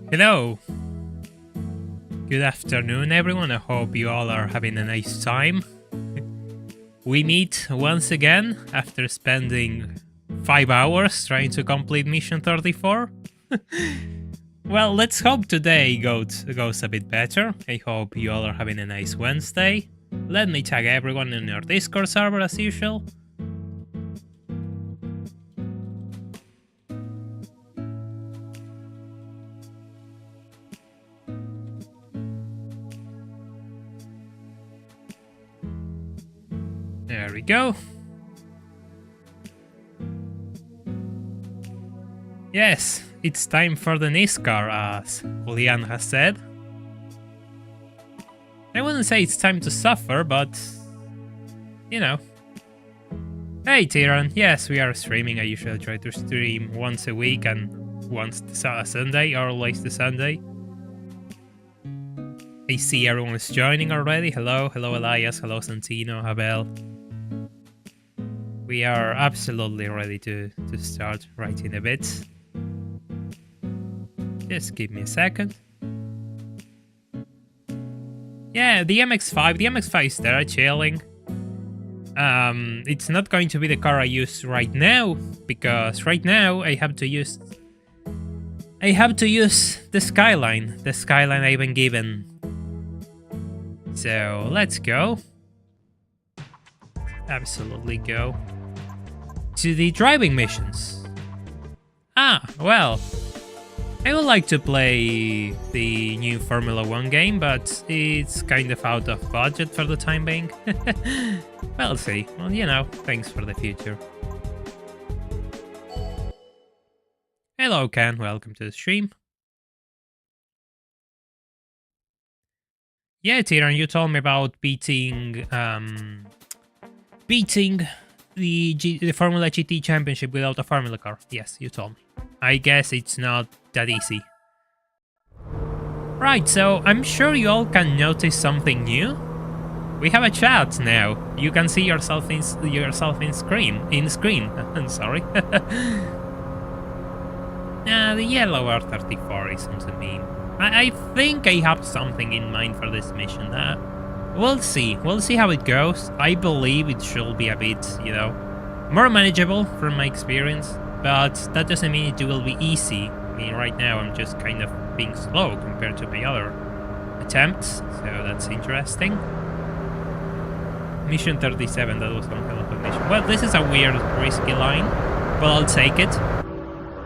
Hello. Good afternoon, everyone. I hope you all are having a nice time. We meet once again after spending 5 hours trying to complete mission 34. Well, let's hope today goes a bit better. I hope you all are having a nice Wednesday. Let me tag everyone in your Discord server as usual. There we go. Yes, it's time for the NISCAR, as Julian has said. I wouldn't say it's time to suffer, but you know. Hey Tyran, yes, we are streaming. I usually try to stream once a week and once a Sunday, or always the Sunday. I see everyone is joining already. Hello Elias, hello Santino, Abel. We are absolutely ready to start right in a bit. Just give me a second. Yeah, the MX-5 is there chilling. It's not going to be the car I use right now, because right now I have to use the skyline I've been given. So let's go. Absolutely go to the driving missions. Well, I would like to play the new Formula 1 game, but it's kind of out of budget for the time being. We'll see. Well, you know, thanks for the future. Hello, Ken. Welcome to the stream. Yeah, Tyran, you told me about beating the Formula GT Championship without a Formula car. Yes, you told me. I guess it's not that easy. Right, so I'm sure you all can notice something new. We have a chat now. You can see yourself in screen. I'm sorry. The yellow R34 isn't a meme. I think I have something in mind for this mission. We'll see. We'll see how it goes. I believe it should be a bit, you know, more manageable from my experience. But that doesn't mean it will be easy. I mean, right now I'm just kind of being slow compared to my other attempts. So that's interesting. Mission 37, that was one hell of a mission. Well, this is a weird, risky line, but I'll take it.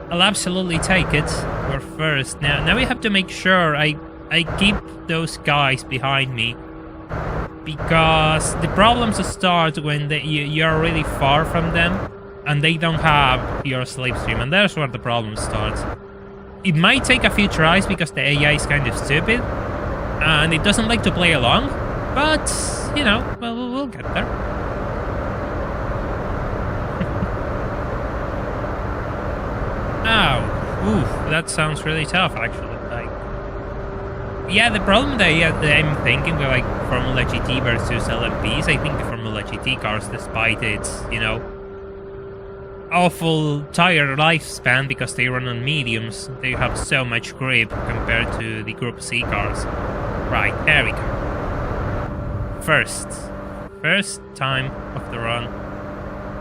I'll absolutely take it. We're first. Now we have to make sure I keep those guys behind me, because the problems start when you're really far from them and they don't have your slipstream, and that's where the problem starts. It might take a few tries because the AI is kind of stupid and it doesn't like to play along, but you know, well, we'll get there. Oof, that sounds really tough, actually. Like, yeah, the problem that I'm thinking with like Formula GT versus LMPs, I think the Formula GT cars, despite its, you know, awful tire lifespan because they run on mediums, they have so much grip compared to the Group C cars. Right, there we go. First time of the run.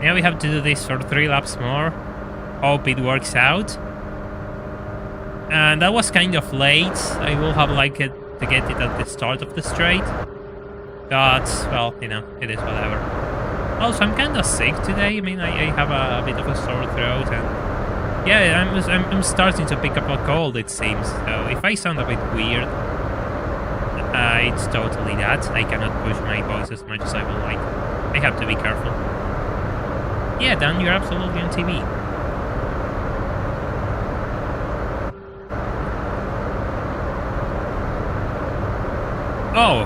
Now we have to do this for 3 laps more. Hope it works out. And that was kind of late. I will have liked it to get it at the start of the straight. But, well, you know, it is whatever. Also, I'm kind of sick today. I mean, I have a bit of a sore throat. And yeah, I'm starting to pick up a cold, it seems. So if I sound a bit weird, it's totally that. I cannot push my voice as much as I would like. I have to be careful. Yeah, Dan, you're absolutely on TV. Oh,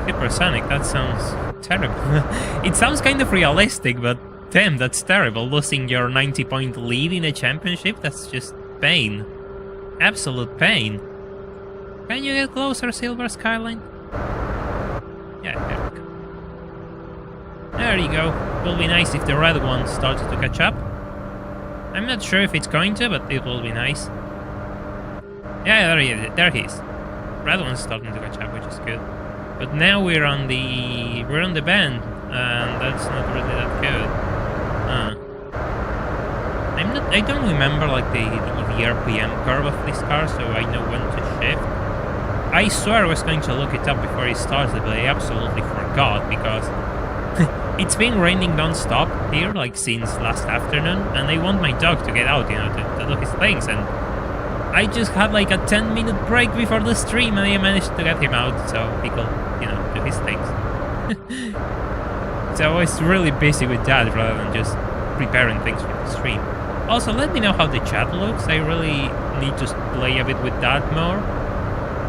Hypersonic, that sounds terrible. It sounds kind of realistic, but damn, that's terrible. Losing your 90-point lead in a championship, that's just pain. Absolute pain. Can you get closer, Silver Skyline? Yeah, there we go. There you go. Will be nice if the red one started to catch up. I'm not sure if it's going to, but it will be nice. Yeah, there he is. There he is. Red one's starting to catch up, which is good. But now we're on the bend, and that's not really that good. I don't remember like the RPM curve of this car, so I know when to shift. I swear I was going to look it up before it started, but I absolutely forgot because it's been raining non-stop here, like since last afternoon, and I want my dog to get out, you know, to do his things, and I just had like a 10-minute break before the stream, and I managed to get him out so he could, you know, do his things. So I was really busy with that rather than just preparing things for the stream. Also, let me know how the chat looks. I really need to play a bit with that more.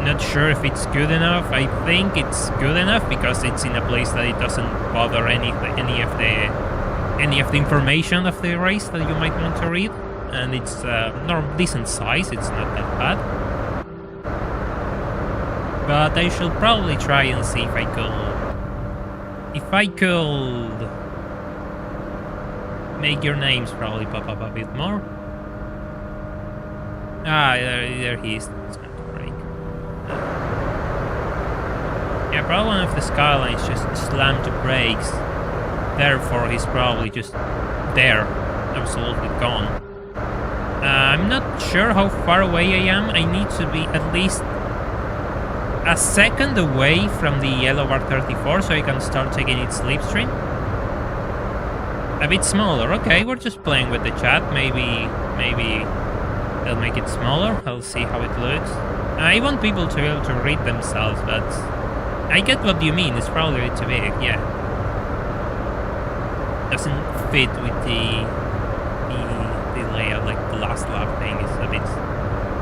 Not sure if it's good enough. I think it's good enough because it's in a place that it doesn't bother any of the information of the race that you might want to read, and it's decent size. It's not that bad. But I should probably try and see if I could make your names probably pop up a bit more. Ah, there he is. It's going to break. Yeah, probably one of the skylines just slammed the brakes. Therefore, he's probably just there, absolutely gone. I'm not sure how far away I am. I need to be at least a second away from the yellow R34 so I can start taking its slipstream. A bit smaller. Okay, we're just playing with the chat. Maybe they'll make it smaller. I'll see how it looks. I want people to be able to read themselves, but I get what you mean. It's probably a bit too big, yeah. Doesn't fit with the layout, like the last lap thing is a bit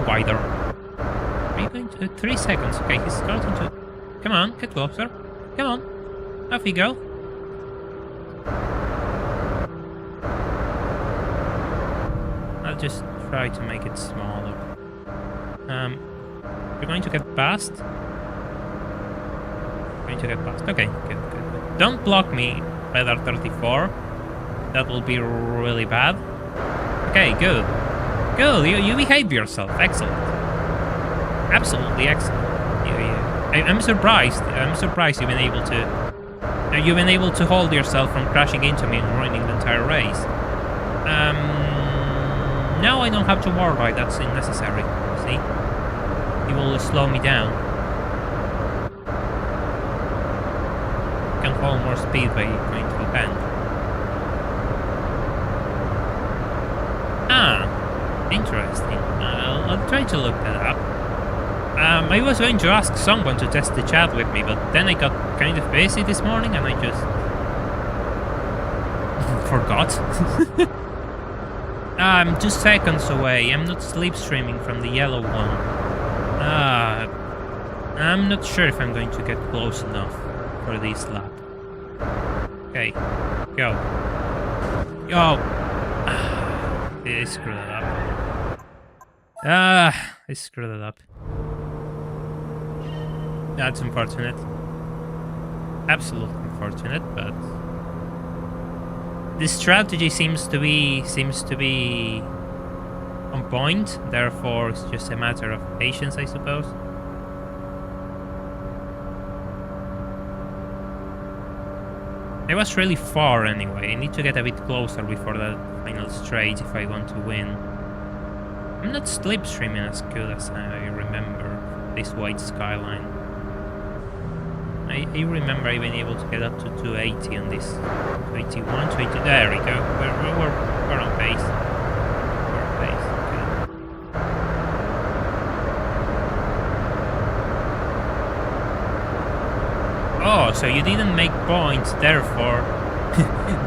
wider. Are you going to 3 seconds? Okay, he's starting to. Come on, get closer. Come on. Off you go. I'll just try to make it smaller. You're going to get past? Going to get past. Okay, good. Don't block me, Red R34. That will be really bad. Okay, good. Good, you behave yourself. Excellent. Absolutely excellent. I'm surprised. I'm surprised you've been able to hold yourself from crashing into me and ruining the entire race. Now I don't have to worry. That's unnecessary. See, he will slow me down. Can hold more speed by going to the bend. Ah, interesting. I'll try to look that up. I was going to ask someone to test the chat with me, but then I got kind of busy this morning and I just forgot. I'm 2 seconds away. I'm not slipstreaming from the yellow one. I'm not sure if I'm going to get close enough for this lap. Okay, go. Go. I screwed it up. I screwed it up. That's unfortunate. Absolutely unfortunate, but this strategy seems to be on point. Therefore, it's just a matter of patience, I suppose. I was really far anyway. I need to get a bit closer before the final straight if I want to win. I'm not slipstreaming as good as I remember this white skyline. I remember I've been able to get up to 280 on this. 281, 280. There we go. We're on pace. We're on pace. Okay. Oh, so you didn't make points, therefore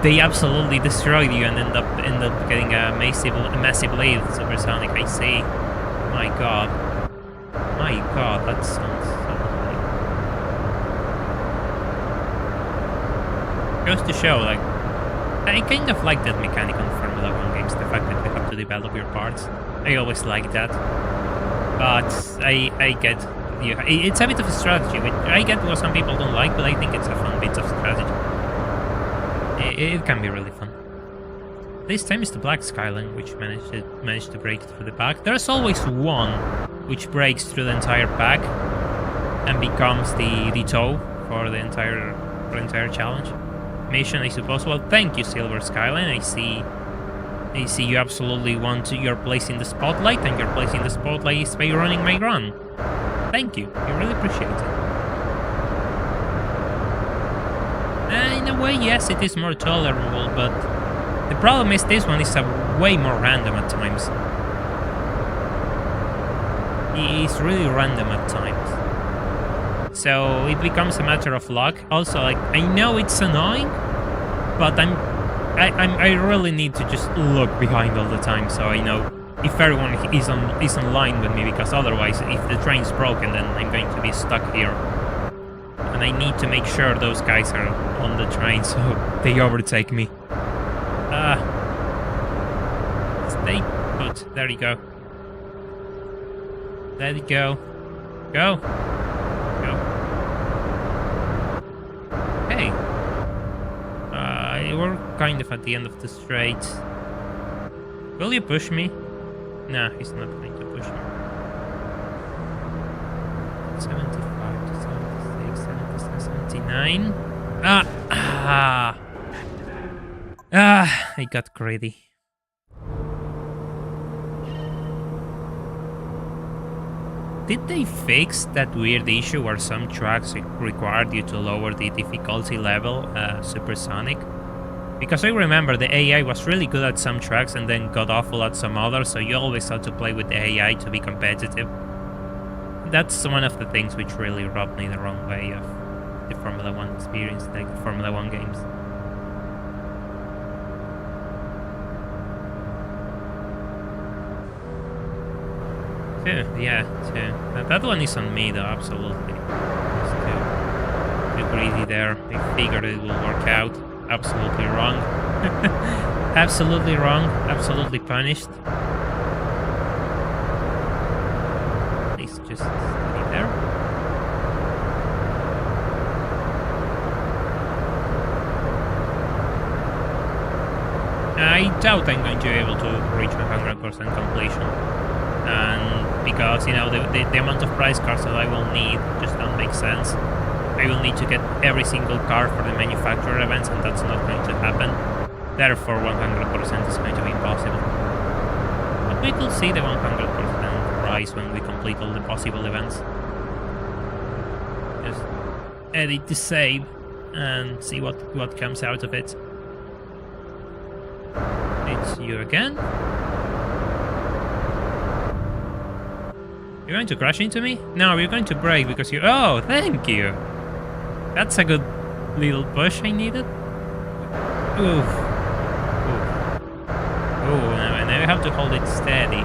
they absolutely destroyed you and end up getting a massive lead. Supersonic, I see. My God, that sounds. Goes to show, like, I kind of like that mechanic on Formula 1 games, the fact that you have to develop your parts. I always like that. But I get, it's a bit of a strategy, which I get what some people don't like, but I think it's a fun bit of strategy. It can be really fun. This time it's the black skyline which managed to break through the pack. There's always one which breaks through the entire pack and becomes the toe for the entire challenge mission, I suppose. Well, thank you, Silver Skyline. I see you absolutely want your place in the spotlight, and your place in the spotlight is by running my run. Thank you. I really appreciate it. In a way, yes, it is more tolerable, but the problem is this one is way more random at times. It is really random at times. So it becomes a matter of luck. Also, like, I know it's annoying, but I really need to just look behind all the time, so I know if everyone is in line with me, because otherwise, if the train's broken, then I'm going to be stuck here. And I need to make sure those guys are on the train so they overtake me. Stay put. There you go. Let it go. Go. Go. Hey. We're kind of at the end of the straight. Will you push me? Nah, he's not going to push me. 75 to 76, 77, 79. I got greedy. Did they fix that weird issue where some tracks required you to lower the difficulty level supersonic? Because I remember the AI was really good at some tracks and then got awful at some others, so you always had to play with the AI to be competitive. That's one of the things which really rubbed me the wrong way of the Formula 1 experience, like the Formula 1 games. Yeah, too. That one is on me though, absolutely. Too greedy there. I figured it will work out. Absolutely wrong. Absolutely wrong. Absolutely punished. Please just stay there. I doubt I'm going to be able to reach 100% completion. And because, you know, the amount of prize cards that I will need just don't make sense. I will need to get every single car for the manufacturer events, and that's not going to happen. Therefore, 100% is going to be impossible. But we will see the 100% prize when we complete all the possible events. Just edit the save and see what comes out of it. It's you again. You're going to crash into me? No, you're going to brake because you... Oh, thank you! That's a good little push I needed. Oof. Oof. Oh, now I have to hold it steady.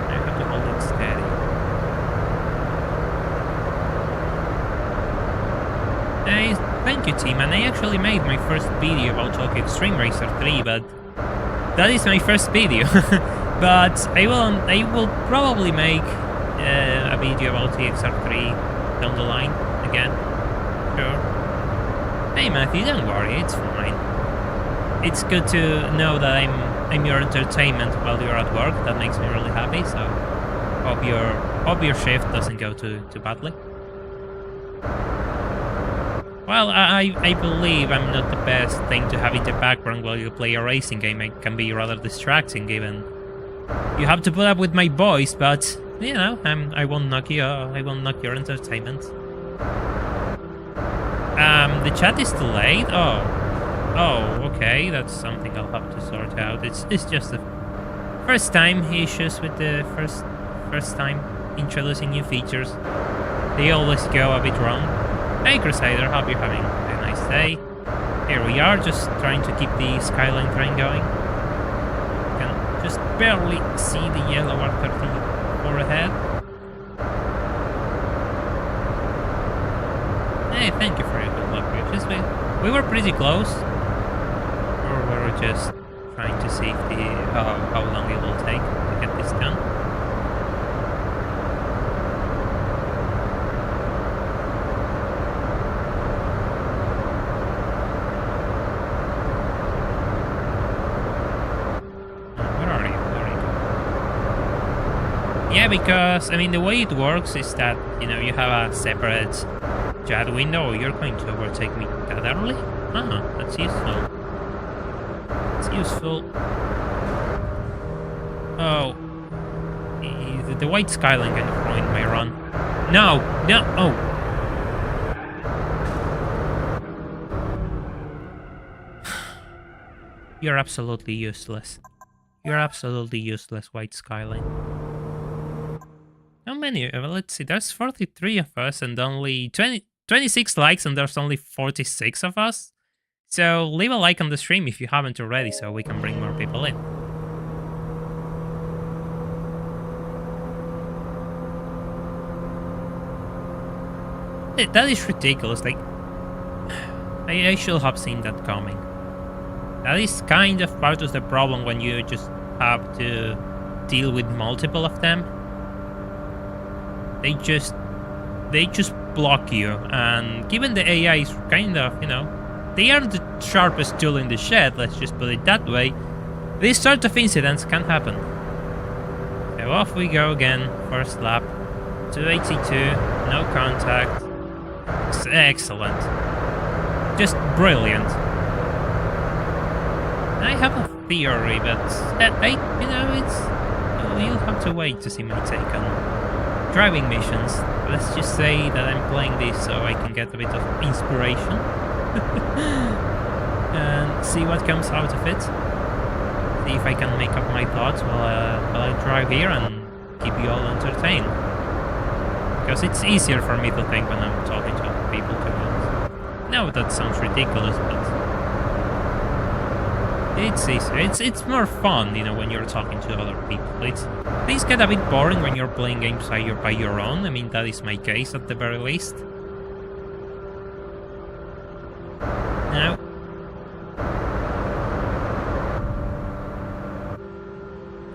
I have to hold it steady. Thank you, team. And I actually made my first video about Tokyo Extreme Racer 3, but that is my first video. But I will probably make a video about TXR3 down the line again. Sure. Hey Matthew, don't worry, it's fine. It's good to know that I'm your entertainment while you're at work. That makes me really happy. So hope your shift doesn't go too badly. Well, I believe I'm not the best thing to have in the background while you play a racing game. It can be rather distracting, given you have to put up with my voice, but you know, I won't knock you. I won't knock your entertainment. The chat is delayed. Oh, okay. That's something I'll have to sort out. It's just the first time issues with the first time introducing new features. They always go a bit wrong. Hey Crusader, hope you're having a nice day. Here we are, just trying to keep the Skyline train going. Can just barely see the yellow R34 ahead. Hey, thank you for your good luck, Riches. We were pretty close. Or we were just trying to see if how long it will take to get this done. Yeah, because, I mean, the way it works is that, you know, you have a separate chat window. You're going to overtake me that early? Ah, that's useful. It's useful. Oh. The white skyline kind of ruined my run. No! No! Oh! You're absolutely useless. You're absolutely useless, white skyline. How many? Let's see, there's 43 of us and only 26 likes, and there's only 46 of us. So leave a like on the stream if you haven't already, so we can bring more people in. That is ridiculous. Like, I should have seen that coming. That is kind of part of the problem when you just have to deal with multiple of them. They just block you, and given the AI is kind of, you know, they are the sharpest tool in the shed, let's just put it that way, these sort of incidents can happen. So off we go again, first lap, 282, no contact. Excellent. Just brilliant. I have a theory, but you know, you'll have to wait to see my take on driving missions. Let's just say that I'm playing this so I can get a bit of inspiration and see what comes out of it. See if I can make up my thoughts while I drive here and keep you all entertained. Because it's easier for me to think when I'm talking to other people, to be honest. No, that sounds ridiculous, but it's easier. It's more fun, you know, when you're talking to other people. Things get a bit boring when you're playing games by your own. I mean, that is my case at the very least. Now,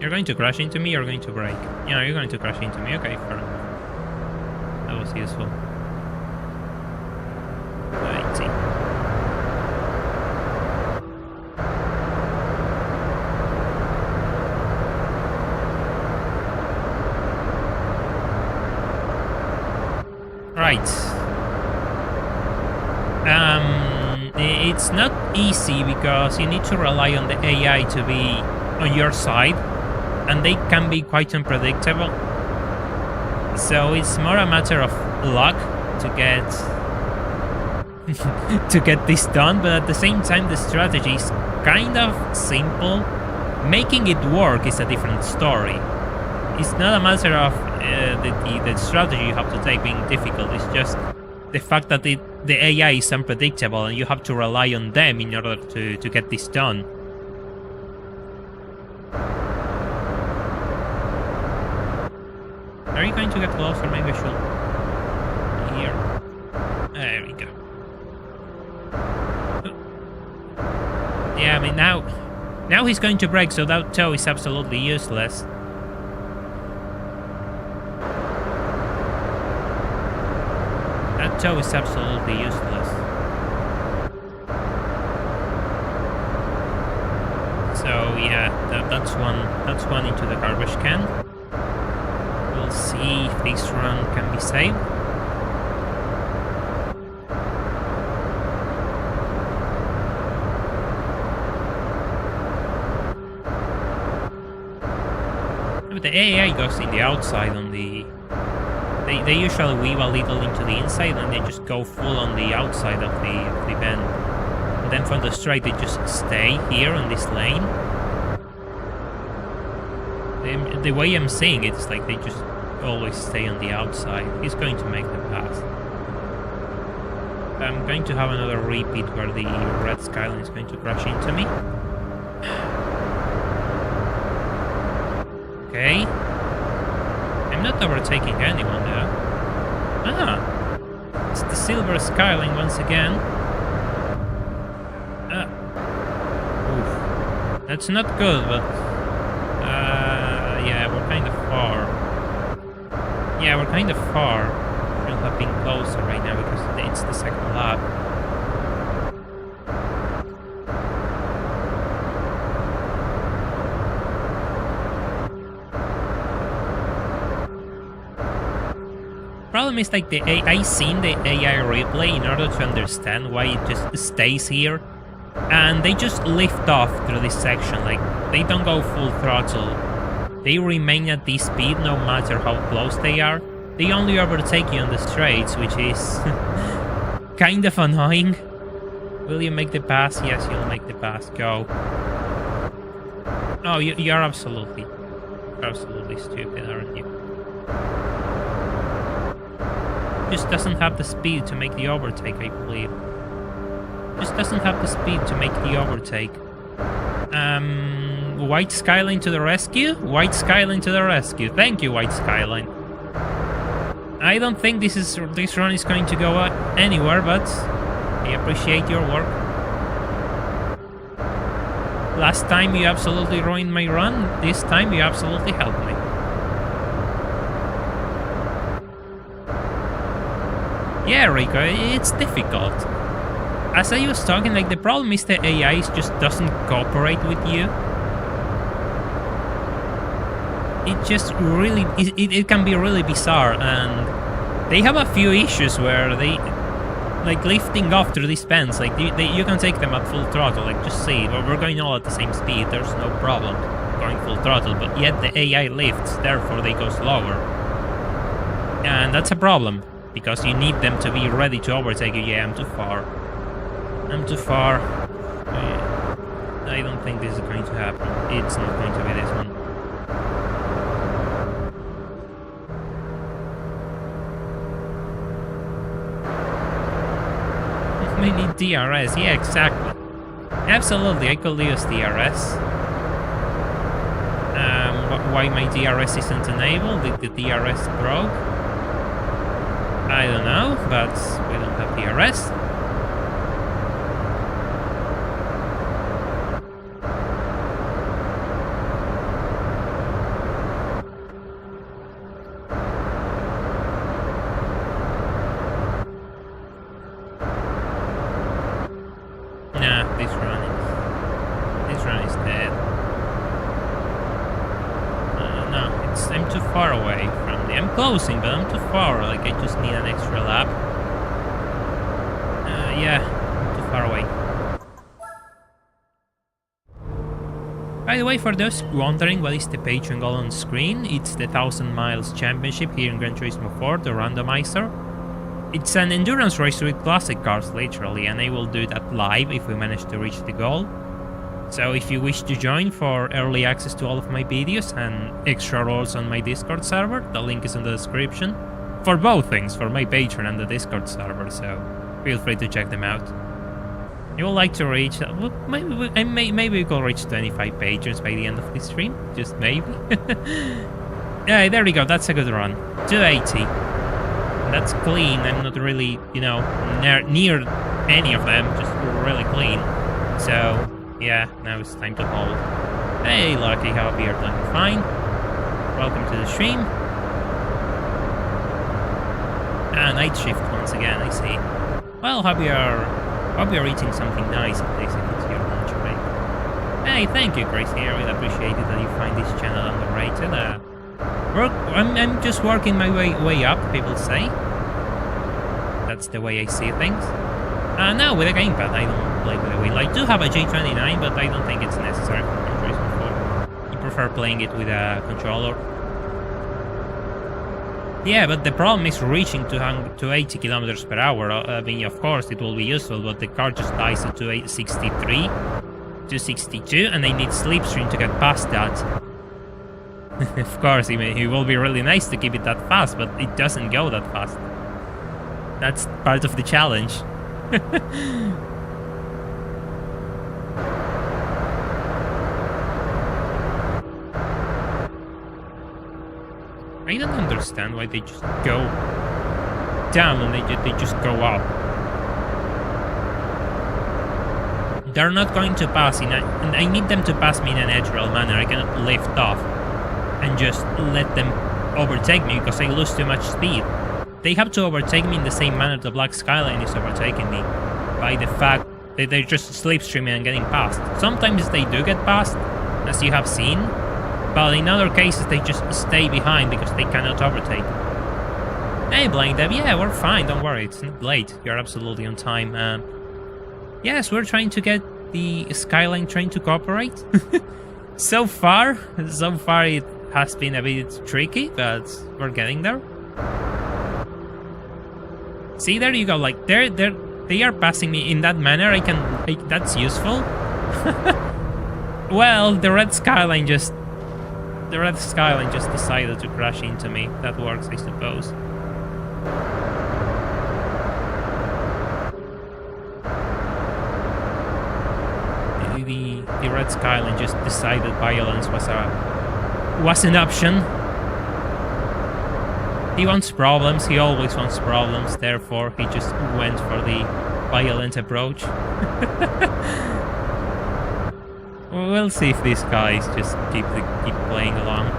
you're going to crash into me. You're going to brake. Yeah, you're going to crash into me. Okay, fair enough. That was useful. 80. Right. It's not easy because you need to rely on the AI to be on your side, and they can be quite unpredictable. So it's more a matter of luck to get to get this done, but at the same time the strategy is kind of simple. Making it work is a different story. It's not a matter of the strategy you have to take being difficult. It's just the fact that the AI is unpredictable and you have to rely on them in order to get this done. Are you going to get closer? Maybe I should... Here. There we go. Yeah, I mean, now he's going to brake, so that toe is absolutely useless. That toe is absolutely useless. So yeah, that's one into the garbage can. We'll see if this run can be saved. But the AI goes in the outside on the... They usually weave a little into the inside and they just go full on the outside of the bend. And then from the straight they just stay here on this lane. The way I'm seeing it is like they just always stay on the outside. He's going to make the pass. I'm going to have another repeat where the red skyline is going to crash into me. Okay. I'm not overtaking anyone there. Ah! It's the silver skyline once again. Oof. That's not good, but... yeah, we're kind of far. Yeah, we're kind of far. Should have been closer right now because it's the second lap. Problem is like I seen the AI replay in order to understand why it just stays here, and they just lift off through this section. Like they don't go full throttle. They remain at this speed no matter how close they are. They only overtake you on the straights, which is kind of annoying. Will you make the pass? Yes, you'll make the pass. Go. Oh, you're absolutely stupid, aren't you? Just doesn't have the speed to make the overtake, I believe. Just doesn't have the speed to make the overtake. White Skyline to the rescue? White Skyline to the rescue. Thank you, White Skyline. I don't think this run is going to go anywhere, but I appreciate your work. Last time you absolutely ruined my run. This time you absolutely helped me. Yeah, Rico, it's difficult. As I was talking, like the problem is the AI just doesn't cooperate with you. It just really, it can be really bizarre, and they have a few issues where they, like lifting off through these bends, like you can take them at full throttle, like just see, we're going all at the same speed, there's no problem going full throttle, but yet the AI lifts, therefore they go slower. And that's a problem, because you need them to be ready to overtake you. Yeah, I'm too far. I'm too far. I don't think this is going to happen. It's not going to be this one. We need DRS. Yeah, exactly. Absolutely, I could use DRS. Why my DRS isn't enabled? Did the DRS broke? I don't know, but we don't have DRS. Nah, this run is dead. No, I'm too far away from the. I'm closing, but I'm too far. Like I just need an extra lap. Yeah, I'm too far away. By the way, for those wondering what is the Patreon goal on screen, it's the 1000 miles championship here in Gran Turismo 4, the Randomizer. It's an endurance race with classic cars, literally, and I will do that live if we manage to reach the goal. So if you wish to join for early access to all of my videos and extra roles on my Discord server, the link is in the description. For both things, for my Patreon and the Discord server, so feel free to check them out. You would like to reach, maybe we could reach 25 pages by the end of this stream, just maybe. Yeah, there we go, that's a good run. 280. That's clean. I'm not really, you know, near any of them, just really clean. So, yeah, now it's time to hold. Hey, Lucky, how are you doing? Fine. Welcome to the stream. Night shift once again, I see. Well, hope you're eating something nice, at least if it's your lunch break. Hey, thank you, Gracie. I really appreciate it that you find this channel underrated. I'm just working my way up, people say. That's the way I see things. Now with a gamepad, I don't play with a wheel. I do have a J29, but I don't think it's necessary for Gran Turismo 4. I prefer playing it with a controller. Yeah, but the problem is reaching to 80 kilometers per hour. I mean, of course, it will be useful, but the car just dies at 263, 262, and I need slipstream to get past that. Of course, it will be really nice to keep it that fast, but it doesn't go that fast. That's part of the challenge. I don't understand why they just go down and they just go up. They're not going to pass and I need them to pass me in a natural manner. I cannot lift off and just let them overtake me because I lose too much speed. They have to overtake me in the same manner the Black Skyline is overtaking me, by the fact that they're just slipstreaming and getting past. Sometimes they do get past, as you have seen, but in other cases they just stay behind because they cannot overtake. Hey, Blank Dev, yeah, we're fine, don't worry, it's not late. You're absolutely on time. Yes, we're trying to get the Skyline train to cooperate. So far it has been a bit tricky, but we're getting there. See, there you go, like, they are passing me in that manner, that's useful. Well, the red Skyline just decided to crash into me. That works, I suppose. The red Skyline just decided violence was an option. He wants problems, he always wants problems, therefore he just went for the violent approach. We'll see if these guys just keep playing along.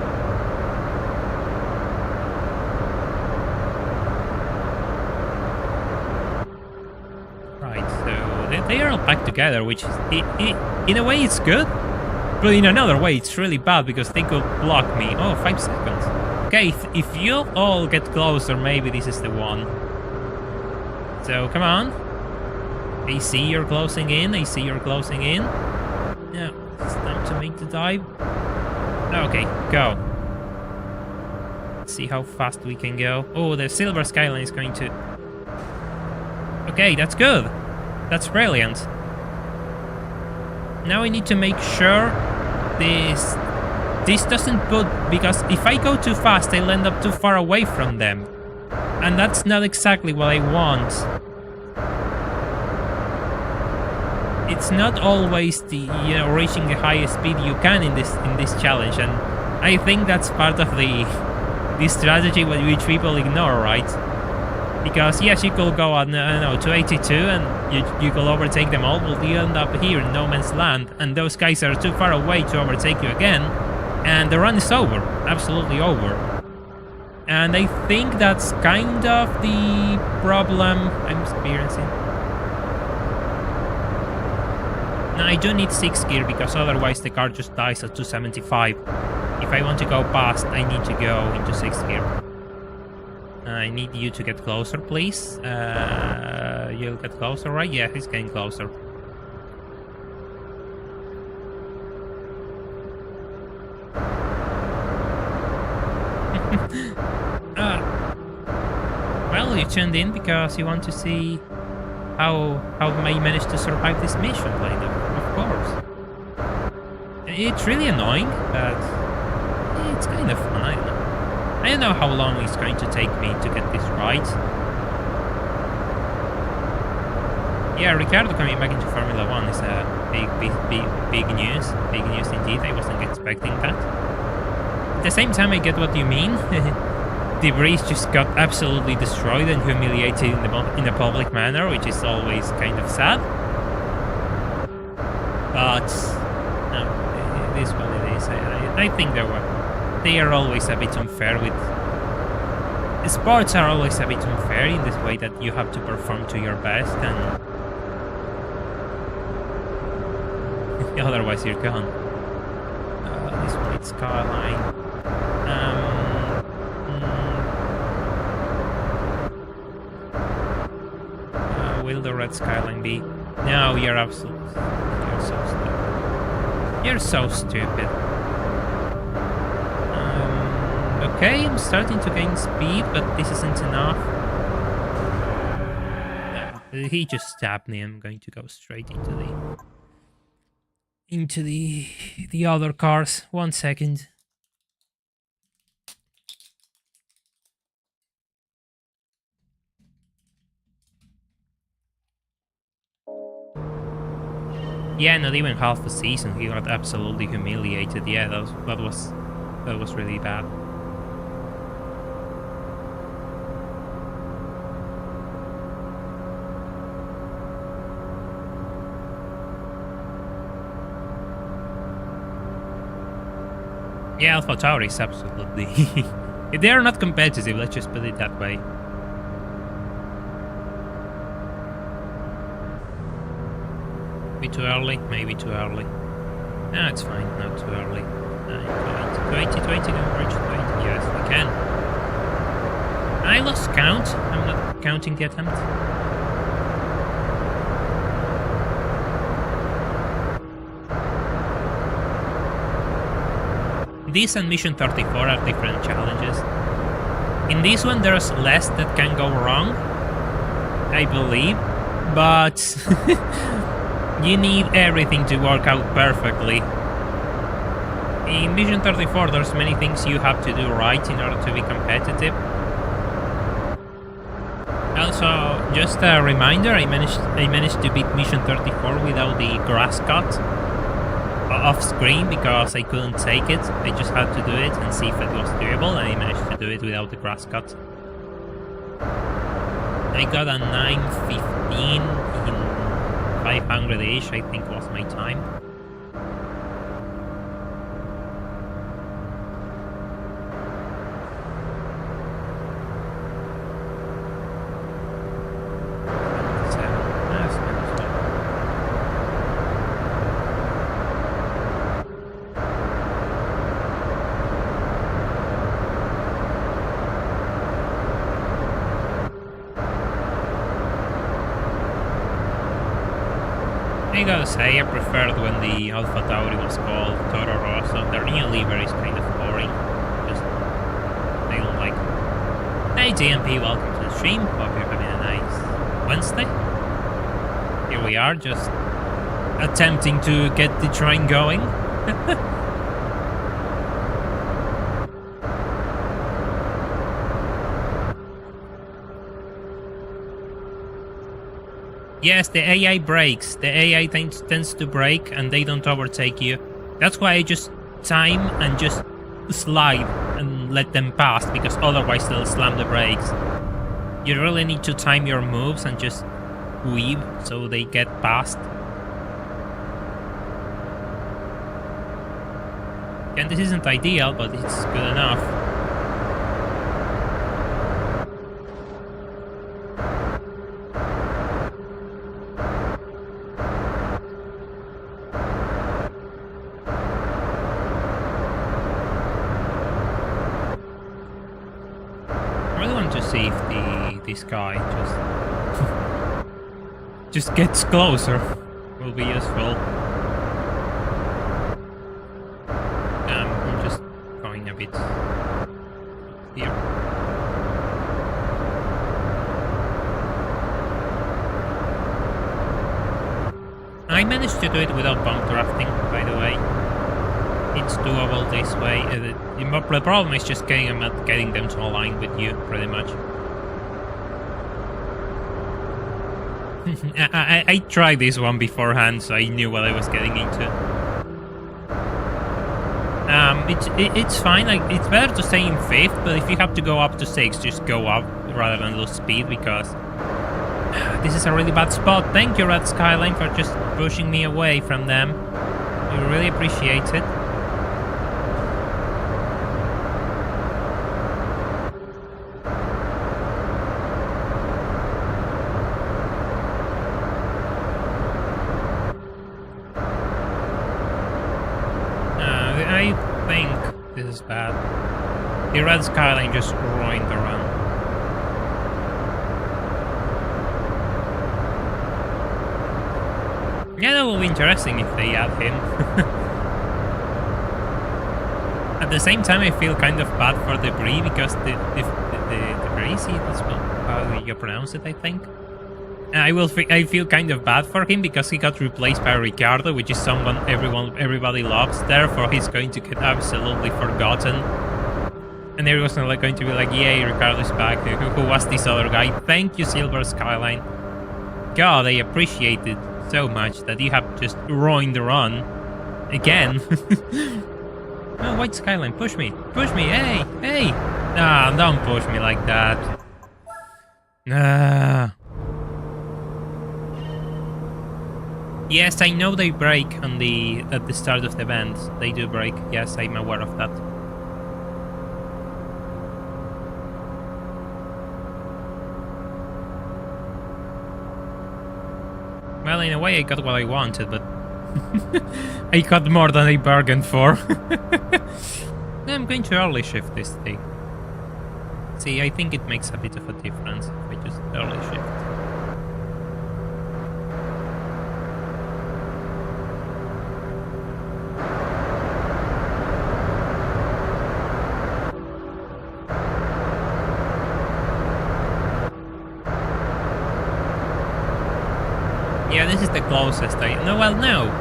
Right, so they are all back together, which is, in a way it's good, but in another way it's really bad because they could block me. Oh, 5 seconds. Okay, if you all get closer, maybe this is the one. So come on. I see you're closing in. Now, it's time to make the dive. Okay, go. Let's see how fast we can go. Oh, the silver Skyline is going to... Okay, that's good. That's brilliant. Now I need to make sure this doesn't put... Because if I go too fast, I'll end up too far away from them. And that's not exactly what I want. It's not always the reaching the highest speed you can in this challenge, and I think that's part of the strategy which people ignore, right? Because yes, you could go on 282 and you could overtake them all, but you end up here in no man's land, and those guys are too far away to overtake you again, and the run is over, absolutely over. And I think that's kind of the problem I'm experiencing. Now I do need 6 gear because otherwise the car just dies at 275. If I want to go past, I need to go into 6 gear. I need you to get closer, please. You'll get closer, right? Yeah, he's getting closer. Well, you tuned in because you want to see how I managed to survive this mission, like, of course. It's really annoying, but it's kind of fun. I don't know how long it's going to take me to get this right. Yeah, Ricardo coming back into Formula 1 is a big news. Big news indeed. I wasn't expecting that. At the same time, I get what you mean. Debris just got absolutely destroyed and humiliated in a public manner, which is always kind of sad. But no, it is what it is. I think they are always a bit unfair with... Sports are always a bit unfair in this way that you have to perform to your best, and otherwise you're gone. This white skyline. Will the red skyline be? No, you're absolutely... You're so stupid. You're so stupid. Okay, I'm starting to gain speed, but this isn't enough. No, he just stabbed me. I'm going to go straight into the other cars. 1 second. Yeah, not even half a season. He got absolutely humiliated. Yeah, that was really bad. Yeah, Alpha Tauri is absolutely... They are not competitive, let's just put it that way. Too early, maybe too early. No, it's fine, not too early. 280, converge 280. Yes, we can. I lost count. I'm not counting the attempt. This and Mission 34 are different challenges. In this one, there's less that can go wrong, I believe, but you need everything to work out perfectly. In Mission 34, there's many things you have to do right in order to be competitive. Also, just a reminder, I managed to beat Mission 34 without the grass cut off screen because I couldn't take it. I just had to do it and see if it was doable, and I managed to do it without the grass cut. I got a 9:15 in 500-ish, I think was my time. I gotta say, I preferred when the Alpha Tauri was called Toro Rosso. Their new livery is kind of boring. Just, I don't like it. Hey DMP, welcome to the stream. Hope you're having a nice Wednesday. Here we are, just attempting to get the train going. Yes, the AI brakes. The AI tends to brake and they don't overtake you. That's why I just time and just slide and let them pass, because otherwise they'll slam the brakes. You really need to time your moves and just weave so they get past. And this isn't ideal, but it's good enough. See if this guy just gets closer, will be useful. I'm just going a bit here. I managed to do it without bump drafting, by the way. It's doable this way. The problem is just getting them to align with you, pretty much. I tried this one beforehand, so I knew what I was getting into. It's fine. Like, it's better to stay in 5th, but if you have to go up to 6, just go up rather than lose speed, because this is a really bad spot. Thank you, Red Skyline, for just pushing me away from them. I really appreciate it. I think this is bad. The Red Skyline just ruined the run. Yeah, that will be interesting if they add him. At the same time, I feel kind of bad for Debris, because the Debris, that's how you pronounce it, I think. I feel kind of bad for him because he got replaced by Ricardo, which is someone everybody loves. Therefore, he's going to get absolutely forgotten, and everyone's like going to be like, "Yay, Ricardo's back! Who was this other guy?" Thank you, Silver Skyline. God, I appreciate it so much that you have just ruined the run again. Oh, White Skyline, push me, hey, hey! Nah, don't push me like that. Nah. Yes, I know they brake at the start of the event. They do brake. Yes, I'm aware of that. Well, in a way, I got what I wanted, but I got more than I bargained for. I'm going to early shift this thing. see, I think it makes a bit of a difference if I just early shift. Yeah, this is the closest no, well, no.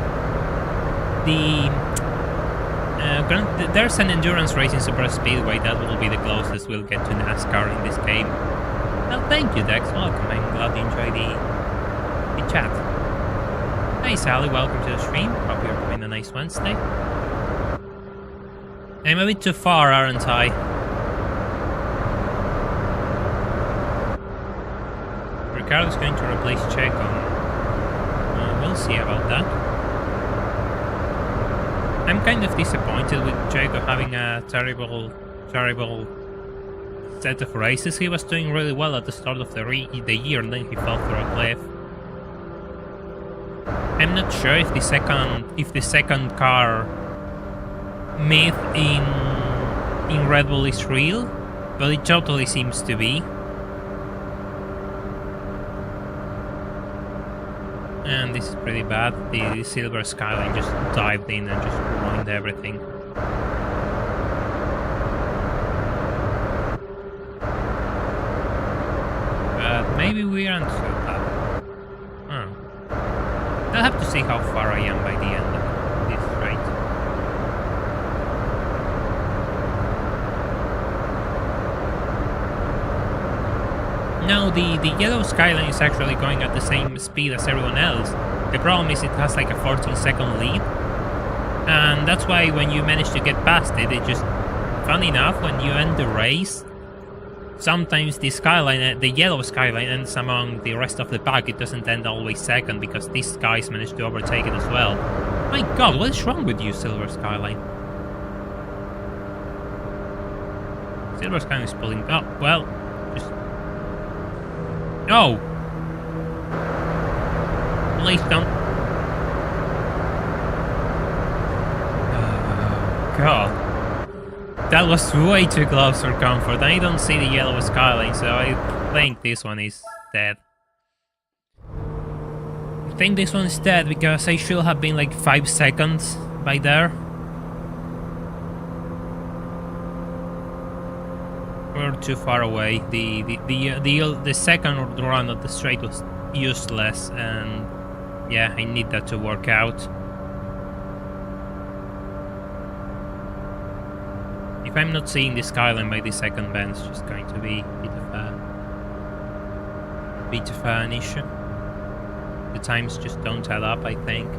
There's an endurance race in Super Speedway that will be the closest we'll get to NASCAR in this game. Well, thank you, Dex. Welcome. I'm glad you enjoy the chat. Hey, Sally. Welcome to the stream. Hope you're having a nice Wednesday. I'm a bit too far, aren't I? Ricardo's going to replace Checo. We'll see about that. I'm kind of disappointed with Checo having a terrible set of races. He was doing really well at the start of the year, and then he fell through a cliff. I'm not sure if the second car myth in Red Bull is real, but it totally seems to be. And this is pretty bad. The silver skyline just dived in and just ruined everything. But maybe we aren't so bad. I'll have to see how far I am by the end of this straight. No, the yellow skyline is actually going at the same speed as everyone else. The problem is it has like a 14-second lead. And that's why when you manage to get past it, it just... Funny enough, when you end the race, sometimes the skyline, the yellow skyline ends among the rest of the pack. It doesn't end always second because these guys managed to overtake it as well. My god, what is wrong with you, silver skyline? Silver skyline is pulling... Oh, well... Just... No! Please don't. Oh, God. That was way too close for comfort. I don't see the yellow skyline, so I think this one is dead. I think this one is dead because I should have been like 5 seconds by there. We're too far away. The second run of the straight was useless, and yeah, I need that to work out. If I'm not seeing the skyline by the second bend, it's just going to be a bit of an issue. The times just don't add up, I think.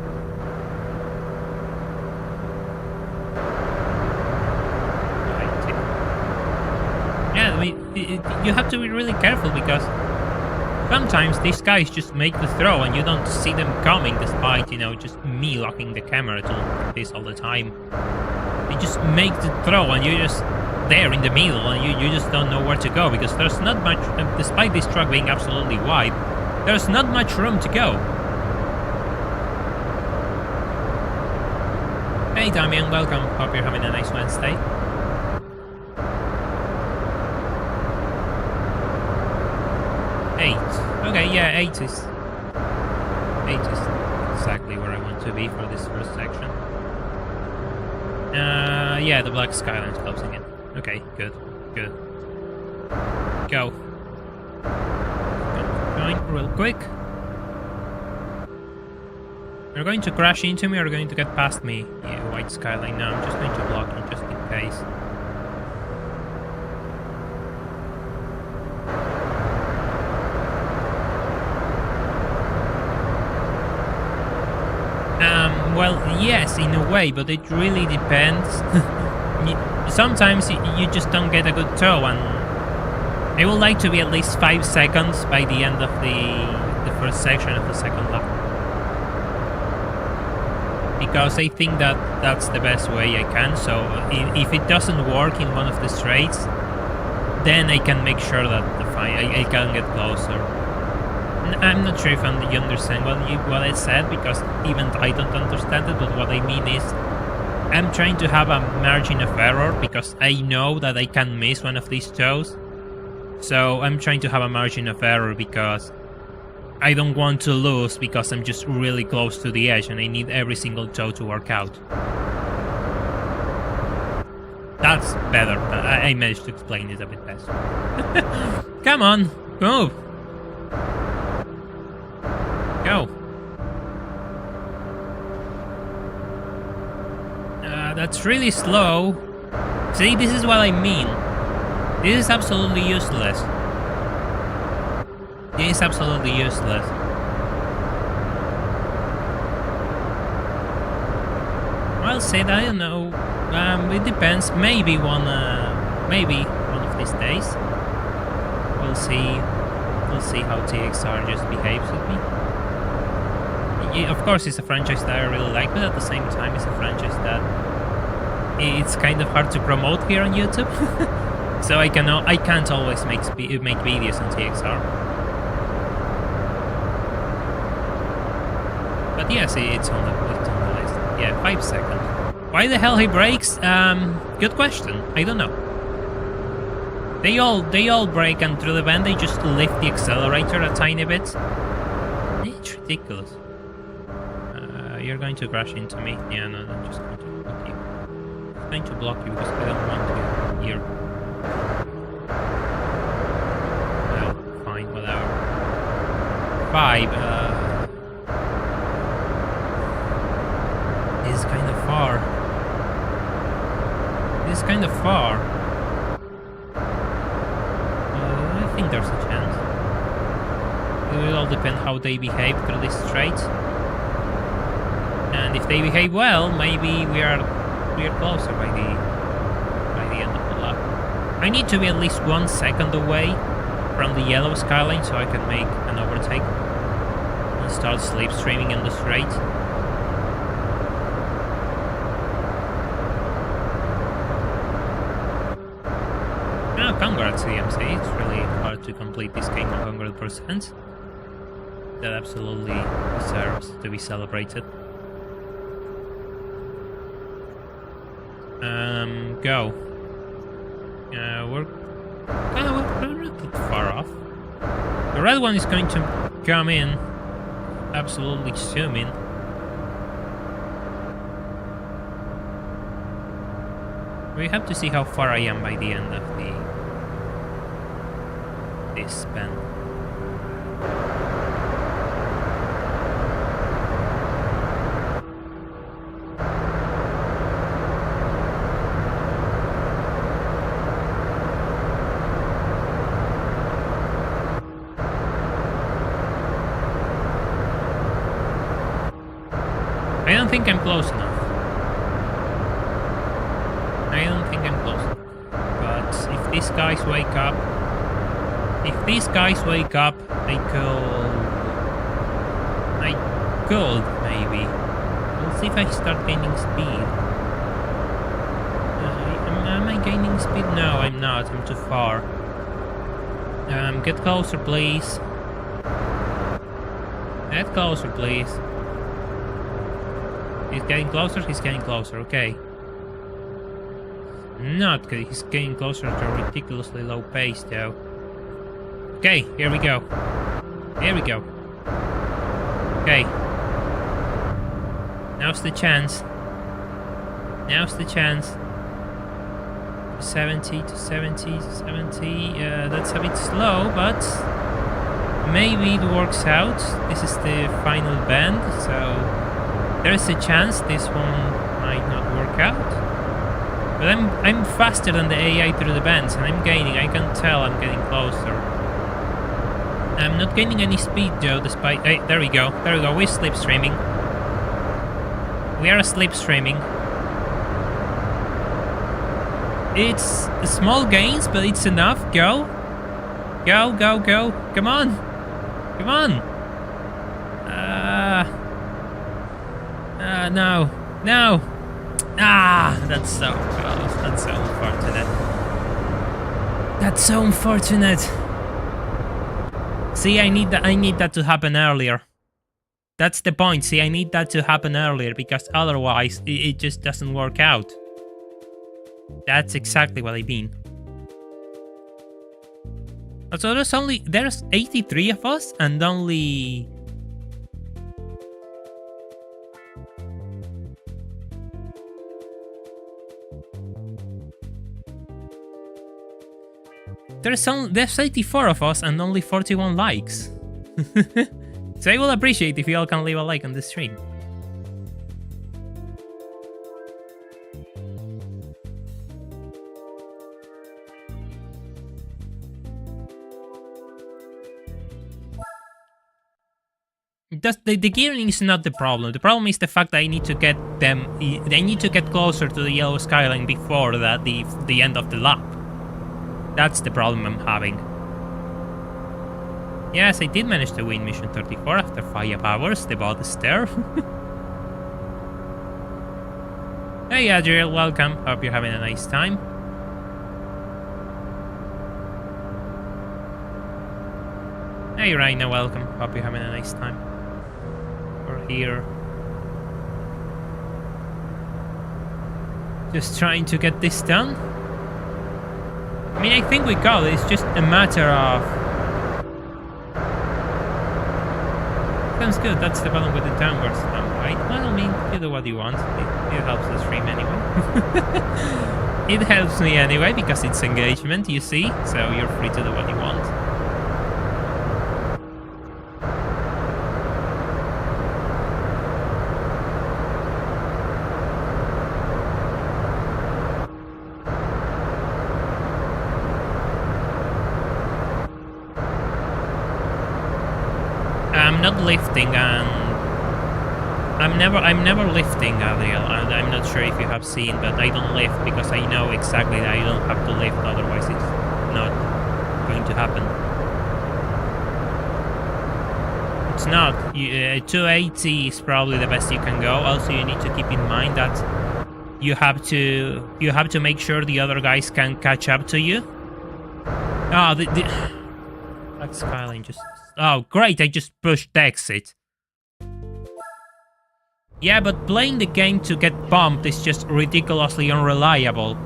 Yeah, I mean, you have to be really careful because sometimes these guys just make the throw and you don't see them coming, despite, you know, just me locking the camera to look at this all the time. They just make the throw and you're just there in the middle and you just don't know where to go because there's not much, despite this truck being absolutely wide, there's not much room to go. Hey Damian, welcome. Hope you're having a nice Wednesday. Okay, yeah, 8 is exactly where I want to be for this first section. Yeah, the black skyline's closing in. Okay, good. Go. Going real quick. You're going to crash into me or going to get past me? Yeah, white skyline. No, I'm just going to block you just in case. Well, yes, in a way, but it really depends. Sometimes you just don't get a good tow, and I would like to be at least 5 seconds by the end of the first section of the second lap. Because I think that that's the best way I can, so if it doesn't work in one of the straights, then I can make sure that I can get closer. I'm not sure if you understand what I said, because even I don't understand it, but what I mean is I'm trying to have a margin of error, because I know that I can miss one of these tows, So I'm trying to have a margin of error because I don't want to lose because I'm just really close to the edge and I need every single toe to work out. That's better. I managed to explain it a bit better. Come on, move. Go. That's really slow. See, this is what I mean. This is absolutely useless. This is absolutely useless. I'll say that, I don't know. It depends. Maybe one of these days. We'll see. We'll see how TXR just behaves with me. Yeah, of course, it's a franchise that I really like, but at the same time, it's a franchise that it's kind of hard to promote here on YouTube. So I can't always make videos on TXR. But yes, it's on the list. Yeah, 5 seconds. Why the hell he brakes? Good question. I don't know. They all brake, and through the bend they just lift the accelerator a tiny bit. It's ridiculous. You're going to crash into me. Yeah, no, I'm just going to block you. I'm going to block you because I don't want to here. Well, fine, whatever. 5. This is kind of far. This is kind of far. I think there's a chance. It will all depend how they behave through this straight. And if they behave well, maybe we are closer by the end of the lap. I need to be at least 1 second away from the yellow skyline so I can make an overtake and start slipstreaming in the straight. Oh, congrats, CMC. It's really hard to complete this game 100%. That absolutely deserves to be celebrated. Go. We're not that far off. The red one is going to come in. Absolutely zoom in. We have to see how far I am by the end of this span. I don't think I'm close enough. I don't think I'm close enough. But if these guys wake up... I could, maybe. We'll see if I start gaining speed. Am I gaining speed? No, I'm not. I'm too far. Get closer, please. Get closer, please. He's getting closer, okay. Not good, he's getting closer at a ridiculously low pace, though. Okay, here we go. Here we go. Okay. Now's the chance. Now's the chance. 70 to 70 to 70. That's a bit slow, but maybe it works out. This is the final bend, so there's a chance this one might not work out. But I'm faster than the AI through the bends, and I'm gaining. I can tell I'm getting closer. I'm not gaining any speed though, despite... Hey, there we go. There we go. We're slipstreaming. We are slipstreaming. It's small gains, but it's enough. Go. Go, go, go. Come on. Come on. No. No. That's so close. That's so unfortunate. That's so unfortunate. See, I need that to happen earlier. That's the point. See, I need that to happen earlier because otherwise it just doesn't work out. That's exactly what I mean. So there's 83 of us and only... There's 84 of us and only 41 likes. So I will appreciate if you all can leave a like on the stream. The gearing is not the problem. The problem is the fact that I need to get them. They need to get closer to the yellow skyline before the end of the lap. That's the problem I'm having. Yes, I did manage to win mission 34 after 5 hours. The bot is there. Hey Adriel, welcome. Hope you're having a nice time. Hey Raina, welcome. Hope you're having a nice time. We're here. Just trying to get this done. I mean, I think we got it. It's just a matter of... Sounds good. That's the button with the downward stamp, right? Well, I mean, you do what you want. It helps the stream anyway. It helps me anyway, because it's engagement, you see? So you're free to do what you want. I'm not lifting, and I'm never lifting, Adriel. I'm not sure if you have seen, but I don't lift because I know exactly that I don't have to lift, otherwise it's not going to happen. It's not. 280 is probably the best you can go. Also, you need to keep in mind that you have to make sure the other guys can catch up to you. Oh, that skyline just... Oh, great, I just pushed exit. Yeah, but playing the game to get bumped is just ridiculously unreliable.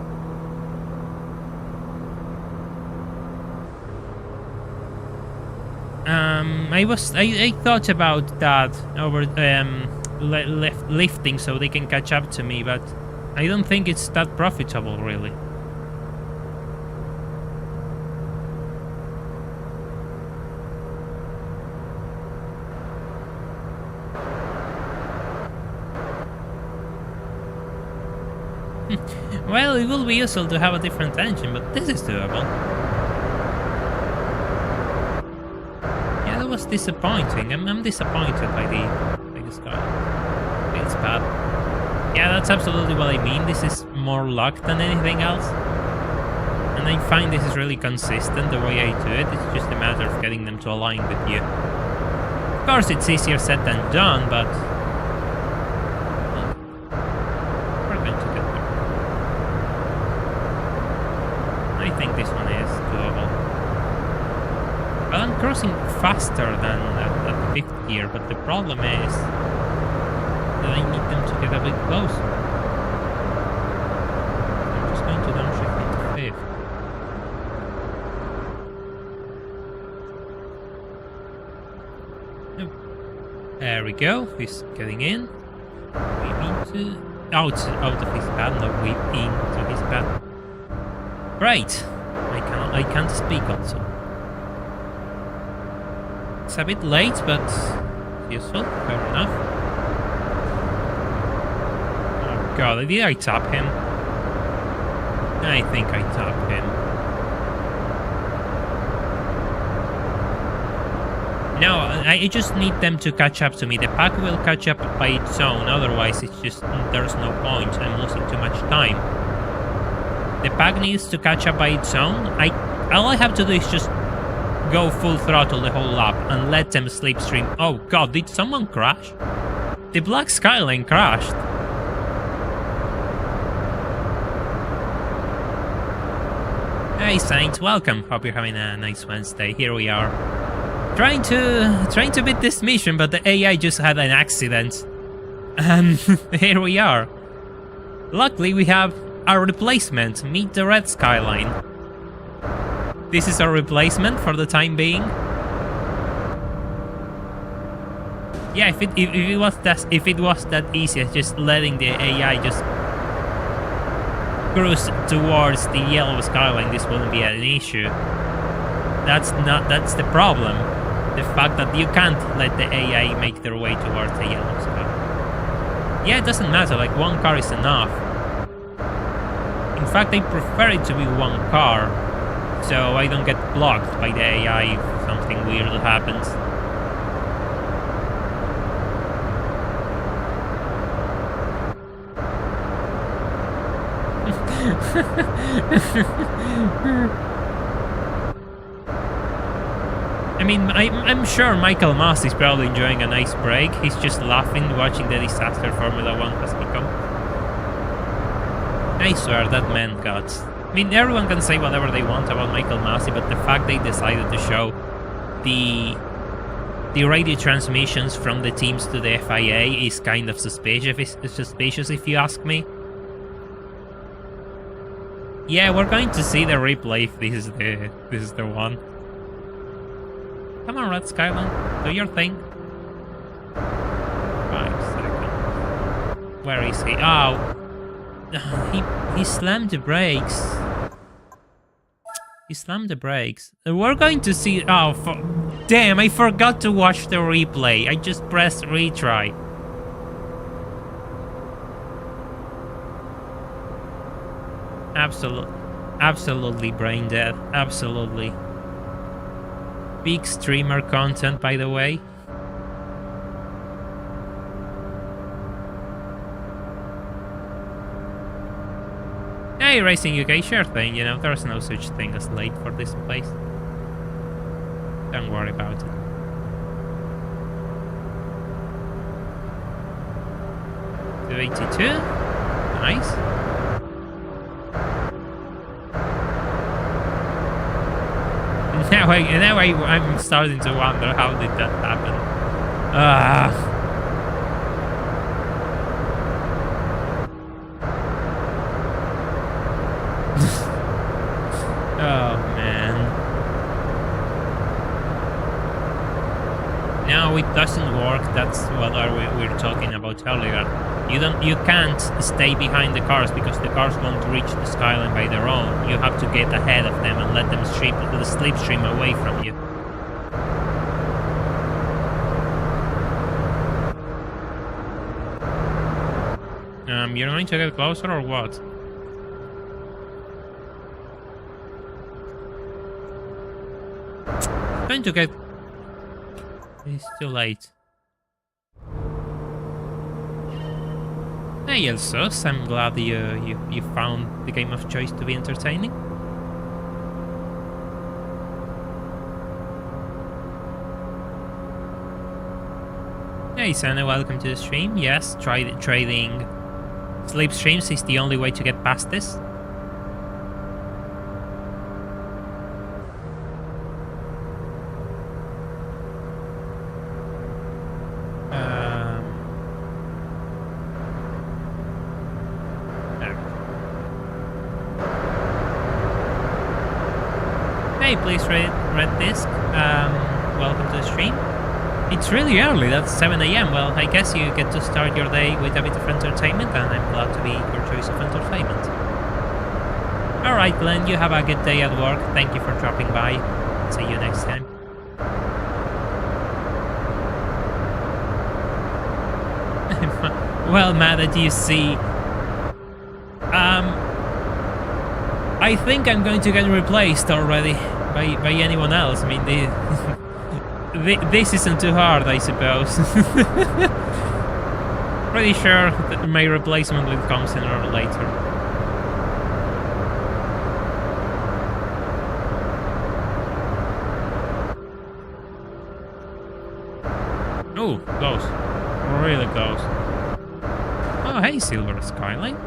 I thought about that over lifting so they can catch up to me, but I don't think it's that profitable, really. Well, it will be useful to have a different engine, but this is doable. Yeah, that was disappointing. I'm disappointed by the sky. It's bad. Yeah, that's absolutely what I mean. This is more luck than anything else. And I find this is really consistent the way I do it. It's just a matter of getting them to align with you. Of course, it's easier said than done, but... I think this one is doable. Well, I'm crossing faster than at 5th gear, but the problem is that I need them to get a bit closer. I'm just going to downshift into 5th. Nope. There we go. He's getting in. Weave into... out of his pad, not weave into his pad. Right, I can't speak also. It's a bit late, but useful, fair enough. Oh god, did I tap him? I think I tapped him. No, I just need them to catch up to me. The pack will catch up by its own, otherwise it's just, there's no point. I'm losing too much time. The pack needs to catch up by its own. All I have to do is just go full throttle the whole lap and let them slipstream. Oh god, did someone crash? The black skyline crashed. Hey Saint, welcome. Hope you're having a nice Wednesday. Here we are. Trying to beat this mission, but the AI just had an accident. And here we are. Luckily we have our replacement, meet the red skyline. This is a replacement for the time being. Yeah, if it was that easy as just letting the AI just cruise towards the yellow skyline, this wouldn't be an issue. That's the problem. The fact that you can't let the AI make their way towards the yellow skyline. Yeah, it doesn't matter, like one car is enough. In fact, I prefer it to be one car, so I don't get blocked by the AI if something weird happens. I mean, I'm sure Michael Mast is probably enjoying a nice break. He's just laughing watching the disaster Formula 1 has become. I swear, that man got... I mean, everyone can say whatever they want about Michael Masi, but the fact they decided to show the radio transmissions from the teams to the FIA is kind of suspicious if you ask me. Yeah, we're going to see the replay if this is the one. Come on, Red Skyline, do your thing. 5 seconds. Where is he? Oh, he slammed the brakes. He slammed the brakes. We're going to see. Oh, damn! I forgot to watch the replay. I just pressed retry. Absolutely brain dead. Absolutely. Big streamer content, by the way. Hey, Racing UK, sure thing, you know, there's no such thing as late for this place. Don't worry about it. $282. Nice. Now I'm starting to wonder how did that happen. Oh man. No, it doesn't work. That's what we were talking about earlier. You can't stay behind the cars because the cars won't reach the skyline by their own. You have to get ahead of them and let them slipstream away from you. You're going to get closer or what? Going to get... It's too late. Hey Elsos, I'm glad you found the game of choice to be entertaining. Hey Sana, welcome to the stream. Yes, trading slipstreams is the only way to get past this. Hey, please Red Disc. Welcome to the stream. It's really early, that's 7 AM. Well, I guess you get to start your day with a bit of entertainment, and I'm glad to be your choice of entertainment. Alright, Glenn, you have a good day at work. Thank you for dropping by. See you next time. Well, Matt, as you see, I think I'm going to get replaced already by anyone else. I mean, this isn't too hard, I suppose. Pretty sure that my replacement will come sooner or later. Oh, close. Really close. Oh, hey, Silver Skyline.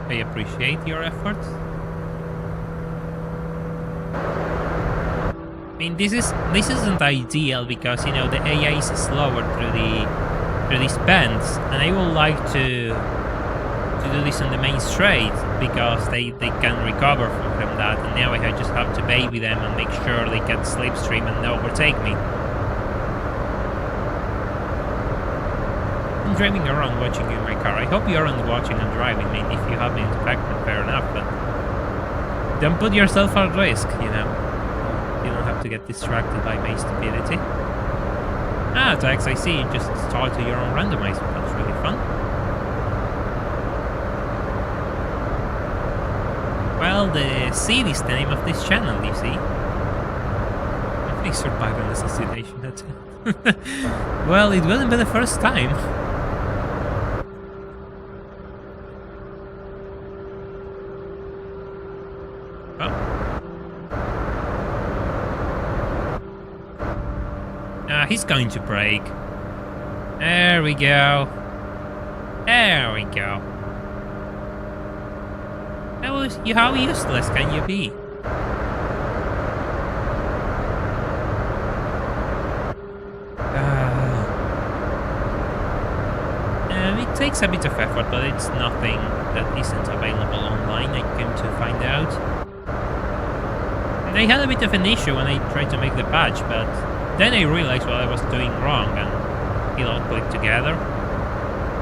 I appreciate your efforts. I mean, this isn't ideal because, you know, the AI is slower through these bends, and I would like to to do this on the main straight because they can recover from that, and now I just have to baby them and make sure they can slipstream and overtake me. I'm driving around watching you in my car. I hope you aren't watching and driving. I mean, if you have me in the background, fair enough, but don't put yourself at risk, you know. You don't have to get distracted by my stupidity. Ah, Tax, I see you just started your own randomizer. That's really fun. Well, the seed is the name of this channel, you see. I survived an assassination attempt. Well, it wouldn't be the first time. He's going to break. There we go. There we go. How useless can you be? It takes a bit of effort, but it's nothing that isn't available online, I came to find out. I had a bit of an issue when I tried to make the patch, but then I realized what I was doing wrong and it all clicked together.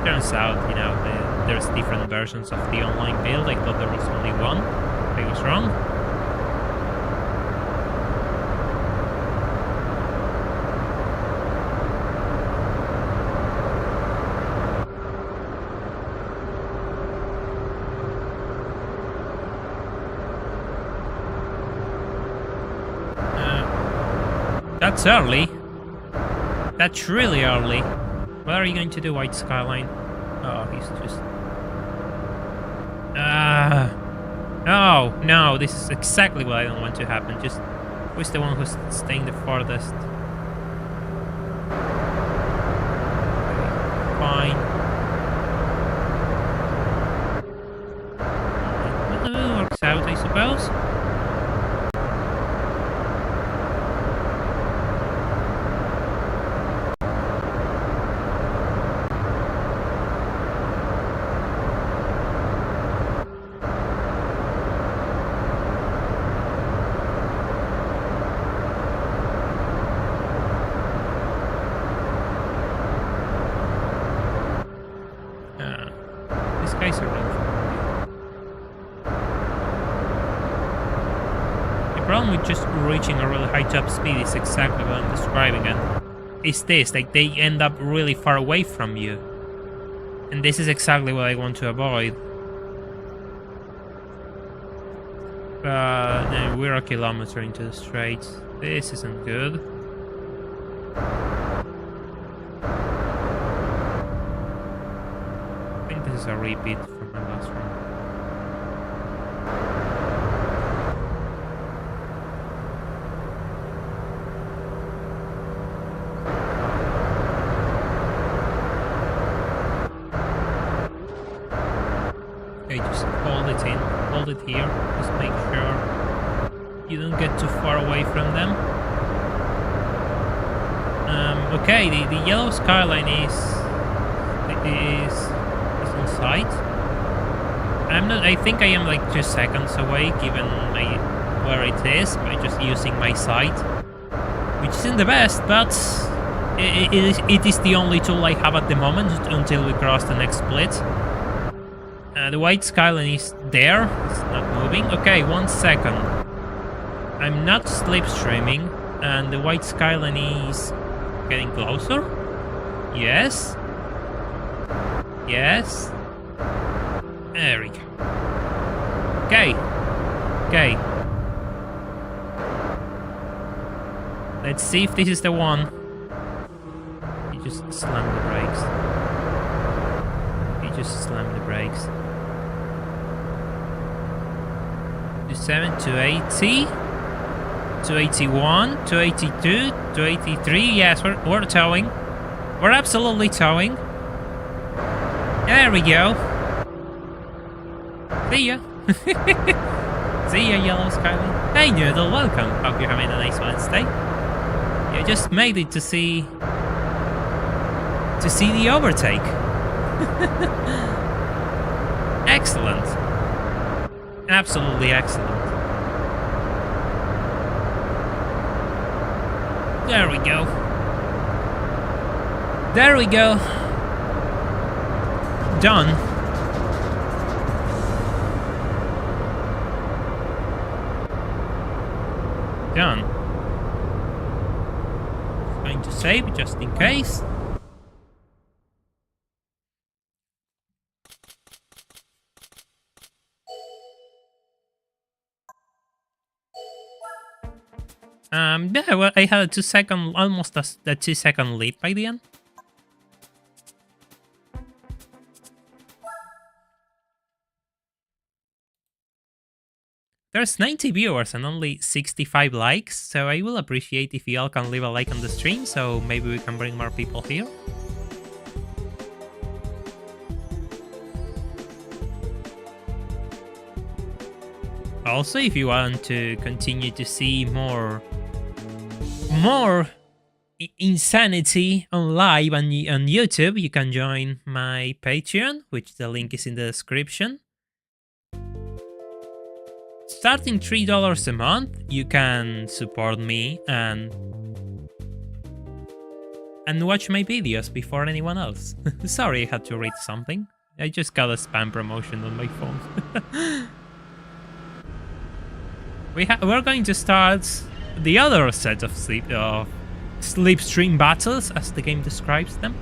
Turns out, you know, there's different versions of the online build. I thought there was only one. I was wrong. That's early. That's really early. What are you going to do, White Skyline? Oh, he's just... Oh, no, this is exactly what I don't want to happen. Just, who's the one who's staying the farthest? Fine. Well, it works out, I suppose. Just reaching a really high top speed is exactly what I'm describing, and it's this, like they end up really far away from you, and this is exactly what I want to avoid. No, we're a kilometer into the straight. This isn't good. I think this is a repeat from my last one. It here, just make sure you don't get too far away from them. Okay, the yellow skyline is in sight. I think I am like 2 seconds away, given where it is by just using my sight, which isn't the best, but it is the only tool I have at the moment until we cross the next split. The white skyline is there, it's not moving. Okay, 1 second. I'm not slipstreaming, and the white skyline is getting closer. Yes. Yes. There we go. Okay. Okay. Let's see if this is the one. You just slammed the brakes. You just slammed the brakes. 287, 280, 281, 282, 283. Yes, we're towing. We're absolutely towing. There we go. See ya. See ya, yellow skyline. Hey, Noodle, welcome. Hope you're having a nice Wednesday. You just made it to see the overtake. Excellent. Absolutely excellent. There we go. There we go. Done. Done. Going to save just in case. Yeah, well, I had a 2-second, almost a 2-second lead by the end. There's 90 viewers and only 65 likes, so I will appreciate if you all can leave a like on the stream, so maybe we can bring more people here. Also, if you want to continue to see more insanity on live on YouTube, you can join my Patreon, which the link is in the description. Starting $3 a month, you can support me and watch my videos before anyone else. Sorry, I had to read something. I just got a spam promotion on my phone. We're going to start the other set of slipstream battles, as the game describes them.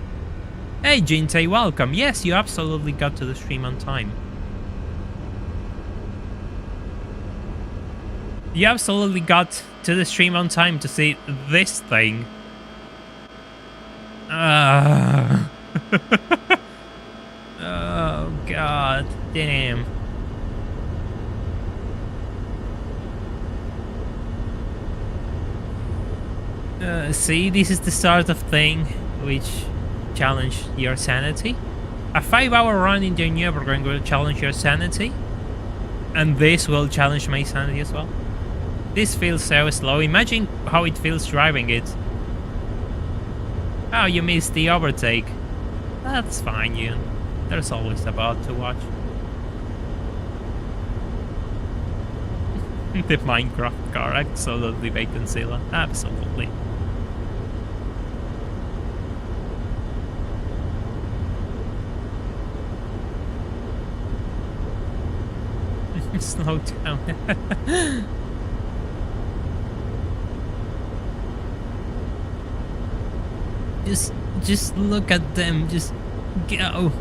Hey, Jinte, welcome. Yes, you absolutely got to the stream on time. You absolutely got to the stream on time to see this thing. Oh, god damn. See, this is the sort of thing which challenge your sanity. A 5-hour run in the Nürburgring will challenge your sanity, and this will challenge my sanity as well. This feels so slow. Imagine how it feels driving it. Oh, you missed the overtake. That's fine, Ian. There's always about to watch. The Minecraft car, absolutely Vacancilla. Absolutely. Slow down. Just look at them. Just go.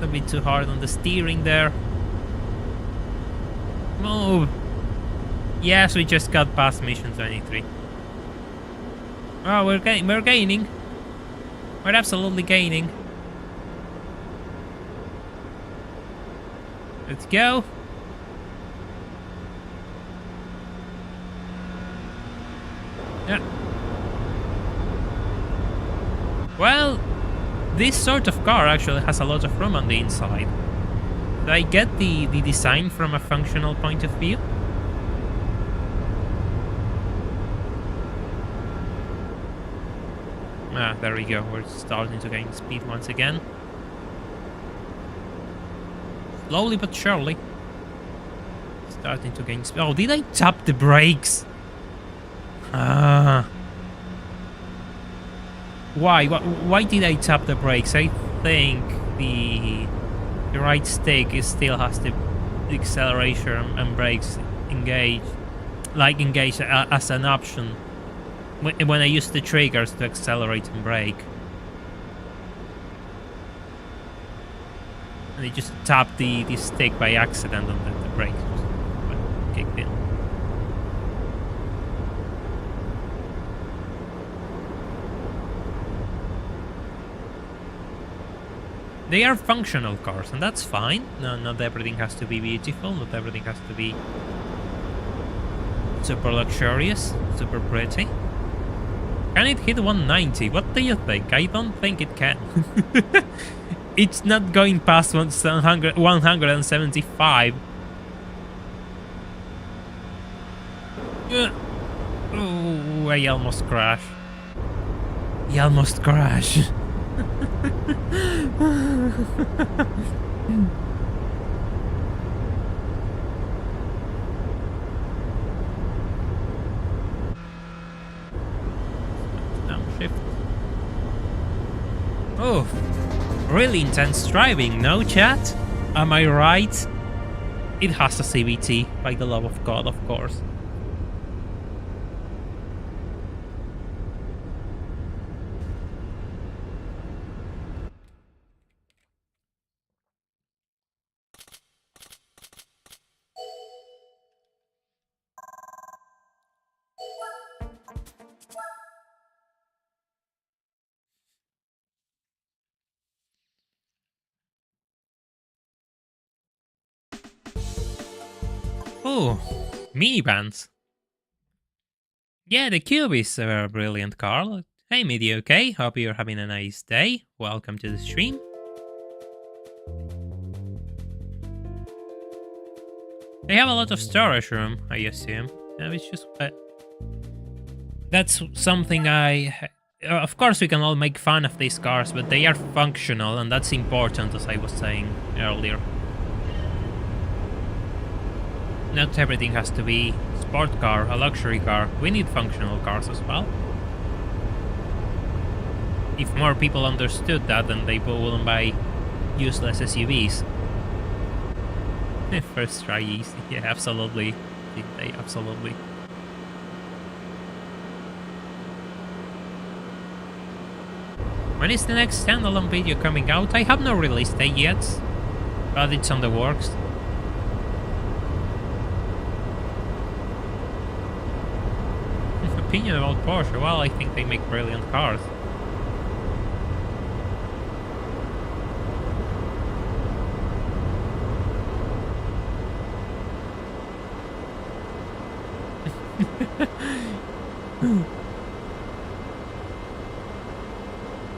A bit too hard on the steering there. Move. Yes, we just got past mission 23. Oh, we're gaining. We're absolutely gaining. Let's go. Yeah. Well, this sort of car actually has a lot of room on the inside. Did I get the design from a functional point of view? Ah, there we go. We're starting to gain speed once again. Slowly but surely. Starting to gain speed. Oh, did I tap the brakes? Ah. Why did I tap the brakes? I think the right stick still has the acceleration and brakes engaged, as an option when I use the triggers to accelerate and brake. And I just tapped the stick by accident and then the brakes just kicked in. They are functional cars, and that's fine. No, not everything has to be beautiful, not everything has to be super luxurious, super pretty. Can it hit 190? What do you think? I don't think it can. It's not going past 175. Oh, I almost crashed. He almost crashed. Downshift. Oh, really intense driving, no chat? Am I right? It has a CVT, by the love of God, of course. Oh, minivans. Yeah, the Cube is a brilliant car. Hey, Midi, okay? Hope you're having a nice day. Welcome to the stream. They have a lot of storage room, I assume. It's just... that's something I... of course, we can all make fun of these cars, but they are functional, and that's important, as I was saying earlier. Not everything has to be sport car, a luxury car. We need functional cars as well. If more people understood that, then they wouldn't buy useless SUVs. First try easy. Yeah, absolutely. Absolutely. When is the next standalone video coming out? I have no release date yet, but it's on the works. Opinion about Porsche? Well, I think they make brilliant cars.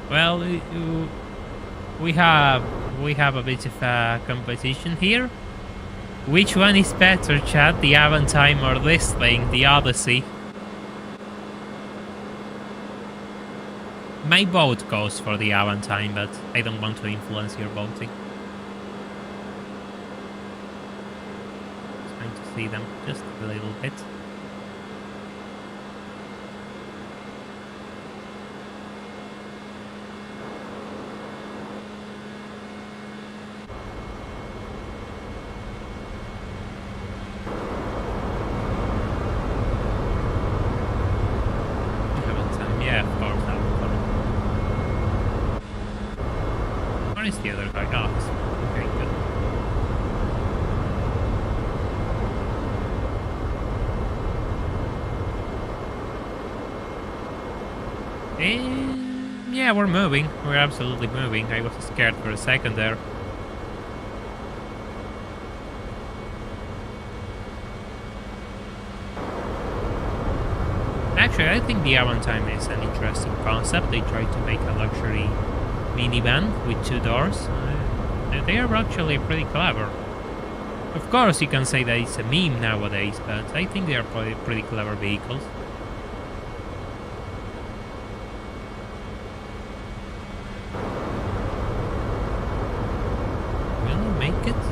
Well, we have a bit of a competition here. Which one is better, chat? The Aventime or this thing, the Odyssey? My vote goes for the Aventime, but I don't want to influence your voting. Just going to see them just a little bit. Yeah, of course. Where is the other guy? Oh, okay, good. Yeah, we're moving. We're absolutely moving. I was scared for a second there. Actually, I think the Aventime is an interesting concept. They tried to make a luxury minivan with 2 doors. They are actually pretty clever. Of course, you can say that it's a meme nowadays, but I think they are probably pretty clever vehicles. Will we make it?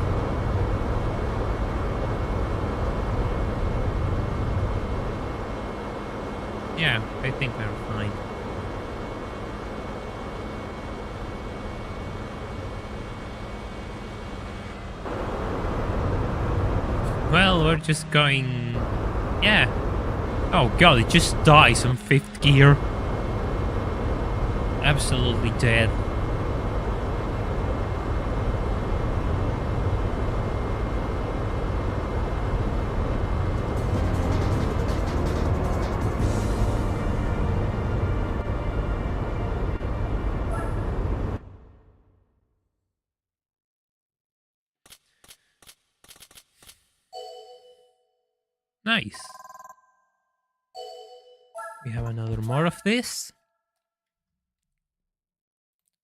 Yeah, I think we're fine. Well, we're just going... yeah. Oh god, it just dies on 5th gear. Absolutely dead. Nice. We have another more of this.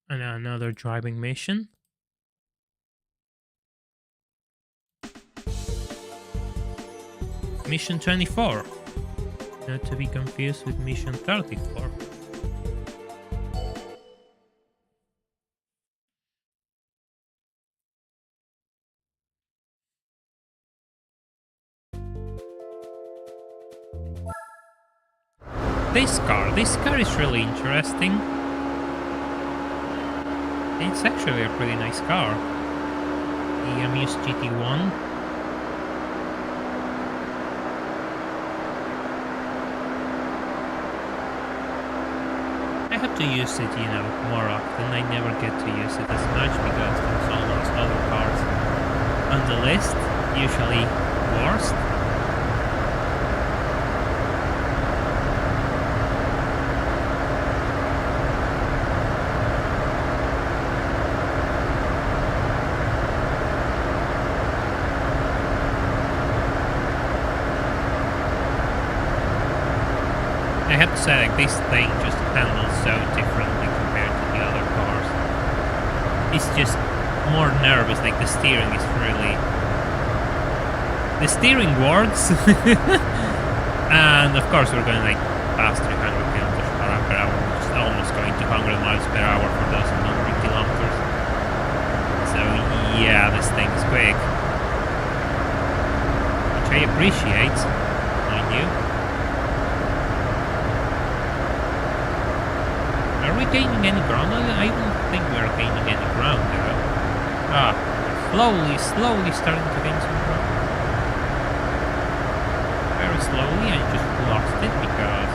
And another driving mission. Mission 24. Not to be confused with mission 34. This car is really interesting. It's actually a pretty nice car. The Amuse GT1. I have to use it, more often. I never get to use it as much because there's almost other cars on the list, usually worst. I have to say, like, this thing just handles so differently compared to the other cars. It's just more nervous, like the steering is really... The steering works! And of course we're going like past 300 kilometers per hour, which is almost going to 100 miles per hour for those 100 kilometers. So yeah, this thing is quick. Which I appreciate, mind you. Are we gaining any ground? I don't think we are gaining any ground there. Slowly starting to gain some ground. Very slowly, I just lost it because...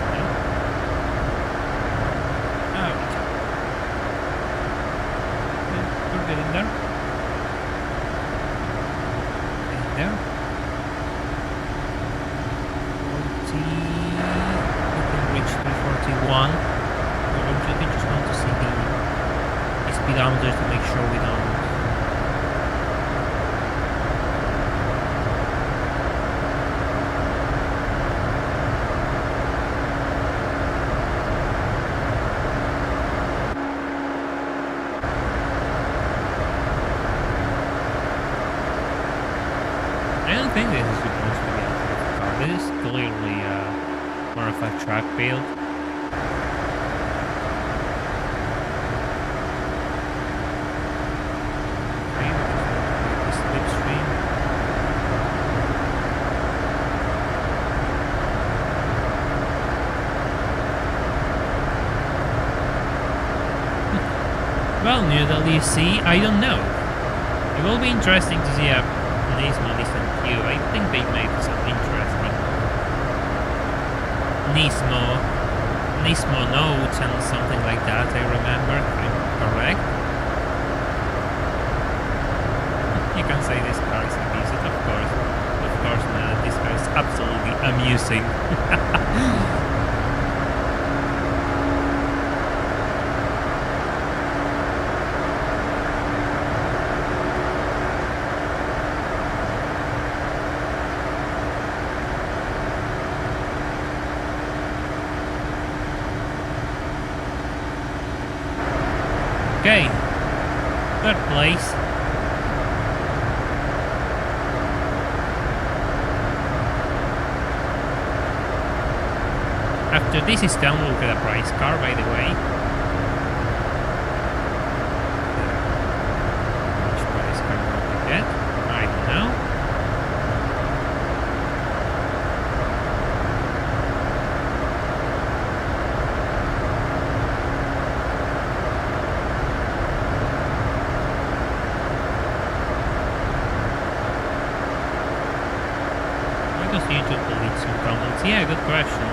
we're getting there. Getting there. 40... We can reach 341. We just want to see the speedometer to make sure we don't... I don't think this is supposed to be a car. This is clearly more of a track build. Well, new DLC, I don't know. It will be interesting to see a Nismo Nissan Q. I think they made some interesting Nismo notes and something like that, I remember, if I'm correct. You can say this car is amusing, of course. Of course not, this car is absolutely amusing. Okay, third place. After this is done, we'll get a prize car, by the way. Which prize car will we get? I don't know. YouTube delete some comments? Yeah, good question.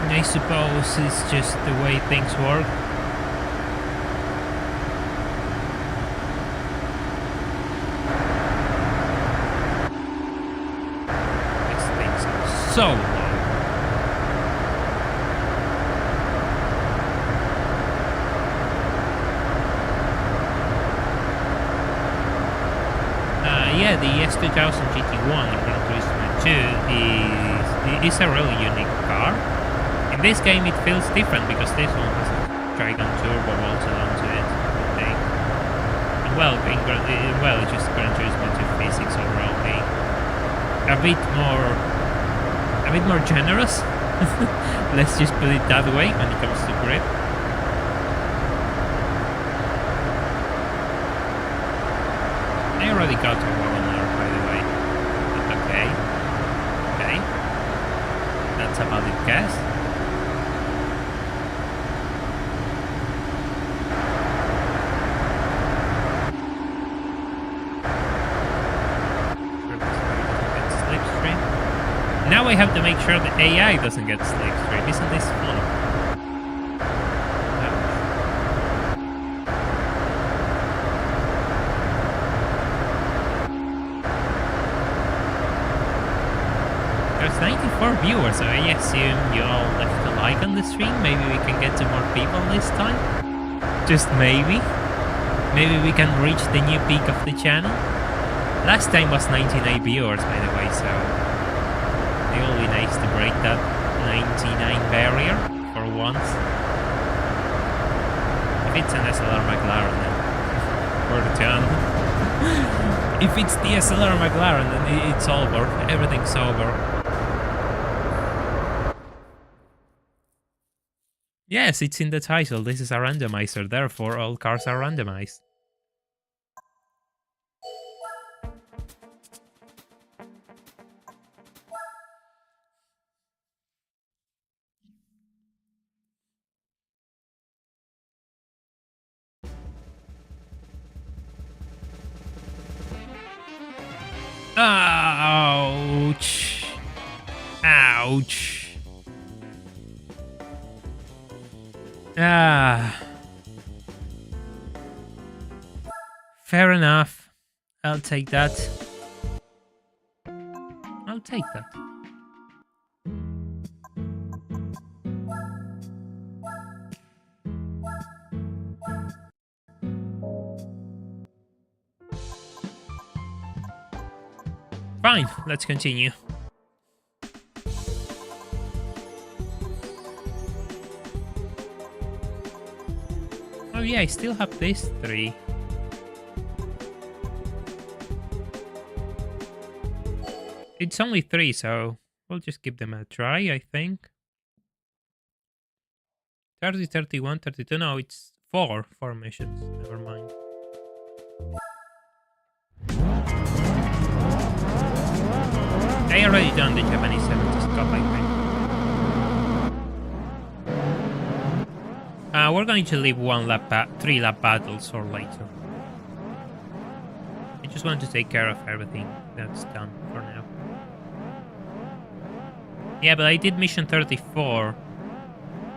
I suppose it's just the way things work. These things are so low. Yeah, the S2000 GT1 in Gran Turismo 2 is a really unique car. In this game it feels different because this one has a Dragon Turbo bolted onto it, I think. And well, it's just Gran Turismo 2 physics overall being a bit more a bit more generous. Let's just put it that way when it comes to grip. I already got a Wagoner, by the way. But okay. Okay. That's a valid guess. Now I have to make sure the AI doesn't get slipstream. Isn't this fun? There's 94 viewers, so I assume you all left a like on the stream. Maybe we can get to more people this time. Just maybe. Maybe we can reach the new peak of the channel. Last time was 99 viewers, by the way, so it will be nice to break that 99 barrier for once. If it's an SLR McLaren, then we're done. If it's the SLR McLaren, then it's over. Everything's over. Yes, it's in the title. This is a randomizer, therefore all cars are randomized. Ouch. Ouch. Ah. Fair enough. I'll take that. I'll take that. Fine, let's continue. Oh yeah, I still have these three. It's only three, so we'll just give them a try, I think. 30, 31, 32, no, it's four missions, never mind. I already done the Japanese 70s Cup, I think. We're going to leave 3 lap battles for later. I just want to take care of everything that's done for now. Yeah, but I did mission 34.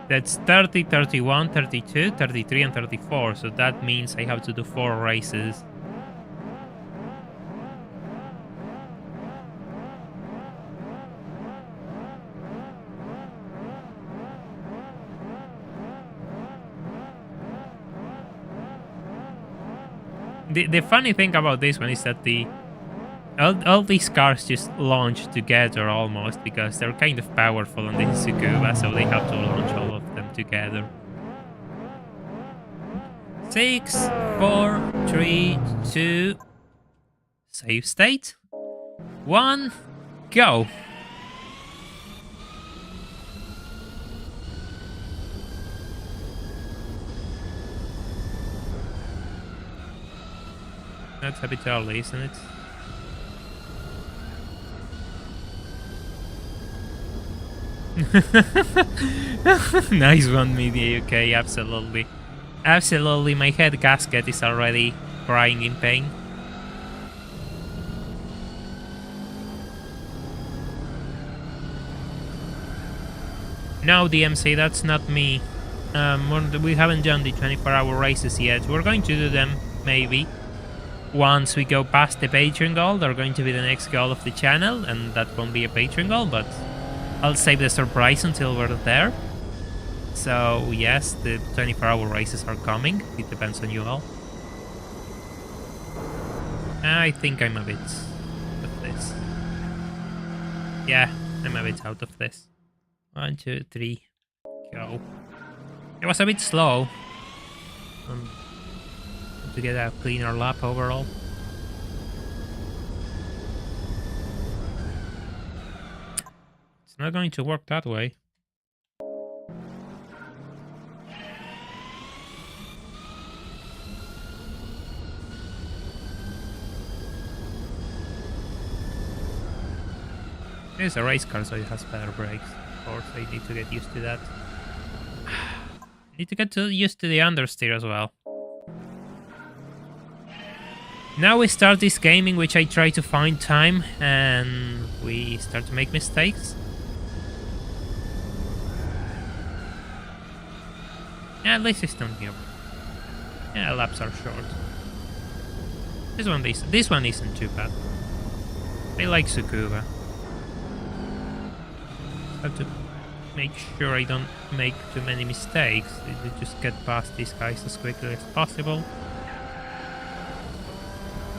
That's 30, 31, 32, 33, and 34. So that means I have to do 4 races. The funny thing about this one is that all these cars just launch together almost because they're kind of powerful on the Tsukuba, so they have to launch all of them together. 6, 4, 3, 2, save state, 1, go. That's a bit early, isn't it? Nice one, Media UK, absolutely. Absolutely, my head gasket is already crying in pain. No, DMC, that's not me. We haven't done the 24-hour races yet. We're going to do them, maybe. Once we go past the Patreon goal, they're going to be the next goal of the channel, and that won't be a Patreon goal, but I'll save the surprise until we're there. So, yes, the 24-hour races are coming. It depends on you all. I think I'm a bit of this. Yeah, I'm a bit out of this. 1, 2, 3, go. It was a bit slow. To get a cleaner lap overall. It's not going to work that way. It's a race car, so it has better brakes. Of course, I need to get used to that. Need to get used to the understeer as well. Now we start this game in which I try to find time and we start to make mistakes. Yeah, at least it's done here. Yeah, laps are short. This one isn't too bad. I like Sukuba. Have to make sure I don't make too many mistakes. I just get past these guys as quickly as possible.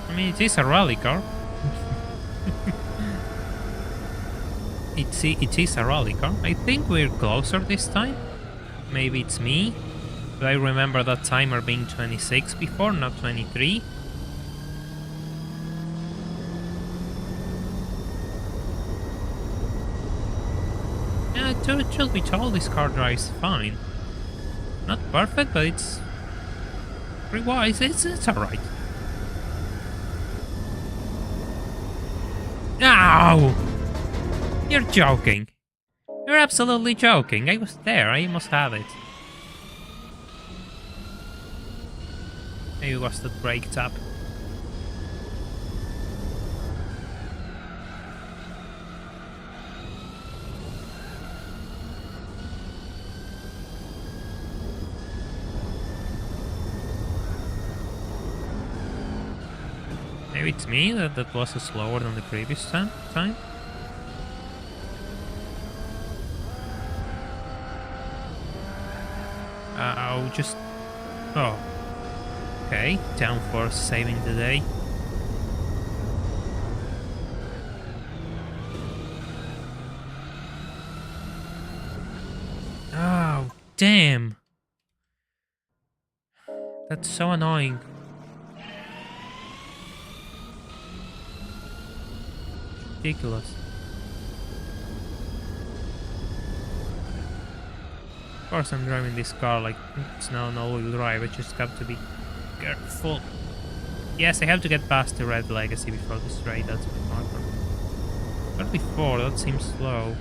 I mean, it is a rally car. It is a rally car. I think we're closer this time. Maybe it's me. But I remember that timer being 26 before, not 23. Yeah, truth be told, this car drives fine. Not perfect, but it's pretty wise. It's alright. Ow! You're joking. You're absolutely joking. I was there. I must have it. Maybe it was the brake tap. Maybe it's me that was slower than the previous time. Oh. Okay, downforce saving the day. Oh, damn. That's so annoying. Ridiculous. Of course I'm driving this car like it's now an all-wheel drive. I just have to be careful. Yes, I have to get past the red legacy before the straight. That's my marker. 34, that seems slow.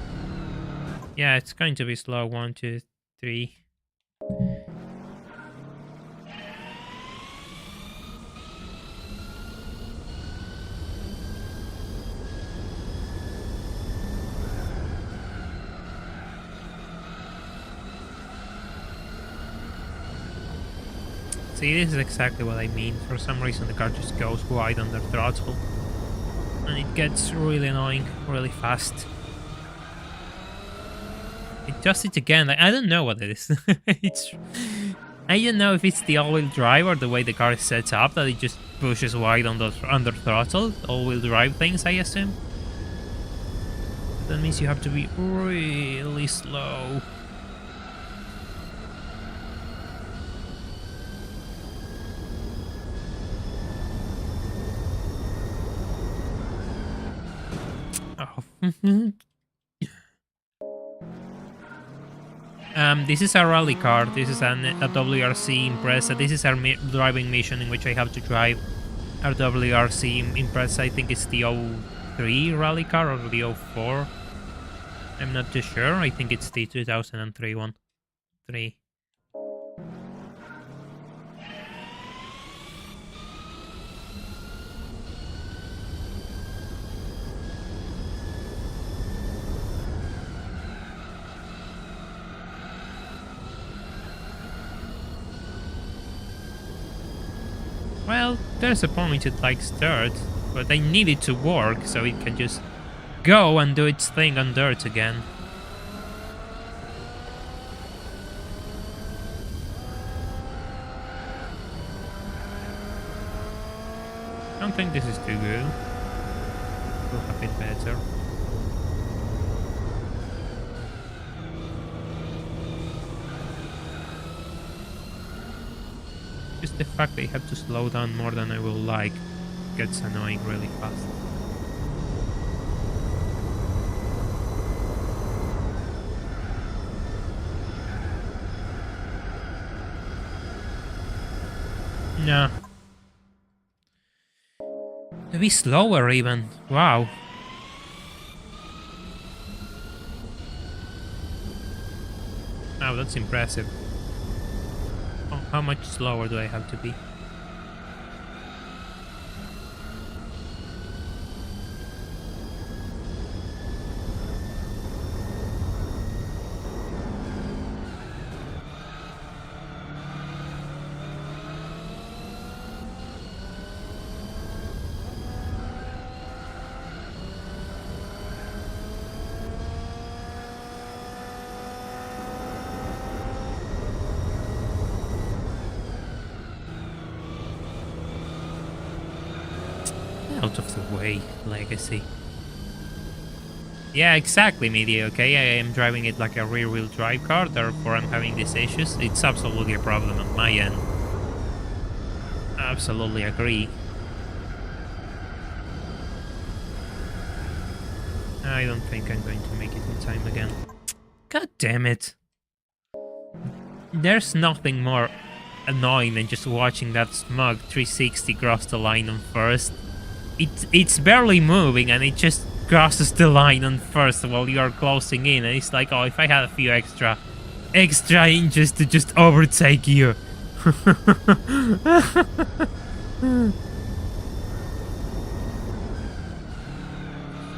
Yeah, it's going to be slow. 1, 2, 3. See, this is exactly what I mean. For some reason the car just goes wide under throttle. And it gets really annoying really fast. It does it again. Like, I don't know what it is. I don't know if it's the all-wheel drive or the way the car is set up that it just pushes wide under throttle. All-wheel drive things, I assume. That means you have to be really slow. This is a rally car. This is a WRC Impreza. This is our driving mission in which I have to drive our WRC Impreza. I think it's the 03 rally car or the 04. I'm not too sure. I think it's the 2003 one. 3. Well, there's a point it likes dirt, but I need it to work so it can just go and do its thing on dirt again. I don't think this is too good. Look a bit better. Just the fact that you have to slow down more than I will like gets annoying really fast. No. To be slower even. Wow. Oh, that's impressive. Oh, how much slower do I have to be? Out of the way, Legacy. Yeah, exactly, Media, okay? I am driving it like a rear-wheel drive car, therefore I'm having these issues. It's absolutely a problem on my end. Absolutely agree. I don't think I'm going to make it in time again. God damn it. There's nothing more annoying than just watching that smug 360 cross the line on first. It's barely moving and it just crosses the line on first while you are closing in, and it's like, oh, if I had a few extra inches to just overtake you.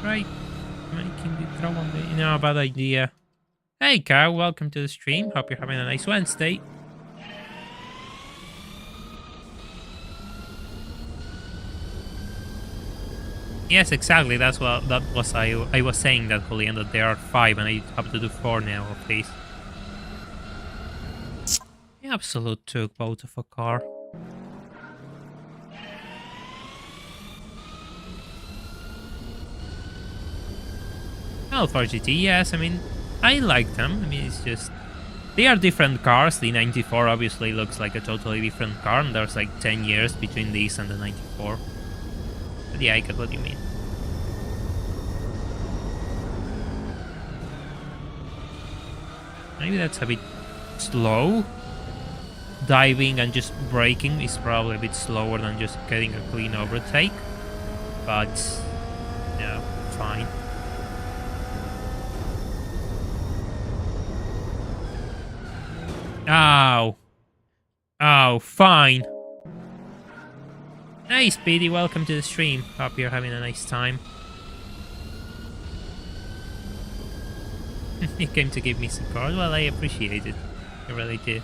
Right, making the throw on the... No, bad idea. Hey Cow, welcome to the stream. Hope you're having a nice Wednesday. Yes, exactly. That's what I was saying that, Julian, that there are 5 and I have to do 4 now of these. The absolute took both of a car. Alpha GT, yes. I mean, I like them. I mean, it's just they are different cars. The 94 obviously looks like a totally different car, and there's like 10 years between these and the 94. But yeah, I get what you mean. Maybe that's a bit slow. Diving and just braking is probably a bit slower than just getting a clean overtake. But, no, fine. Ow. Oh, fine. Hey, Speedy, welcome to the stream. Hope you're having a nice time. You came to give me support. Well, I appreciate it. I really do.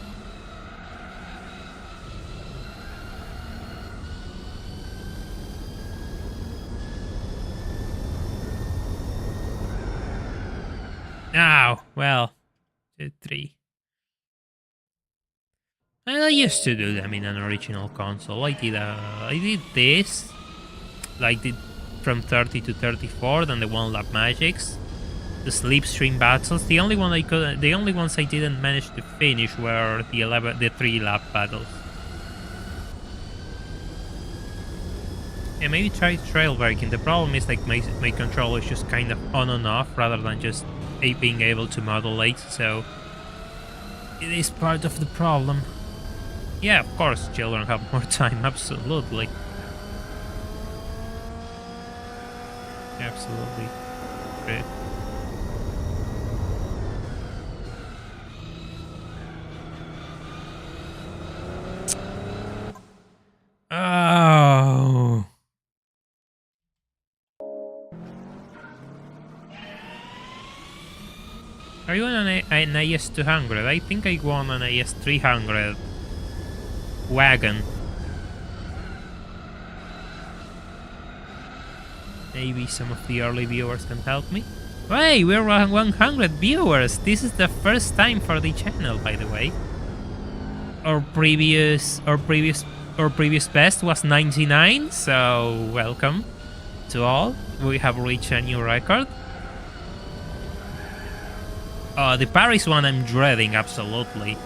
Ow. Well, 2, 3. I used to do them in an original console. I did this, like did from 30 to 34, then the 1 lap magics, the slipstream battles. The only ones I didn't manage to finish were the 3 lap battles. Yeah, maybe try trail braking. The problem is like my control is just kind of on and off rather than just being able to modulate, so it is part of the problem. Yeah, of course, children have more time, absolutely. Absolutely. Great. Oh. Are you on an AS200? I think I won an AS300 wagon. Maybe some of the early viewers can help me. Hey, we're on 100 viewers. This is the first time for the channel, by the way. Our previous best was 99, so welcome to all. We have reached a new record. The Paris one I'm dreading, absolutely.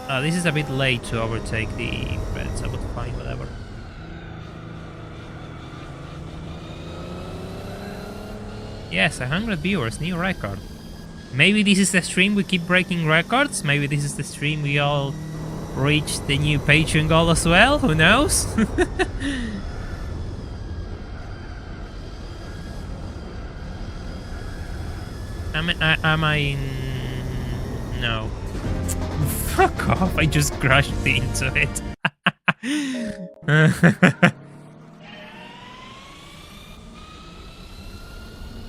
This is a bit late to overtake the Reds, but fine, whatever. Yes, 100 viewers, new record. Maybe this is the stream we keep breaking records. Maybe this is the stream we all reach the new Patreon goal as well. Who knows? Am I in... No. Fuck off, I just crashed into it.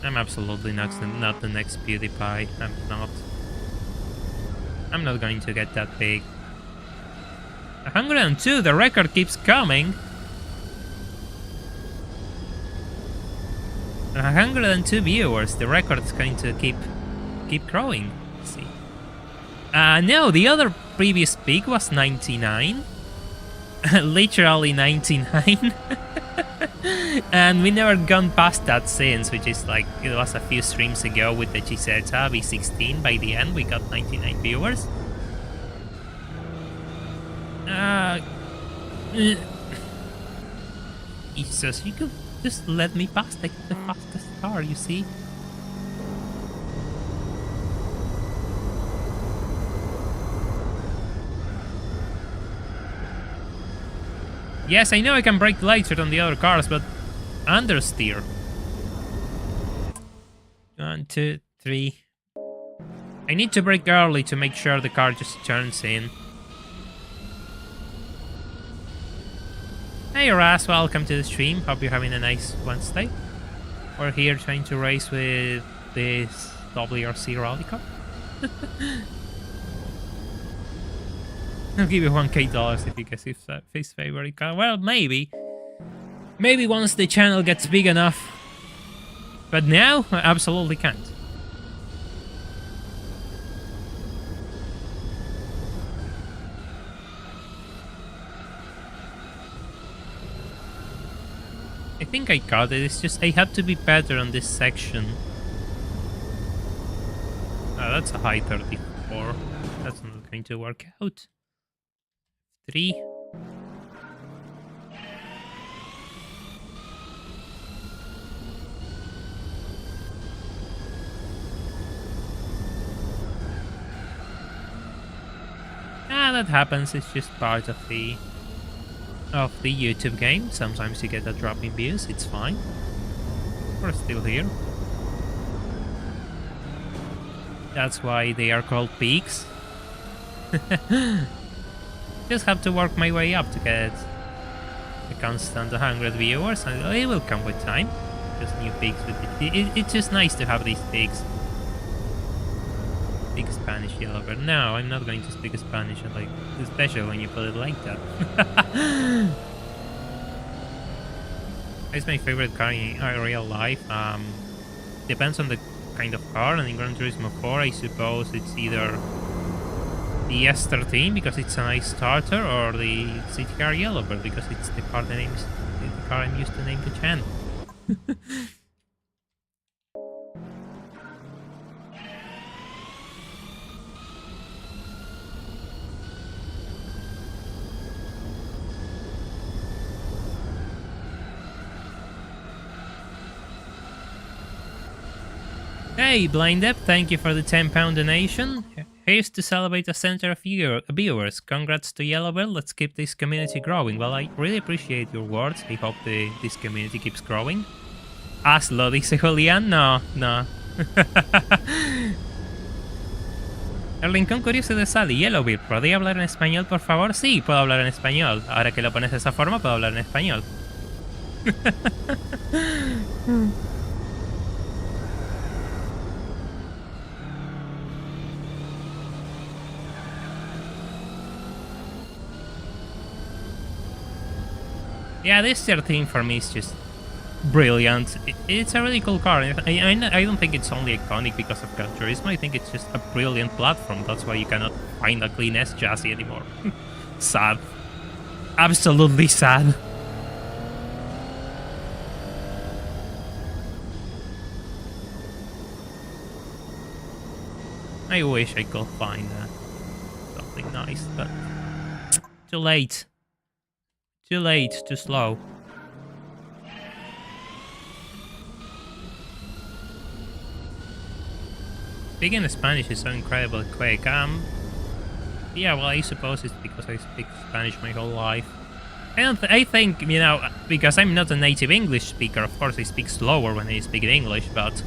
I'm absolutely not the next PewDiePie. I'm not going to get that big. 102, the record keeps coming. 102 viewers, the record is going to keep growing. Let's see. No, the other previous peak was 99. Literally 99. And we never gone past that since, which is like, it was a few streams ago with the Gisetta V16. By the end, we got 99 viewers. Jesus, you could just let me pass the fastest car, you see? Yes, I know I can brake later than the other cars, but understeer. 1, 2, 3. I need to brake early to make sure the car just turns in. Hey Ras, welcome to the stream. Hope you're having a nice Wednesday. We're here trying to race with this WRC rally car. I'll give you $1,000 if you guess his favorite car. Well, maybe. Maybe once the channel gets big enough. But now, I absolutely can't. I think I got it. It's just I have to be better on this section. Oh, that's a high 34. That's not going to work out. 3. That happens. It's just part of the YouTube game. Sometimes you get a drop in views. It's fine. We're still here. That's why they are called peaks. Just have to work my way up to get a constant 100 viewers, and it will come with time. Just new peaks with it. It's just nice to have these peaks. Speak Spanish, yellow bird. No, I'm not going to speak Spanish, like, especially when you put it like that. It's my favorite car in real life. Depends on the kind of car, and in Gran Turismo 4 I suppose it's either the S13 because it's a nice starter, or the city car Yellowbird because it's the car I'm used to name the channel. Hey, Blind Up, thank you for the £10 donation. Here's to celebrate a center of viewers. Congrats to Yellowbird, let's keep this community growing. Well, I really appreciate your words. I hope this community keeps growing. Hazlo, dice Julián. No. El rincón curioso de Sally. Yellowbird, ¿podría hablar en español, por favor? Sí, puedo hablar en español. Ahora que lo pones de esa forma, puedo hablar en español. Yeah, this 13 for me is just brilliant. It's a really cool car. I don't think it's only iconic because of Gran Turismo. I think it's just a brilliant platform. That's why you cannot find a clean S chassis anymore. Sad. Absolutely sad. I wish I could find something nice, but too late. Too late, too slow. Speaking Spanish is so incredibly quick. Yeah, well, I suppose it's because I speak Spanish my whole life. I think, you know, because I'm not a native English speaker, of course I speak slower when I speak in English, but,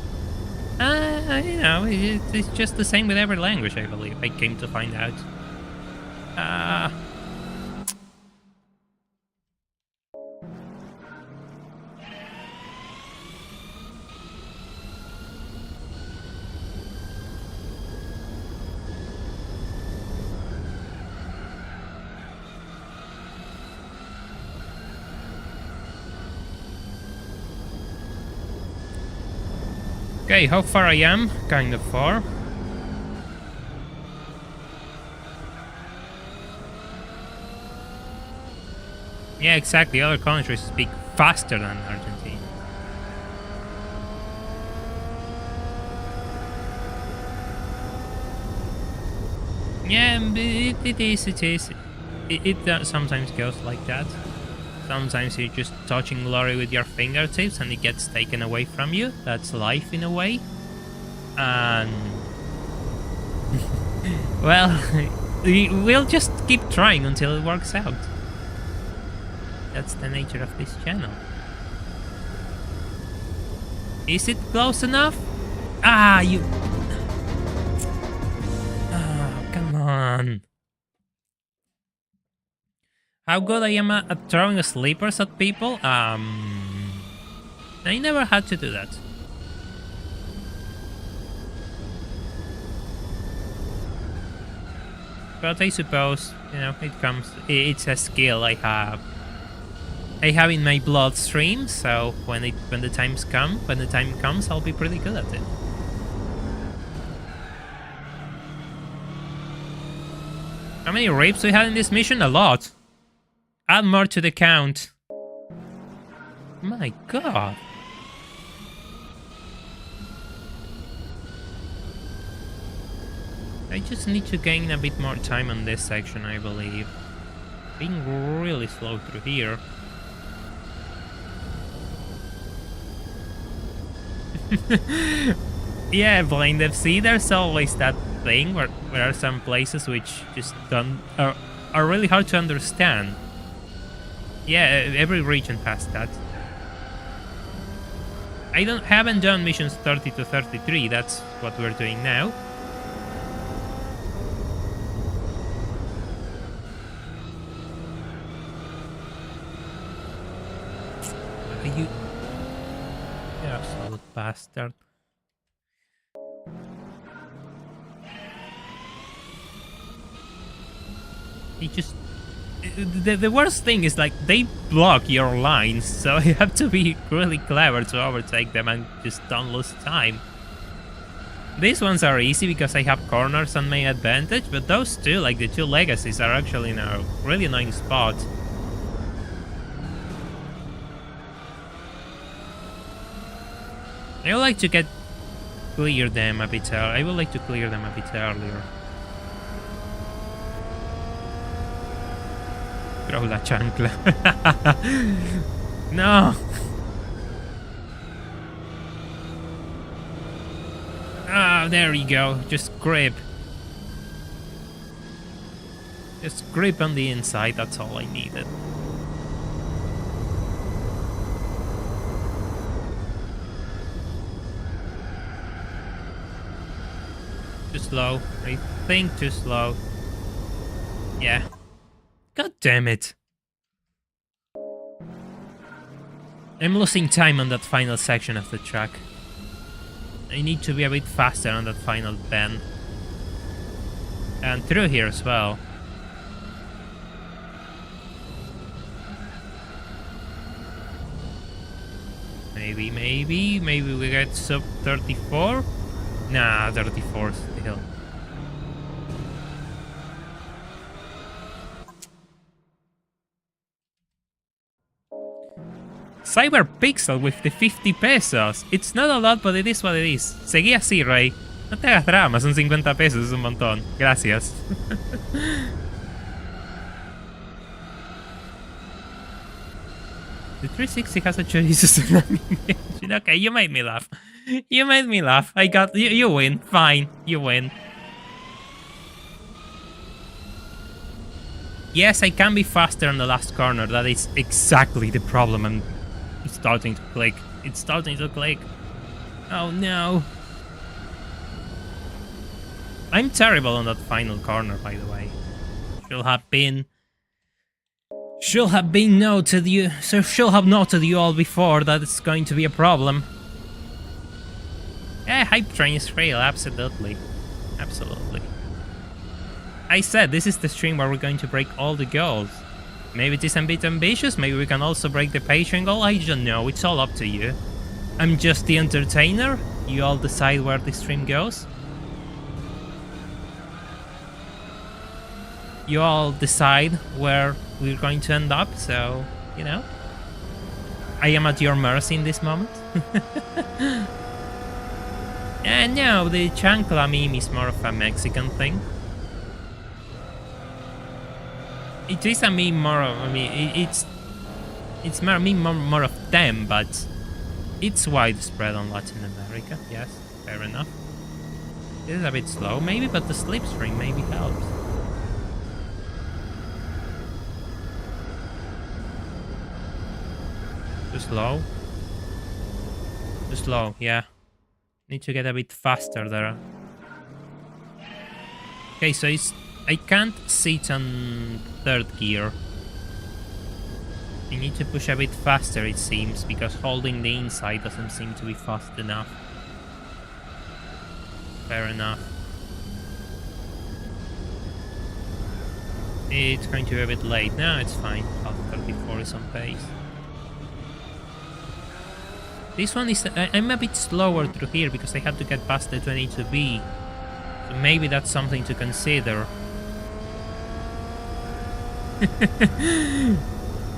you know, it's just the same with every language, I believe. I came to find out. Okay, how far I am? Kind of far. Yeah, exactly. Other countries speak faster than Argentina. Yeah, it is. It sometimes goes like that. Sometimes you're just touching glory with your fingertips and it gets taken away from you. That's life in a way. And well, we'll just keep trying until it works out. That's the nature of this channel. Is it close enough? Ah, you... Oh, come on. How good I am at throwing sleepers at people? I never had to do that. But I suppose, you know, it's a skill I have. I have in my bloodstream, so when the time comes, I'll be pretty good at it. How many rapes do we have in this mission? A lot. Add more to the count. My god. I just need to gain a bit more time on this section, I believe. Being really slow through here. Yeah, Blind FC, there's always that thing where there are some places which just are really hard to understand. Yeah, every region has that. I haven't done missions 30 to 33, that's what we're doing now. You absolute bastard. He just... The worst thing is, like, they block your lines, so you have to be really clever to overtake them and just don't lose time. These ones are easy because I have corners on my advantage, but those two, like the two legacies, are actually in a really annoying spot. I would like to clear them a bit earlier. I would like to clear them a bit earlier. Throw la chancla. No. Ah, there you go. Just grip. Just grip on the inside. That's all I needed. Too slow. I think too slow. Yeah. God damn it. I'm losing time on that final section of the track. I need to be a bit faster on that final bend. And through here as well. Maybe we get sub 34? Nah, 34 still. Cyberpixel with the 50 pesos. It's not a lot, but it is what it is. Seguí así, Rey. No te hagas drama, son 50 pesos, es un montón. Gracias. The 360 has a choice animation. Okay, you made me laugh. You made me laugh. I got you. You win. Fine, you win. Yes, I can be faster on the last corner. That is exactly the problem. I'm starting to click. It's starting to click. Oh no. I'm terrible on that final corner, by the way. Should have been noted you. So should have noted you all before that it's going to be a problem. Yeah, hype train is real. Absolutely, absolutely. I said this is the stream where we're going to break all the goals. Maybe it is a bit ambitious. Maybe we can also break the Patreon goal. I don't know. It's all up to you. I'm just the entertainer. You all decide where the stream goes. You all decide where we're going to end up, so, you know. I am at your mercy in this moment. And no, the chancla meme is more of a Mexican thing. It is a meme more of, I mean, it's more a meme more of them, but it's widespread on Latin America, yes, fair enough. It is a bit slow maybe, but the slipstream maybe helps. Too slow? Too slow, yeah. Need to get a bit faster there. Okay, so I can't sit on third gear. I need to push a bit faster, it seems, because holding the inside doesn't seem to be fast enough. Fair enough. It's going to be a bit late. No, it's fine. Half 34 is on pace. This one is... I'm a bit slower through here because I had to get past the 22B. So maybe that's something to consider.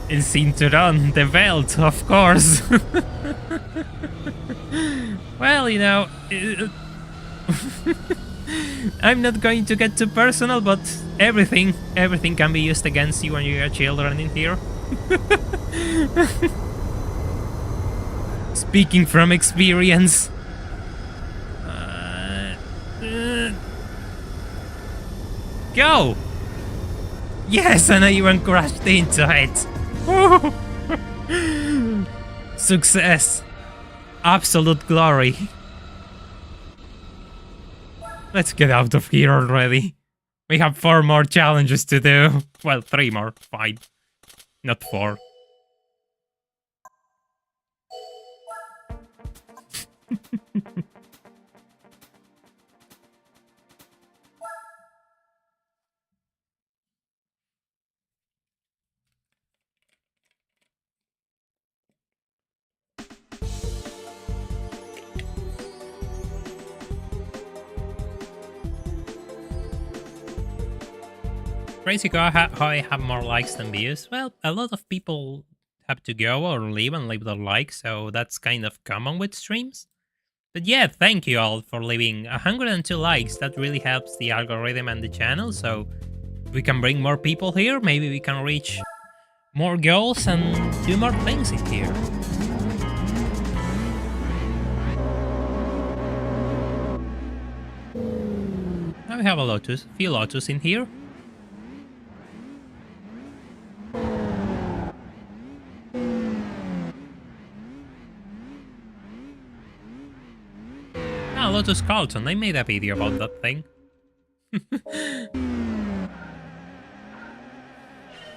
El cinturón, the belt, of course. Well, you know... I'm not going to get too personal, but everything can be used against you when you are children in here. Speaking from experience. Go! Yes, and I even crashed into it. Success. Absolute glory. Let's get out of here already. We have 4 more challenges to do. Well, 3 more. 5. Not 4. Crazy how I have more likes than views. Well, a lot of people have to go or leave and leave their likes, so that's kind of common with streams. But yeah, thank you all for leaving 102 likes. That really helps the algorithm and the channel, so we can bring more people here. Maybe we can reach more goals and do more things in here. Now we have a few Lotus in here. Lotus Carlton, I made a video about that thing.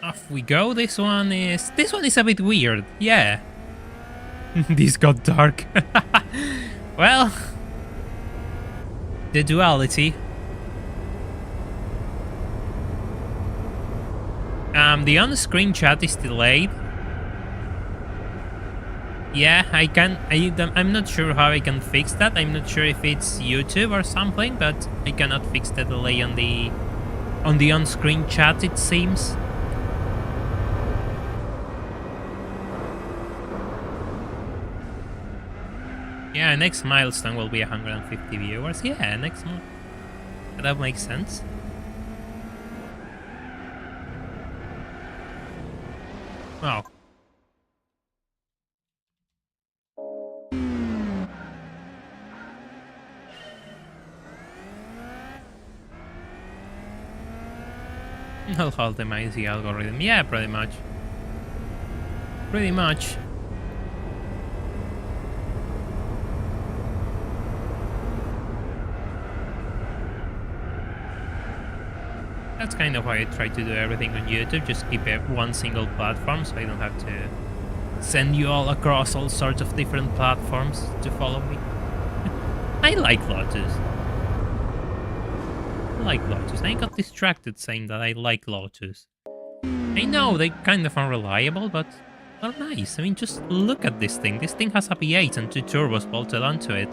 Off we go. This one is a bit weird. Yeah. This got dark. Well, the duality. The on-screen chat is delayed. Yeah, I'm not sure how I can fix that. I'm not sure if it's YouTube or something, but I cannot fix the delay on the on-screen chat, it seems. Yeah, next milestone will be 150 viewers. Yeah, next month. That makes sense. Oh. I'll optimize the algorithm. Yeah, pretty much. Pretty much. That's kind of why I try to do everything on YouTube. Just keep it one single platform so I don't have to send you all across all sorts of different platforms to follow me. I like Lotus. I got distracted saying that I like Lotus. I know they're kind of unreliable, but they're nice. I mean, just look at this thing. This thing has a V8 and 2 turbos bolted onto it.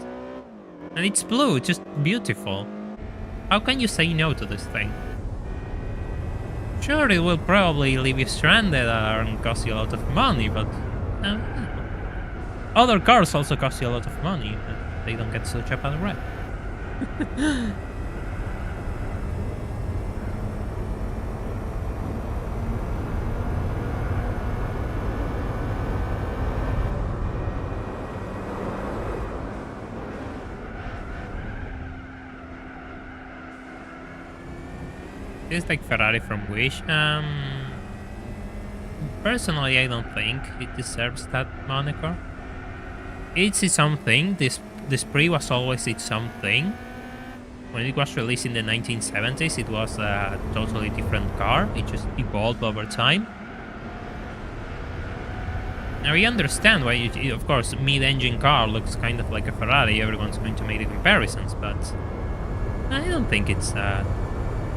And it's blue, just beautiful. How can you say no to this thing? Sure, it will probably leave you stranded and cost you a lot of money, but... other cars also cost you a lot of money, but they don't get such a bad rep. It's like Ferrari from Wish. Personally, I don't think it deserves that moniker. It's its own thing. This Spree was always its own thing. When it was released in the 1970s, it was a totally different car. It just evolved over time. Now, I understand why, of course, mid-engine car looks kind of like a Ferrari. Everyone's going to make the comparisons, but I don't think it's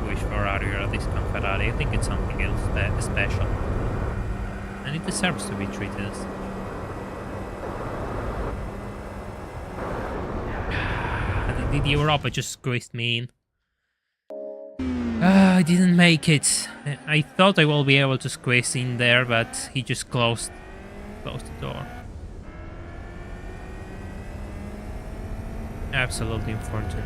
Wish Ferrari or a discount Ferrari. I think it's something else special. And it deserves to be treated as such. Did Europa just squeezed me in? I didn't make it. I thought I will be able to squeeze in there, but he just closed the door. Absolutely unfortunate.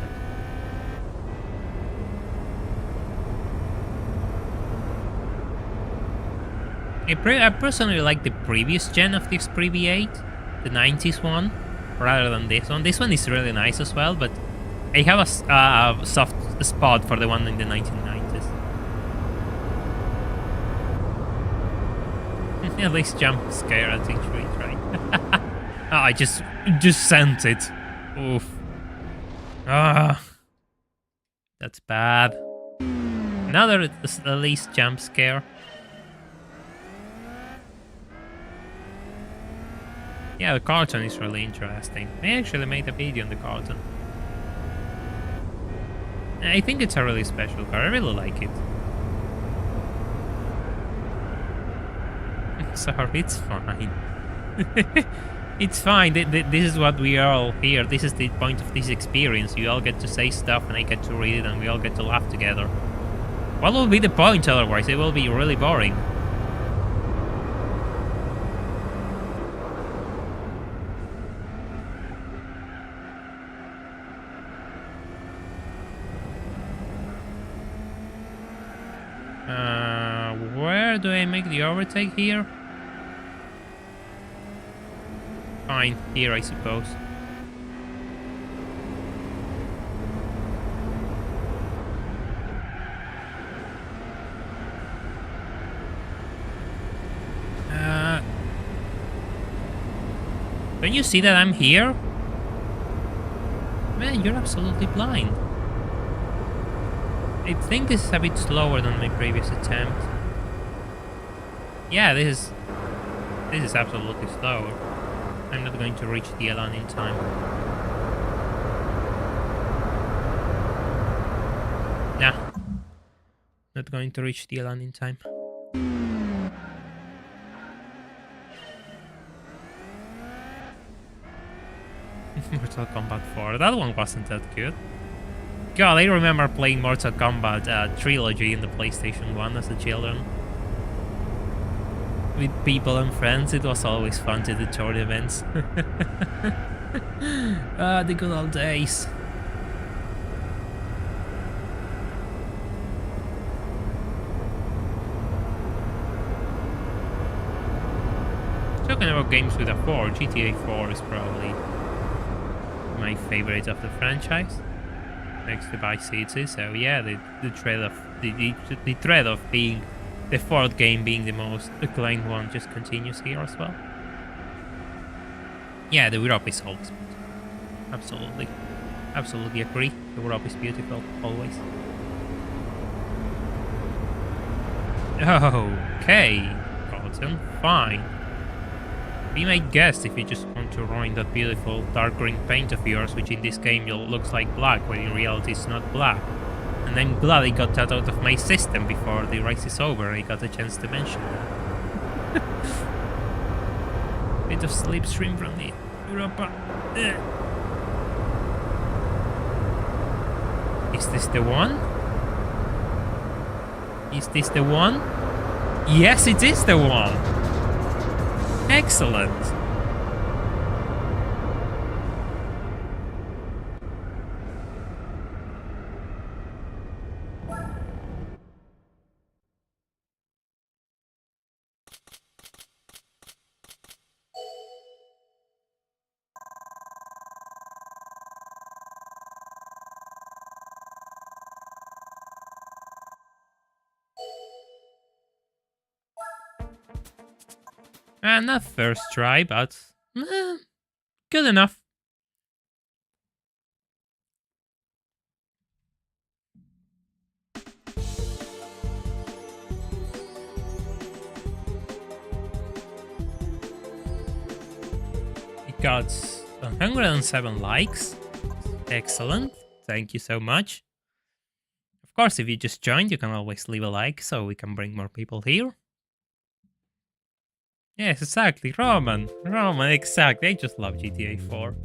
I personally like the previous gen of this Spree V8, the 90s one, rather than this one. This one is really nice as well, but I have a soft spot for the one in the 1990s. At least jump scare at each retry. Oh, I just sent it. Oof. Ah, that's bad. Another at least jump scare. Yeah, the cartoon is really interesting. I actually made a video on the cartoon. I think it's a really special car. I really like it. Sorry, it's fine. It's fine. This is what we are all here. This is the point of this experience. You all get to say stuff and I get to read it and we all get to laugh together. What will be the point otherwise? It will be really boring. Where do I make the overtake here? Fine, here I suppose. Don't you see that I'm here? Man, you're absolutely blind. I think this is a bit slower than my previous attempt. Yeah, this is absolutely slower. I'm not going to reach the Elan in time. Nah. Not going to reach the Elan in time. Mortal Kombat 4. That one wasn't that good. God, I remember playing Mortal Kombat Trilogy in the PlayStation 1 as a children. With people and friends, it was always fun to do tournaments. The good old days. Talking about games with a 4, GTA 4 is probably my favorite of the franchise. next to Vice City. So yeah, the threat of the threat of being the fourth game being the most acclaimed one just continues here as well. Yeah, the Europe is always beautiful. Absolutely. Absolutely agree. The Europe is beautiful, always. Okay, Cotton, fine. Be my guest if you just want to ruin that beautiful dark green paint of yours, which in this game looks like black, when in reality it's not black. And I'm glad I got that out of my system before the race is over. I got a chance to mention that. Bit of slipstream from the Europa. Is this the one? Is this the one? Yes, it is the one! Excellent! Not first try, but good enough. It got 107 likes. Excellent. Thank you so much. Of course, if you just joined, you can always leave a like so we can bring more people here. Yes, exactly. Roman, exactly. I just love GTA 4.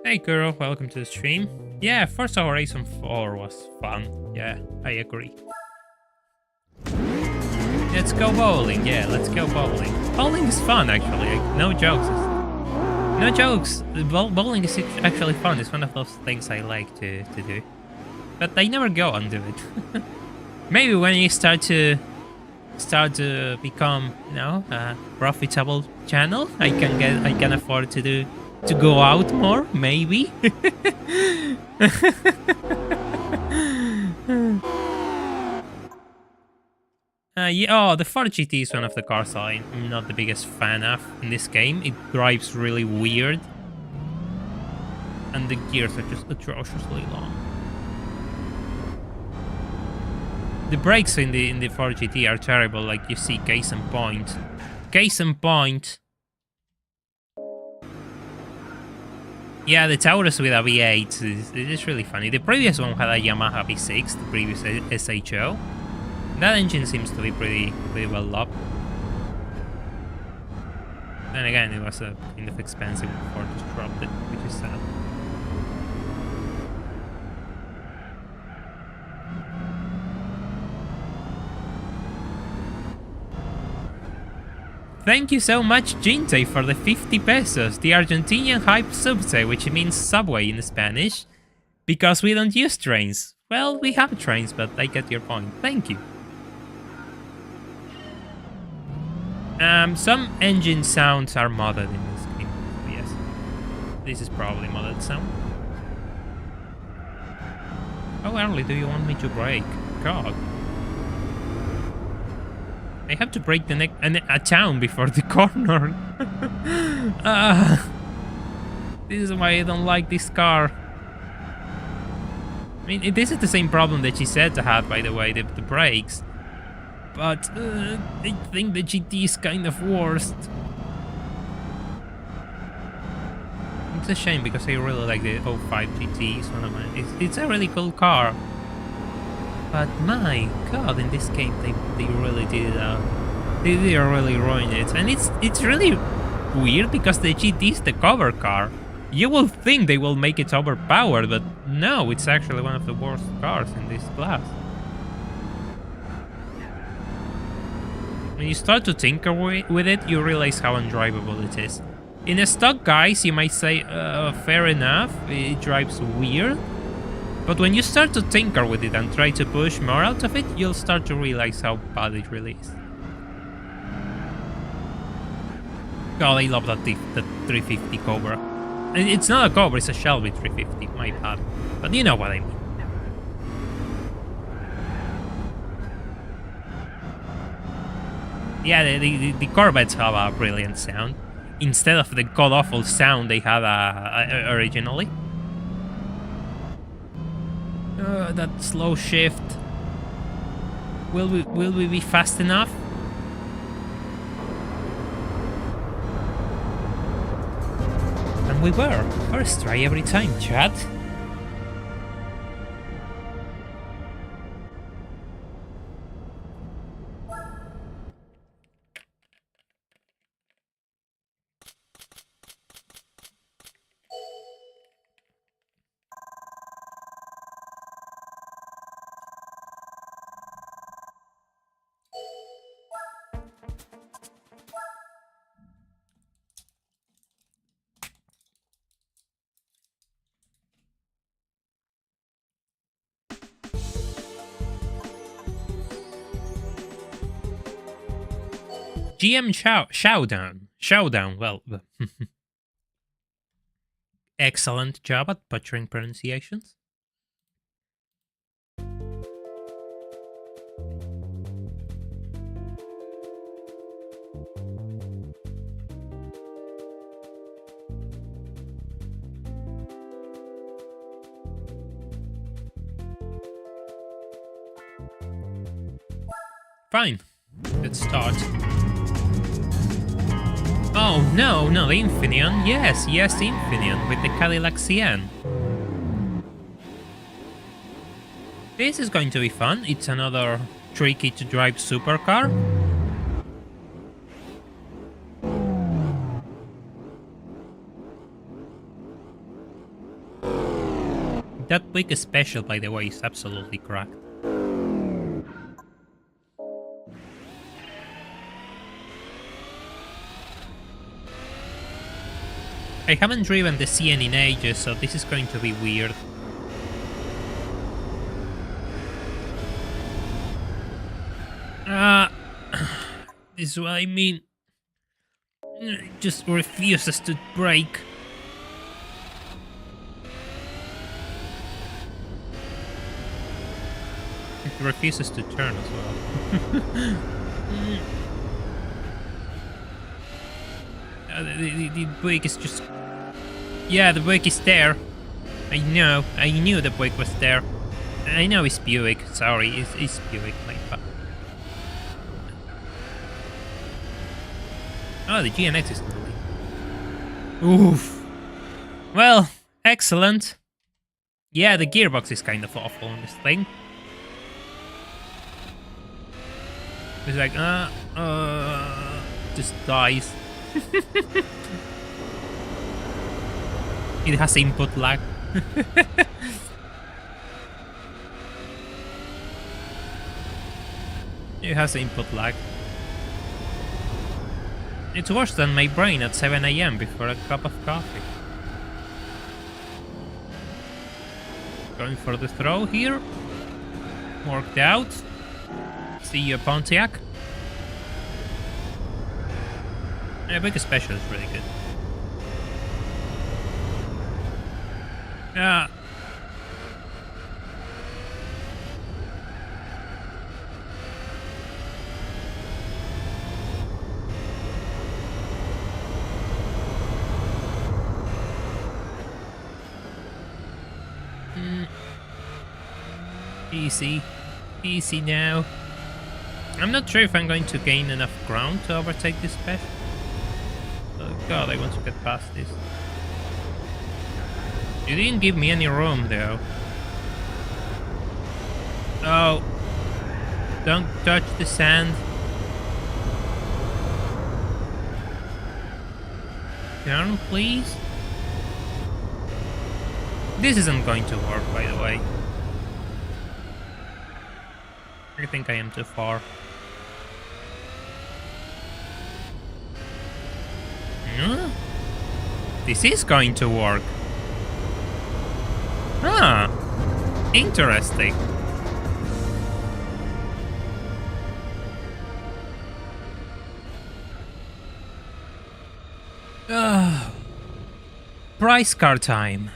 Hey girl, welcome to the stream. Yeah, Forza Horizon 4 was fun. Yeah, I agree. Let's go bowling. Yeah, let's go bowling. Bowling is fun, actually. No jokes. No jokes. Bowling is actually fun. It's one of those things I like to do. But I never go and do it. Maybe when you start to become, you know, a profitable channel, I can afford to go out more, maybe. Yeah, the Ford GT is one of the cars I'm not the biggest fan of in this game. It drives really weird. And the gears are just atrociously long. The brakes in the Ford GT are terrible, like you see, case in point. Case in point. Yeah, the Taurus with a V8 is really funny. The previous one had a Yamaha V6, the previous SHO. That engine seems to be pretty well loved. Then again, it was a kind of expensive before just dropped it, which is sad. Thank you so much, Jinte, for the 50 pesos, the Argentinian hype subte, which means subway in Spanish, because we don't use trains. Well, we have trains, but I get your point. Thank you. Some engine sounds are modded in this game. Yes, this is probably modded sound. How early do you want me to brake? God. I have to break a town before the corner. This is why I don't like this car. I mean, this is the same problem that she said to have, by the way, the brakes. But I think the GT is kind of worst. It's a shame because I really like the 05 GT. It's one of my. It's a really cool car. But my God, in this game they really did they really ruined it, and it's really weird because the GT is the cover car. You will think they will make it overpowered, but no, it's actually one of the worst cars in this class. When you start to tinker with it, you realize how undrivable it is. In a stock, guys, you might say, fair enough, it drives weird. But when you start to tinker with it and try to push more out of it, you'll start to realize how bad it really is. God, I love that 350 Cobra. It's not a Cobra, it's a Shelby 350, my bad. But you know what I mean. Yeah, the Corvettes have a brilliant sound. Instead of the god-awful sound they had originally. That slow shift. Will we be fast enough? And we were. First try every time, Chad. GM Showdown, well, excellent job at butchering pronunciations. Fine, let's start. Oh, no, not Infineon. Yes, Infineon with the Cadillac CN. This is going to be fun. It's another tricky to drive supercar. That quick special, by the way, is absolutely cracked. I haven't driven the CN in ages, so this is going to be weird. This is what I mean. It just refuses to brake. It refuses to turn as well. The brake is just... Yeah, the brake is there. I know. I knew the brake was there. I know it's Buick. Sorry, it's Buick. My bad. Oh, the GNX is moving. Oof. Well, excellent. Yeah, the gearbox is kind of awful on this thing. It's like, just dies. It has input lag. It has input lag. It's worse than my brain at 7 AM before a cup of coffee. Going for the throw here. Worked out. See you, Pontiac. Yeah, Big Special is really good. Yeah. Easy now. I'm not sure if I'm going to gain enough ground to overtake this special. Oh god, I want to get past this. You didn't give me any room though. Oh. Don't touch the sand. Turn, please. This isn't going to work, by the way. I think I am too far. Huh? This is going to work. Ah, interesting. Price car time.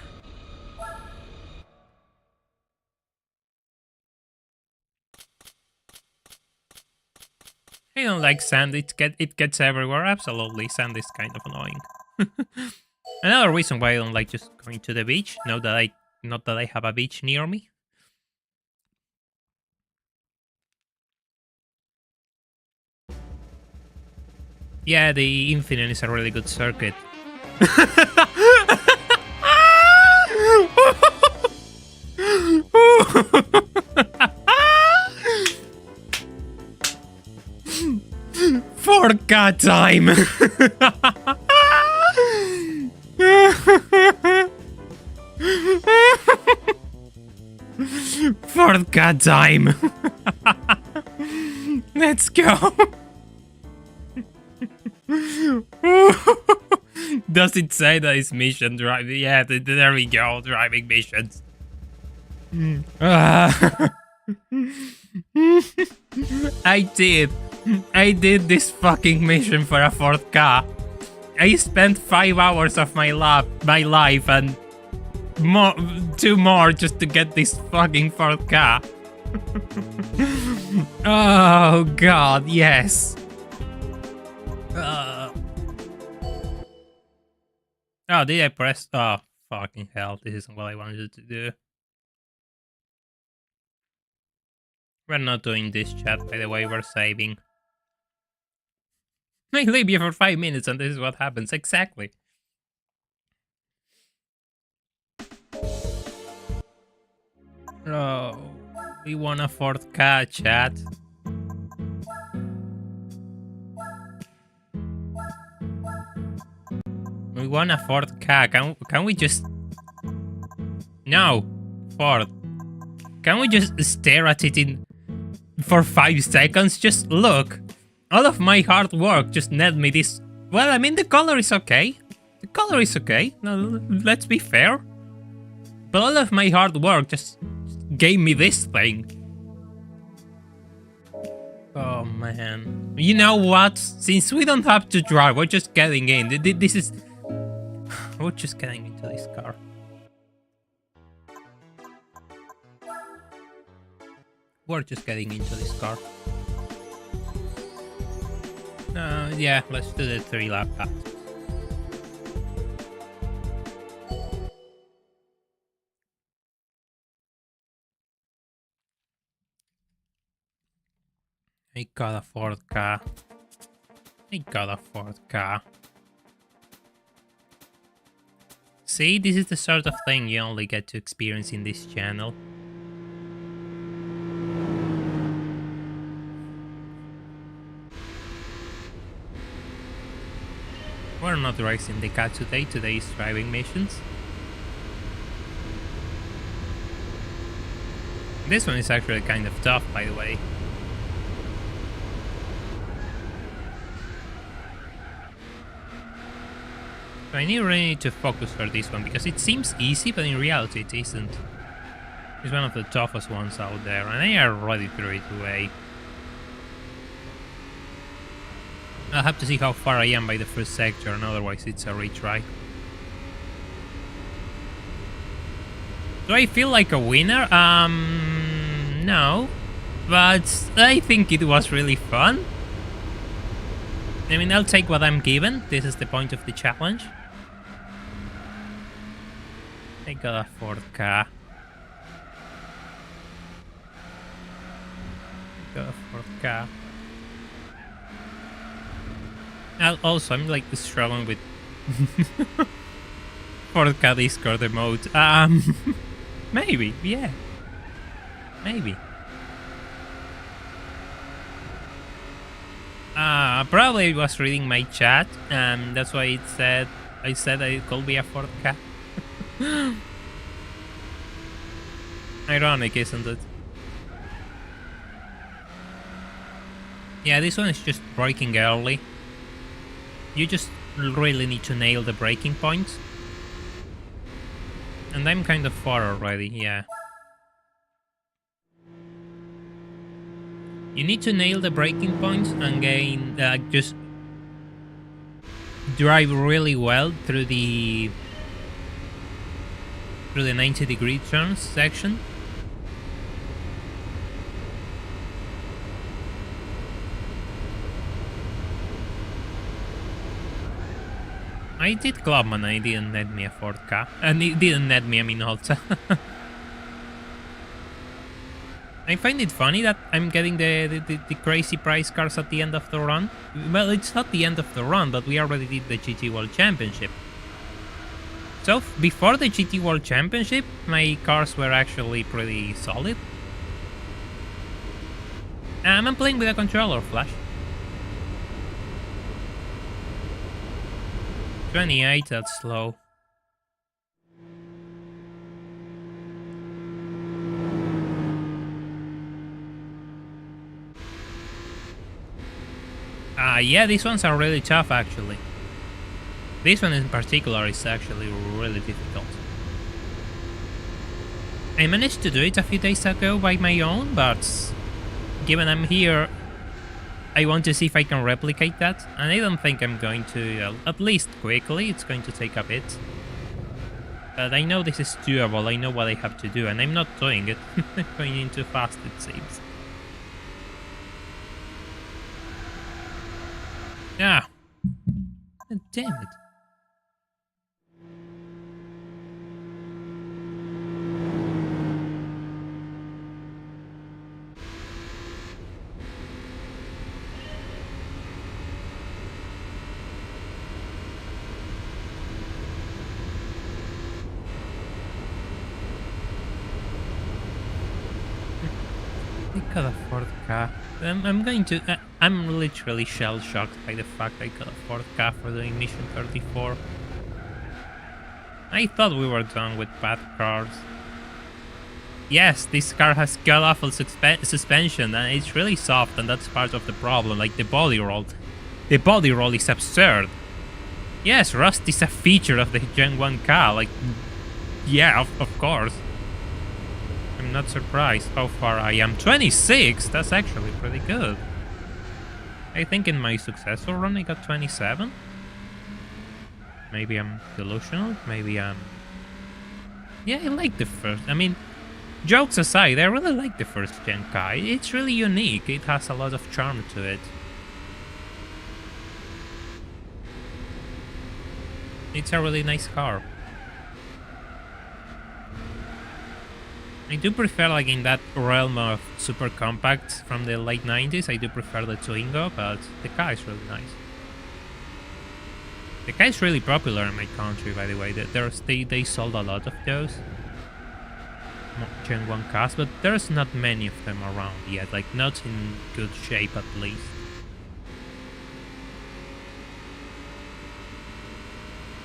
I don't like sand. It gets everywhere. Absolutely, sand is kind of annoying. Another reason why I don't like just going to the beach. Not that I have a beach near me. Yeah, the Infinite is a really good circuit. Forca time! Forca time! Let's go! Does it say that it's mission driving? Yeah, there we go, driving missions. I did this fucking mission for a fourth car. I spent 5 hours of my life and two more just to get this fucking fourth car. Oh god, yes. Oh, did I press? Oh, fucking hell. This isn't what I wanted to do. We're not doing this, chat, by the way. We're saving. I leave you for 5 minutes and this is what happens. Exactly. Oh, we want a fourth car, chat. We want a fourth car. Can we just... No. Ford. Can we just stare at it for 5 seconds? Just look. All of my hard work just net me this... Well, I mean, the color is okay. The color is okay. No, let's be fair. But all of my hard work just gave me this thing. Oh, man. You know what? Since we don't have to drive, we're just getting in. This is... We're just getting into this car. We're just getting into this car. Yeah, let's do the 3-lap pass. I got a fourth car. I got a fourth car. See, this is the sort of thing you only get to experience in this channel. We're not racing the car today. Today is driving missions. This one is actually kind of tough, by the way. I really need to focus for this one because it seems easy, but in reality it isn't. It's one of the toughest ones out there, and I already threw it away. I'll have to see how far I am by the first sector, and otherwise it's a retry. Do I feel like a winner? No. But I think it was really fun. I mean, I'll take what I'm given. This is the point of the challenge. I got a fourth car. Got a fourth car. Also, I'm like struggling with fourth car Discord emote. Maybe, yeah. Maybe. Probably was reading my chat, and that's why I said it could be a fourth car. Ironic, isn't it? Yeah, this one is just braking early. You just really need to nail the breaking point. And I'm kind of far already, yeah. You need to nail the breaking points and gain, just drive really well through the 90-degree turns section. I did Clubman, I didn't net me a Ford car. And it didn't net me a Minolta. I find it funny that I'm getting the crazy price cars at the end of the run. Well, it's not the end of the run, but we already did the GT World Championship. So, before the GT World Championship, my cars were actually pretty solid. I'm playing with a controller, Flash. 28, that's slow. Yeah, these ones are really tough, actually. This one in particular is actually really difficult. I managed to do it a few days ago by my own, but given I'm here, I want to see if I can replicate that, and I don't think I'm going to, at least quickly. It's going to take a bit. But I know this is doable, I know what I have to do, and I'm not doing it. I'm going in too fast, it seems. Ah! Damn it. I could afford a car. I'm going to... I'm literally shell-shocked by the fact I could afford a car for doing Mission 34. I thought we were done with bad cars. Yes, this car has god-awful suspension, and it's really soft, and that's part of the problem, like the body roll. The body roll is absurd. Yes, rust is a feature of the Gen 1 car, like... Yeah, of course. I'm not surprised how far I am. 26? That's actually pretty good. I think in my successful run I got 27. Maybe I'm delusional, maybe I'm... Yeah, I like the first... I mean, jokes aside, I really like the first gen car. It's really unique, it has a lot of charm to it. It's a really nice car. I do prefer, like, in that realm of super compact from the late 90s, I do prefer the Twingo, but the car is really nice. The car is really popular in my country, by the way. They sold a lot of those Gen 1 cars, but there's not many of them around yet, like, not in good shape at least.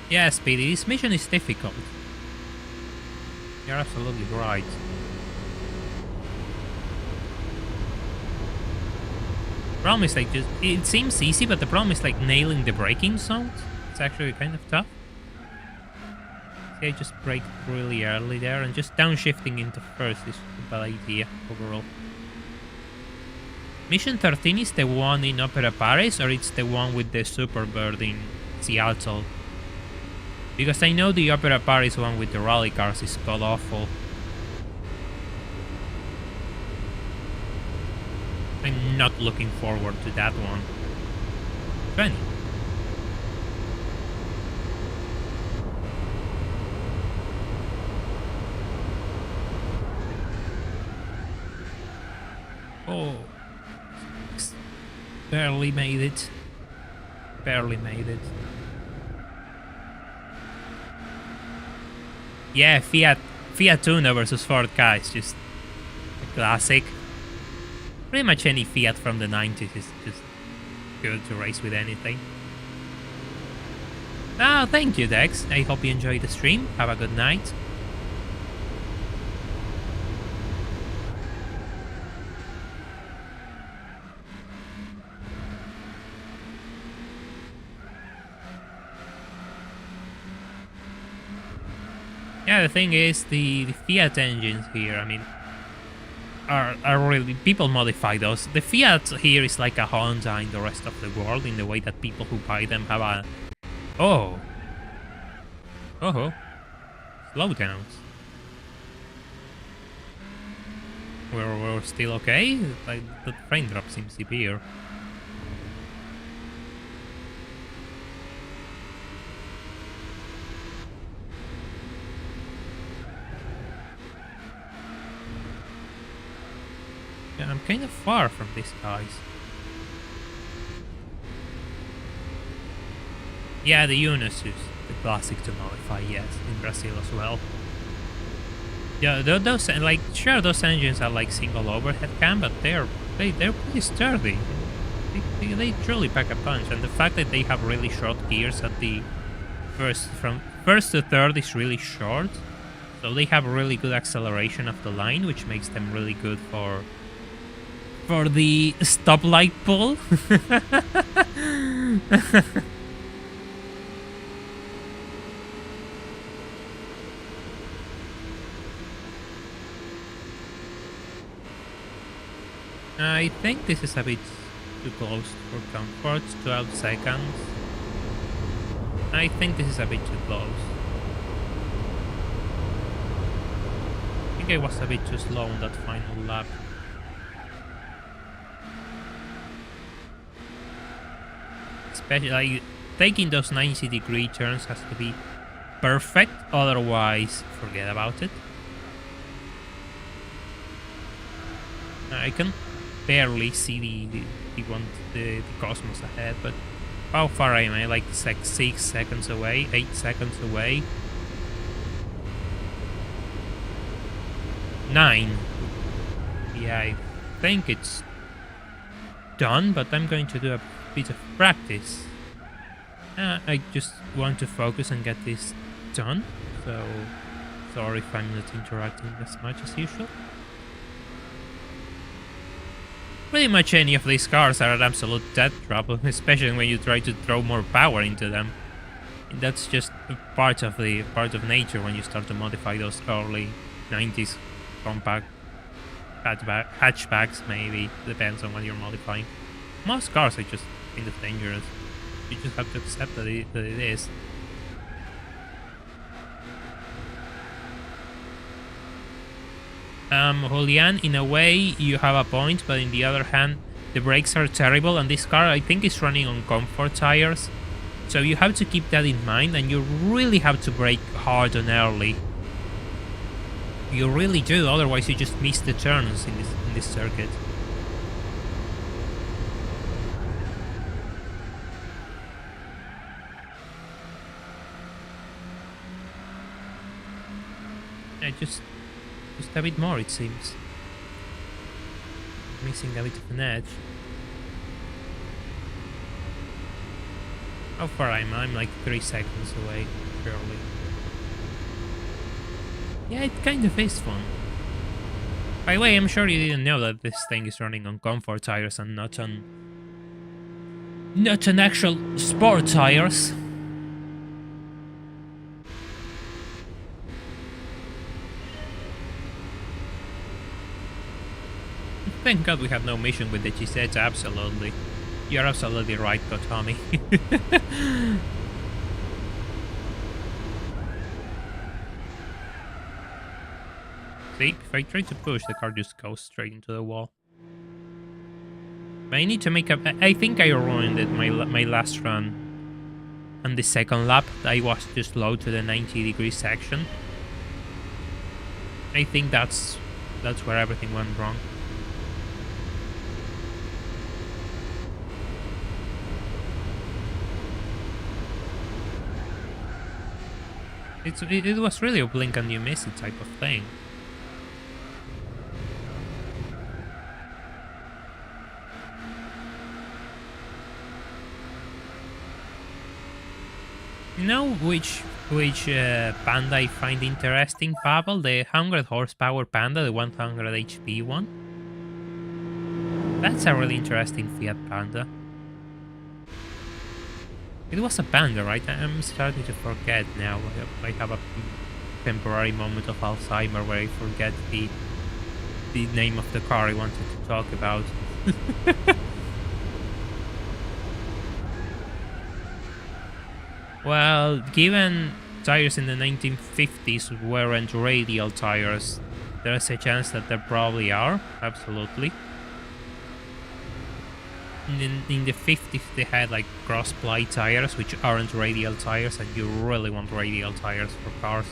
Yeah, Speedy, this mission is difficult. You're absolutely right. Problem is, like, it seems easy, but the problem is, like, nailing the braking zones. It's actually kind of tough. See, I just braked really early there, and just downshifting into first is a bad idea overall. Mission 13 is the one in Opera Paris, or it's the one with the Superbird in Seattle? Because I know the Opera Paris one with the rally cars is god awful. I'm not looking forward to that one. 20. Oh. Barely made it. Barely made it. Yeah, Fiat Uno versus Ford Ka is just a classic. Pretty much any Fiat from the 90s is just good to race with anything. Oh, thank you, Dex. I hope you enjoyed the stream. Have a good night. Yeah, the thing is, the Fiat engines here, I mean, are really, people modify those. The Fiat here is like a Honda in the rest of the world, in the way that people who buy them have a... Oh. Oh. Slowdowns. We're still okay? Like, the frame drop seems severe. Yeah, I'm kind of far from these guys. Yeah, the Unisys, the classic to modify, yes, in Brazil as well. Yeah, those, like, sure, those engines are like single overhead cam, but they're pretty sturdy. They truly pack a punch, and the fact that they have really short gears at the from first to third is really short, so they have really good acceleration of the line, which makes them really good for the stoplight pull. I think this is a bit too close for comfort. 12 seconds. I think this is a bit too close. I think I was a bit too slow on that final lap. Especially, like, taking those 90-degree turns has to be perfect, otherwise forget about it. I can barely see the cosmos ahead, but how far am I? Like 6 seconds away, 8 seconds away, 9. Yeah, I think it's done, but I'm going to do a bit of practice. I just want to focus and get this done, so sorry if I'm not interacting as much as usual. Pretty much any of these cars are an absolute death trap, especially when you try to throw more power into them. That's just part of nature when you start to modify those early 90s compact hatchbacks, maybe, depends on what you're modifying. Most cars are just kind of dangerous. You just have to accept that it is. Julian, in a way, you have a point, but in the other hand, the brakes are terrible, and this car, I think, is running on comfort tires. So you have to keep that in mind, and you really have to brake hard and early. You really do, otherwise you just miss the turns in this circuit. Just a bit more, it seems. Missing a bit of an edge. How far am I? I'm like 3 seconds away, barely. Yeah, it kind of is fun. By the way, I'm sure you didn't know that this thing is running on comfort tires and not on actual sport tires. Thank God we have no mission with the GZ, absolutely. You're absolutely right, Kotami. See, if I try to push, the car just goes straight into the wall. But I need to make up... I think I ruined it, my last run. On the second lap, I was too slow to the 90-degree section. I think that's where everything went wrong. It was really a blink and you miss it type of thing. You know which panda I find interesting, Pavel? The 100 horsepower panda, the 100 HP one. That's a really interesting Fiat Panda. It was a panda, right? I'm starting to forget now. I have a temporary moment of Alzheimer where I forget the name of the car I wanted to talk about. Well, given tires in the 1950s weren't radial tires, there's a chance that there probably are, absolutely. In the 50s they had like cross-ply tires, which aren't radial tires, and you really want radial tires for cars.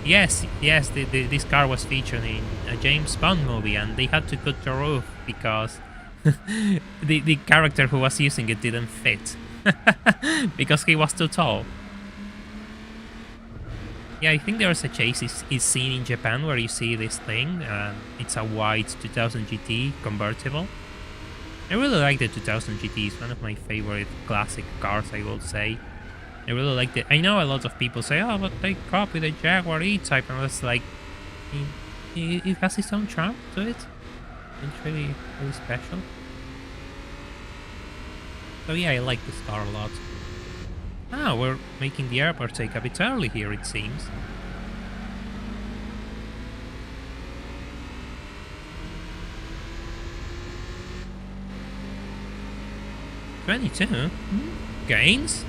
Yes, this car was featured in a James Bond movie, and they had to cut the roof because the character who was using it didn't fit because he was too tall. Yeah, I think there's a chase is seen in Japan where you see this thing. It's a white 2000 GT convertible. I really like the 2000 GT. It's one of my favorite classic cars, I will say. I really like it. I know a lot of people say, oh, but they copy the Jaguar E-Type, and it's like, it has its own charm to it. It's really special. So yeah, I like this car a lot. Ah, we're making the airport take a bit early here, it seems. $22? Gains?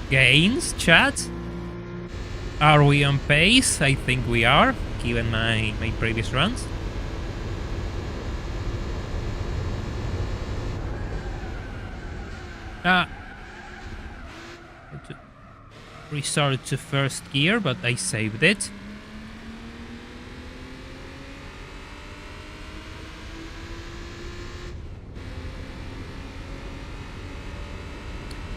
Gains, chat? Are we on pace? I think we are, given my previous runs. Restarted to first gear, but I saved it.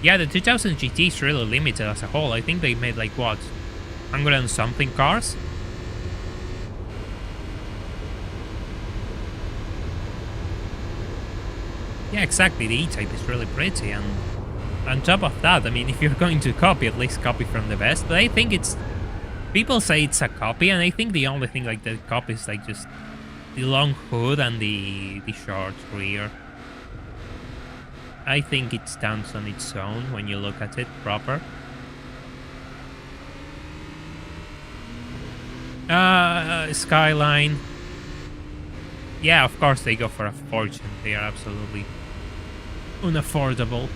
Yeah, the 2000 GT is really limited as a whole. I think they made like, what, 100 and something cars? Yeah, exactly. The E-Type is really pretty, and on top of that, I mean, if you're going to copy, at least copy from the best. But I think it's... People say it's a copy, and I think the only thing like that copy is like just the long hood and the short rear. I think it stands on its own when you look at it proper. Skyline. Yeah, of course they go for a fortune. They are absolutely unaffordable.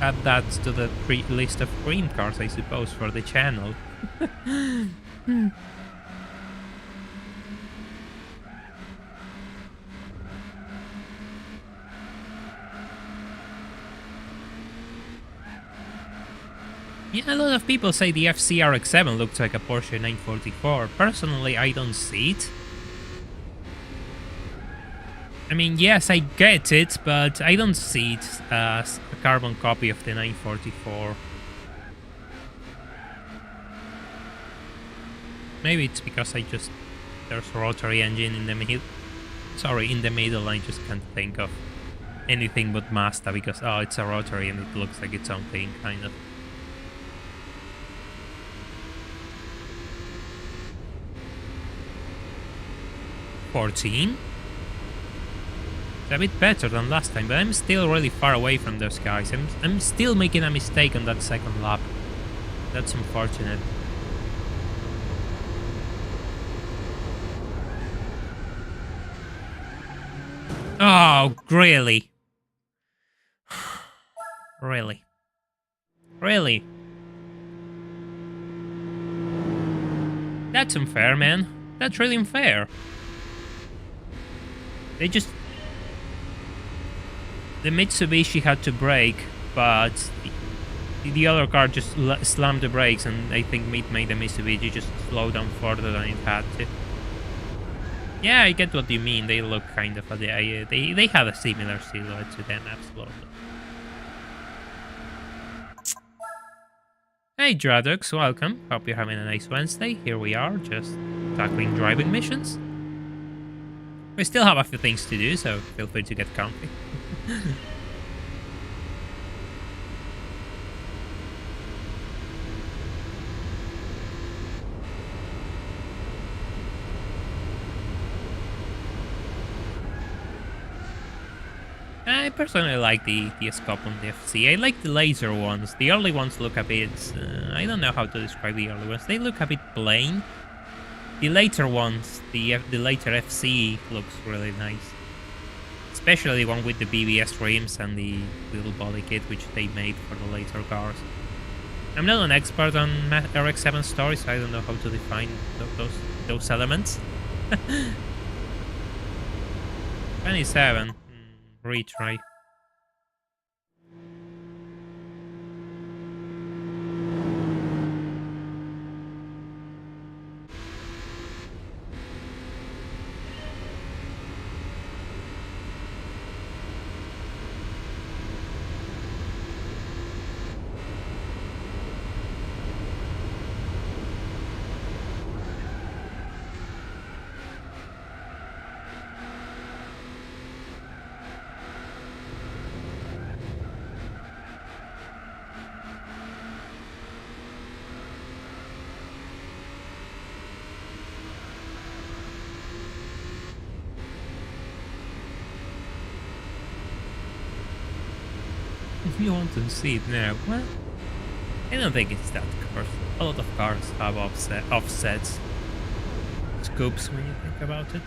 Add that to the list of dream cars, I suppose, for the channel. Yeah, a lot of people say the FCRX7 looks like a Porsche 944. Personally, I don't see it. I mean, yes, I get it, but I don't see it as a carbon copy of the 944. Maybe it's because there's a rotary engine in the middle. Sorry, in the middle, I just can't think of anything but Mazda because, oh, it's a rotary and it looks like its own thing, kind of. $14? It's a bit better than last time, but I'm still really far away from those guys. I'm still making a mistake on that second lap. That's unfortunate. Oh, really? Really? Really? That's unfair, man. That's really unfair. They just... The Mitsubishi had to brake, but the other car just slammed the brakes, and I think it made the Mitsubishi just slow down further than it had to. Yeah, I get what you mean. They look kind of... They have a similar silhouette to them, absolutely. Hey Dradux, welcome. Hope you're having a nice Wednesday. Here we are, just tackling driving missions. We still have a few things to do, so feel free to get comfy. I personally like the scope on the FC. I like the laser ones. The early ones look a bit... I don't know how to describe the early ones. They look a bit plain. The later ones, the later FC looks really nice. Especially the one with the BBS rims and the little body kit which they made for the later cars. I'm not an expert on RX-7 stories, so I don't know how to define those elements. 27. Retry. If you want to see it now, well, I don't think it's that cars. A lot of cars have offsets, scopes when you think about it.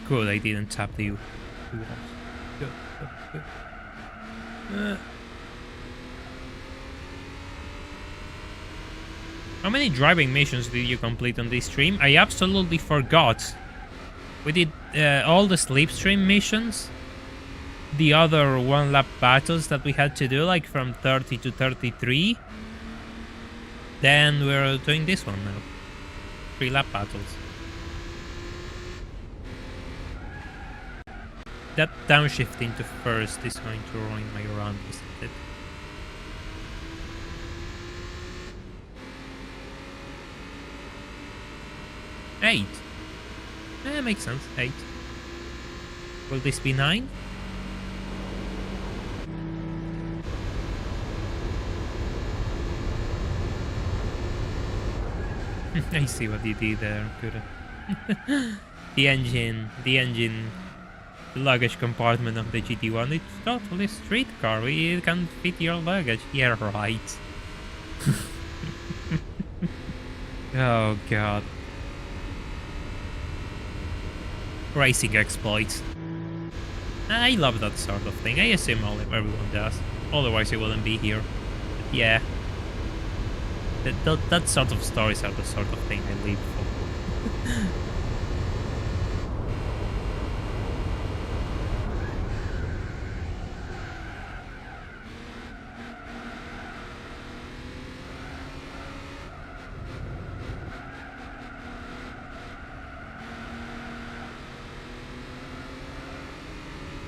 Good, I didn't tap the walls. Good. How many driving missions did you complete on this stream? I absolutely forgot. We did all the slipstream missions. The other one-lap battles that we had to do, like from 30 to 33. Then we're doing this one now. 3-lap battles. That downshift into first is going to ruin my run, isn't it? Eight. Makes sense. 8. Will this be 9? I see what you did there. Good. the engine, the luggage compartment of the GT1. It's totally street car. We can fit your luggage. Yeah, right. Oh god. Racing exploits. I love that sort of thing. I assume everyone does. Otherwise, it wouldn't be here. But yeah. That sort of stories are the sort of thing I live for.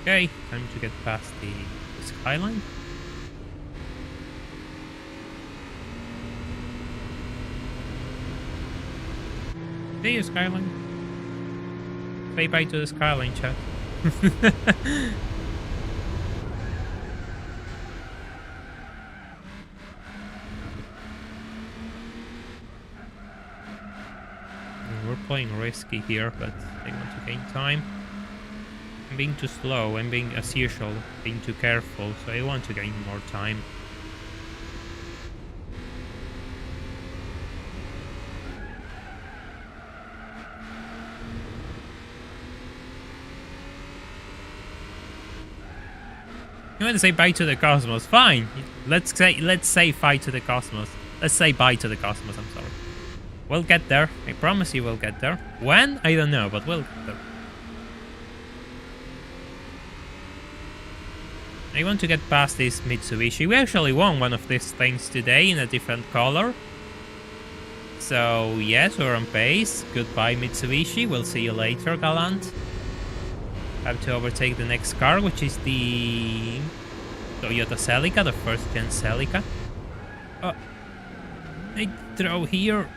Okay, time to get past the skyline. See you, skyline. Say bye to the skyline, chat. We're playing risky here, but I want to gain time. I'm being too slow, I'm being, as usual, being too careful, so I want to gain more time. You want to say bye to the cosmos? Fine. Let's say bye to the cosmos. Let's say bye to the cosmos, I'm sorry. We'll get there. I promise you we'll get there. When? I don't know, but we'll get there. I want to get past this Mitsubishi. We actually won one of these things today in a different color. So, yes, we're on pace. Goodbye, Mitsubishi. We'll see you later, Galant. Have to overtake the next car, which is the Toyota Celica, the first-gen Celica. Oh, I throw here.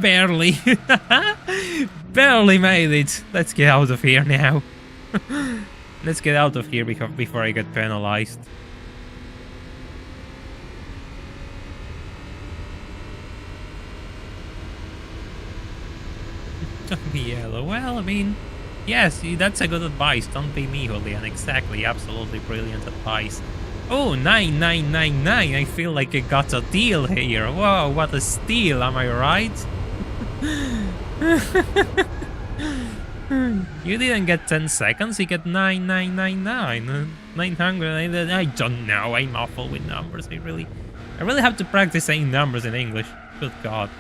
Barely. Barely made it. Let's get out of here now. Let's get out of here before I get penalized. Don't be yellow. Well, I mean, yes, that's a good advice. Don't be me, Julian. Exactly. Absolutely brilliant advice. Oh, 9999. I feel like I got a deal here. Whoa, what a steal. Am I right? You didn't get 10 seconds. You get 9999. 900. I don't know. I'm awful with numbers. I really have to practice saying numbers in English. Good God.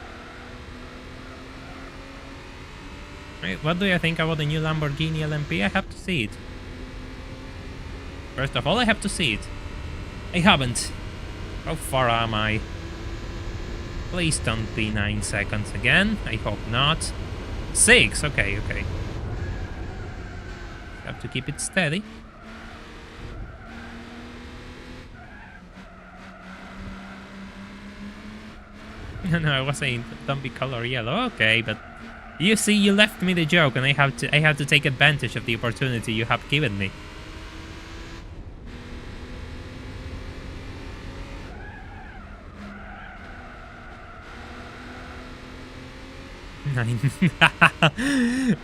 Wait, what do you think about the new Lamborghini LMP? I have to see it. First of all, I have to see it. I haven't. How far am I? Please don't be 9 seconds again. I hope not. 6. Okay. Have to keep it steady. No, I was saying don't be color yellow. Okay, but you see, you left me the joke, and I have to take advantage of the opportunity you have given me.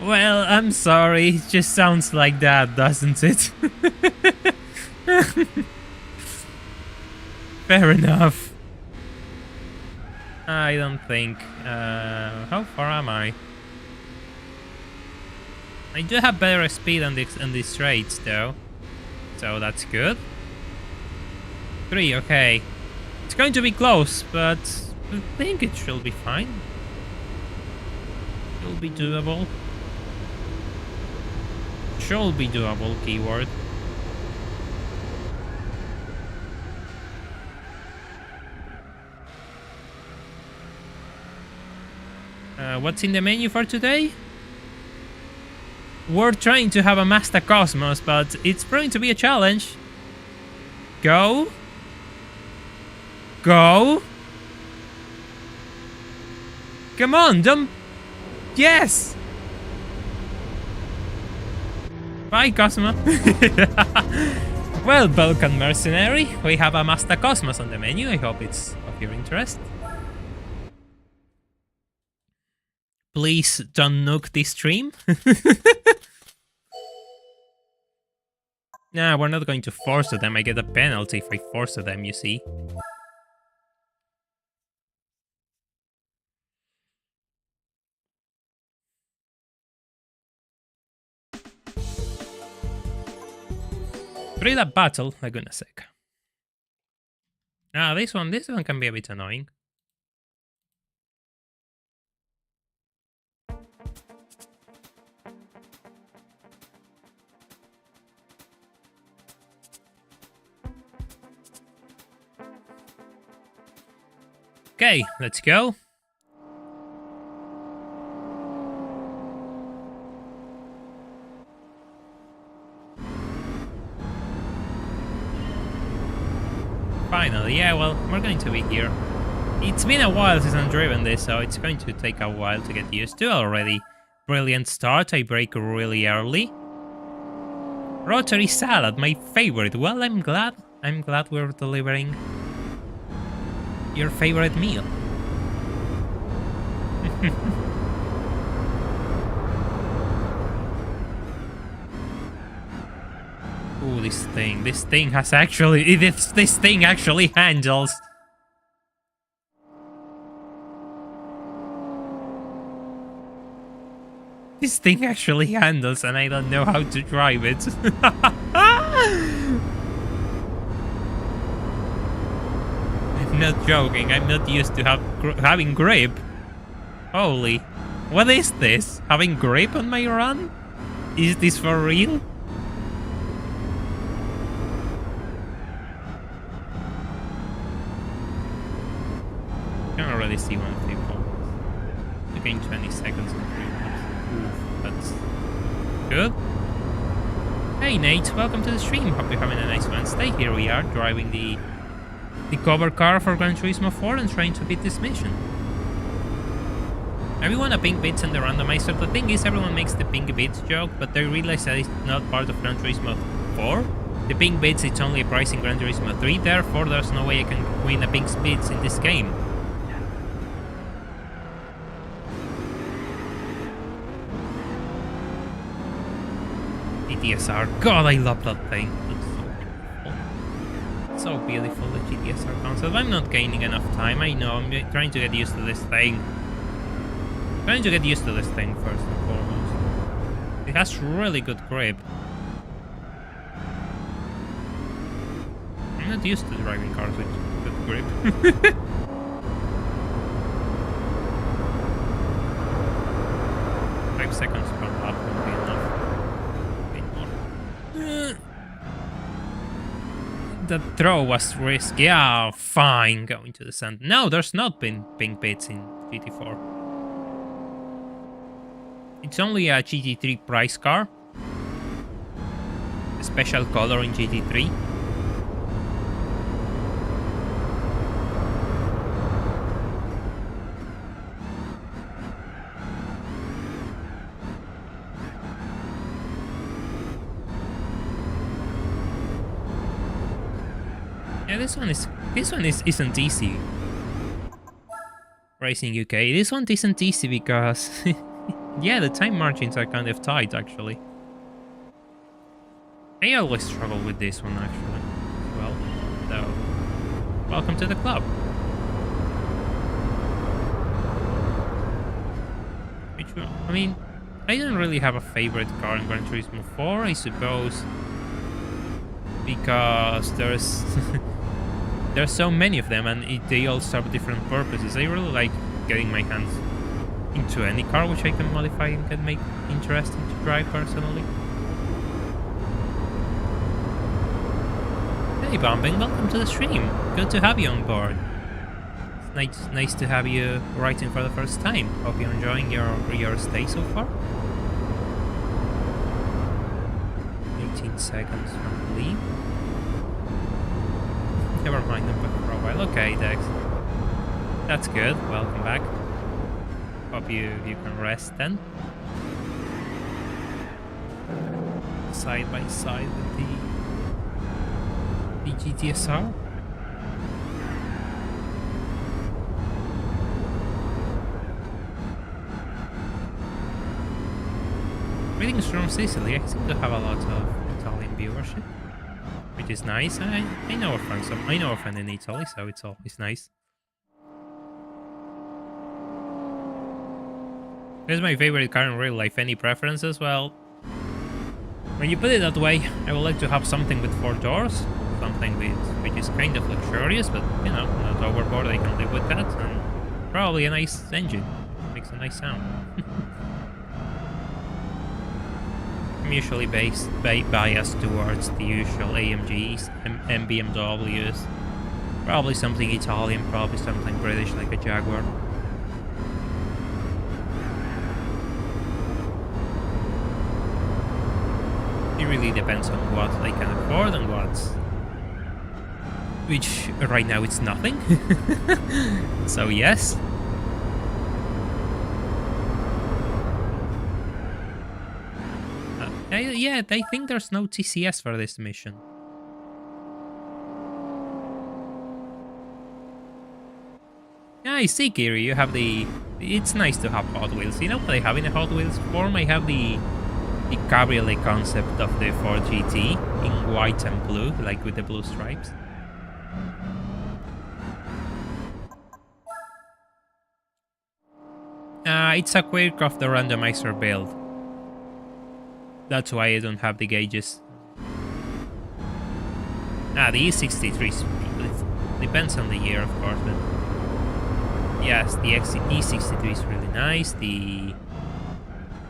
Well, I'm sorry. It just sounds like that, doesn't it? Fair enough. I don't think. How far am I? I do have better speed on these straights, though, so that's good. 3, okay. It's going to be close, but I think it should be fine. Should be doable. Should be doable, keyword. What's in the menu for today? We're trying to have a Mazda Cosmos, but it's going to be a challenge. Go. Go. Come on, don't... Yes! Bye, Cosmo. Well, Balkan Mercenary, we have a Mazda Cosmos on the menu. I hope it's of your interest. Please don't nuke this stream. Nah, we're not going to force them. I get a penalty if I force them, you see. Read a battle, like in a sec. Ah, this one can be a bit annoying. Okay, let's go. Finally, yeah, well, we're going to be here. It's been a while since I've driven this, so it's going to take a while to get used to already. Brilliant start, I brake really early. Rotary salad, my favorite. Well, I'm glad we're delivering your favorite meal. Ooh, this thing has actually, this thing actually handles. This thing actually handles, and I don't know how to drive it. I'm not joking. I'm not used to having grip. Holy, what is this? Having grip on my run? Is this for real? I can already see one of people. Again, 20 seconds. That's good. Hey Nate, welcome to the stream. Hope you're having a nice Wednesday. Here we are, driving the cover car for Gran Turismo 4 and trying to beat this mission. Everyone a pink bits in the randomizer. The thing is, everyone makes the pink bits joke, but they realize that it's not part of Gran Turismo 4. The pink bits, it's only a price in Gran Turismo 3, therefore there's no way I can win a pink bits in this game. GTSR. God, I love that thing. That's so beautiful, the GTSR concept. I'm not gaining enough time. I know. I'm trying to get used to this thing. Trying to get used to this thing first and foremost. It has really good grip. I'm not used to driving cars with good grip. 5 seconds per lap won't be enough. Wait more. The throw was risky. Ah, fine. Going to the sand. No, there's not been pink bits in GT4. It's only a GT3 price car. A special color in GT3. Yeah, this one isn't easy. Racing UK. This one isn't easy because yeah, the time margins are kind of tight actually. I always struggle with this one actually. Well, so welcome to the club. Which one? I mean, I don't really have a favorite car in Gran Turismo 4, I suppose, because there's there's so many of them and they all serve different purposes. I really like getting my hands into any car which I can modify and can make interesting to drive personally. Hey Bumping, welcome to the stream. Good to have you on board. It's nice to have you writing for the first time. Hope you're enjoying your stay so far. 18 seconds from leave. Never mind them for a while. Okay, Dex. That's good. Welcome back. Hope you can rest then. Side by side with the GTSR. Greetings from Sicily. I seem to have a lot of Italian viewership, which is nice. I know a friend. I know a friend in Italy, so it's always nice. Here's my favorite car in real life. Any preferences? Well, when you put it that way, I would like to have something with 4 doors, something which is kind of luxurious, but you know, not overboard. I can live with that, and probably a nice engine. Makes a nice sound. I'm usually biased towards the usual AMGs and BMWs. Probably something Italian, probably something British like a Jaguar. It really depends on what I can afford and which right now it's nothing. So yes. Yeah, I think there's no TCS for this mission. Yeah, I see, Kiri, you have the... It's nice to have Hot Wheels. You know what I have in a Hot Wheels form? I have the cabriolet concept of the Ford GT in white and blue, like with the blue stripes. It's a quirk of the randomizer build. That's why I don't have the gauges. The E63 depends on the year, of course, but yes, the E63 is really nice.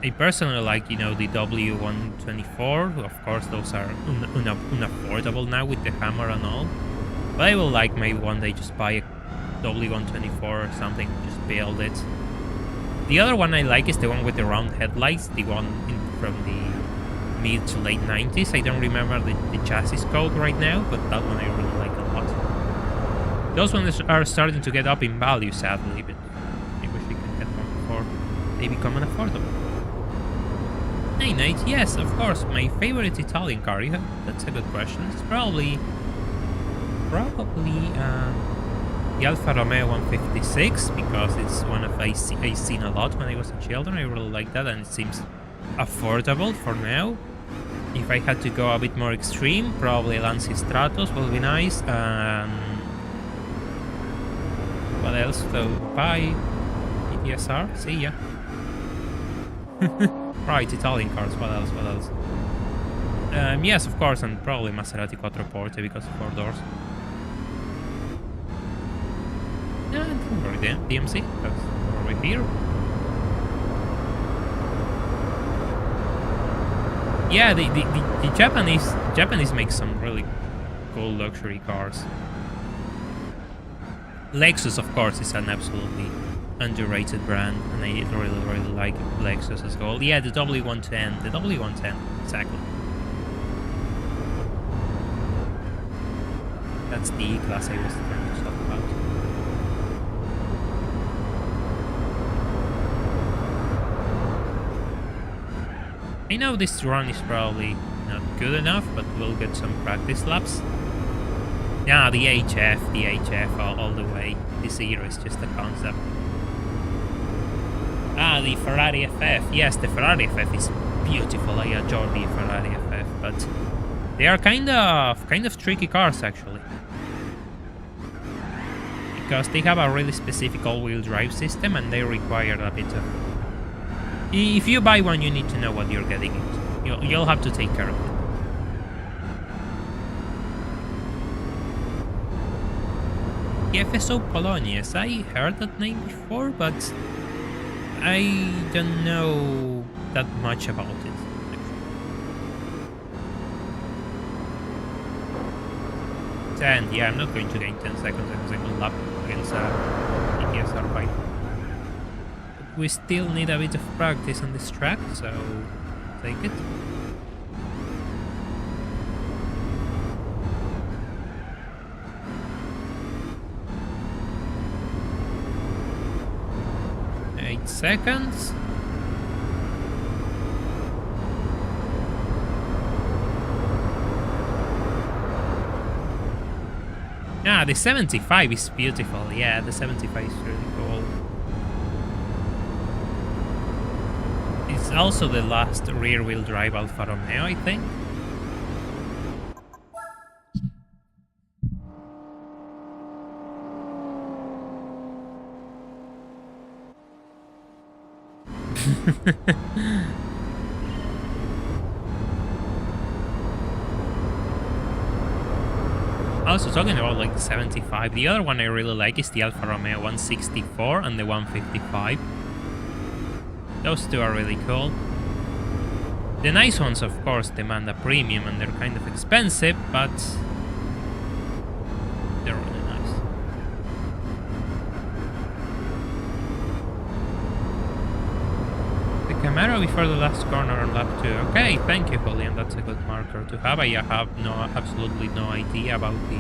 I personally like, you know, the W124. Of course, those are unaffordable now with the hammer and all. But I will like maybe one day just buy a W124 or something, just build it. The other one I like is the one with the round headlights, the one from the mid to late 90s. I don't remember the chassis code right now, but that one I really like a lot. Those ones are starting to get up in value, sadly, but I wish we could get them before they become unaffordable. Hey Nate, yes, of course, my favorite Italian car. Yeah, that's a good question. It's probably the Alfa Romeo 156, because it's one of I've seen a lot when I was a children. I really like that, and it seems affordable for now. If I had to go a bit more extreme, probably Lancy Stratos will be nice. What else though? Bye. ETSR? See ya. Right, Italian cars. What else? What else? Yes, of course, and probably Maserati Quattroporte because 4 doors. Yeah, don't worry, DMC. That's over here. Yeah, the Japanese make some really cool luxury cars. Lexus, of course, is an absolutely underrated brand, and I really like Lexus as well. Yeah, the W110, exactly. That's the E-Class I was trying to talk about. I know this run is probably not good enough, but we'll get some practice laps. Yeah, the HF all the way. This era is just a concept. Ah, the Ferrari FF. Yes, the Ferrari FF is beautiful. I adore the Ferrari FF, but they are kind of tricky cars actually, because they have a really specific all-wheel drive system, and they require a bit of. If you buy one, you need to know what you're getting into. You'll have to take care of it. FSO Polonius, I heard that name before, but I don't know that much about it. Actually. 10, yeah, I'm not going to gain 10 seconds every single lap against ETSR bike. We still need a bit of practice on this track, so take it. Seconds. Ah, the 75 is beautiful. Yeah, the 75 is really cool. It's also the last rear-wheel drive Alfa Romeo, I think. Also, talking about like the 75, the other one I really like is the Alfa Romeo 164 and the 155. Those two are really cool. The nice ones, of course, demand a premium and they're kind of expensive, but they're really nice. Camaro before the last corner on lap 2. Okay, thank you, Julian. That's a good marker to have. I have absolutely no idea about the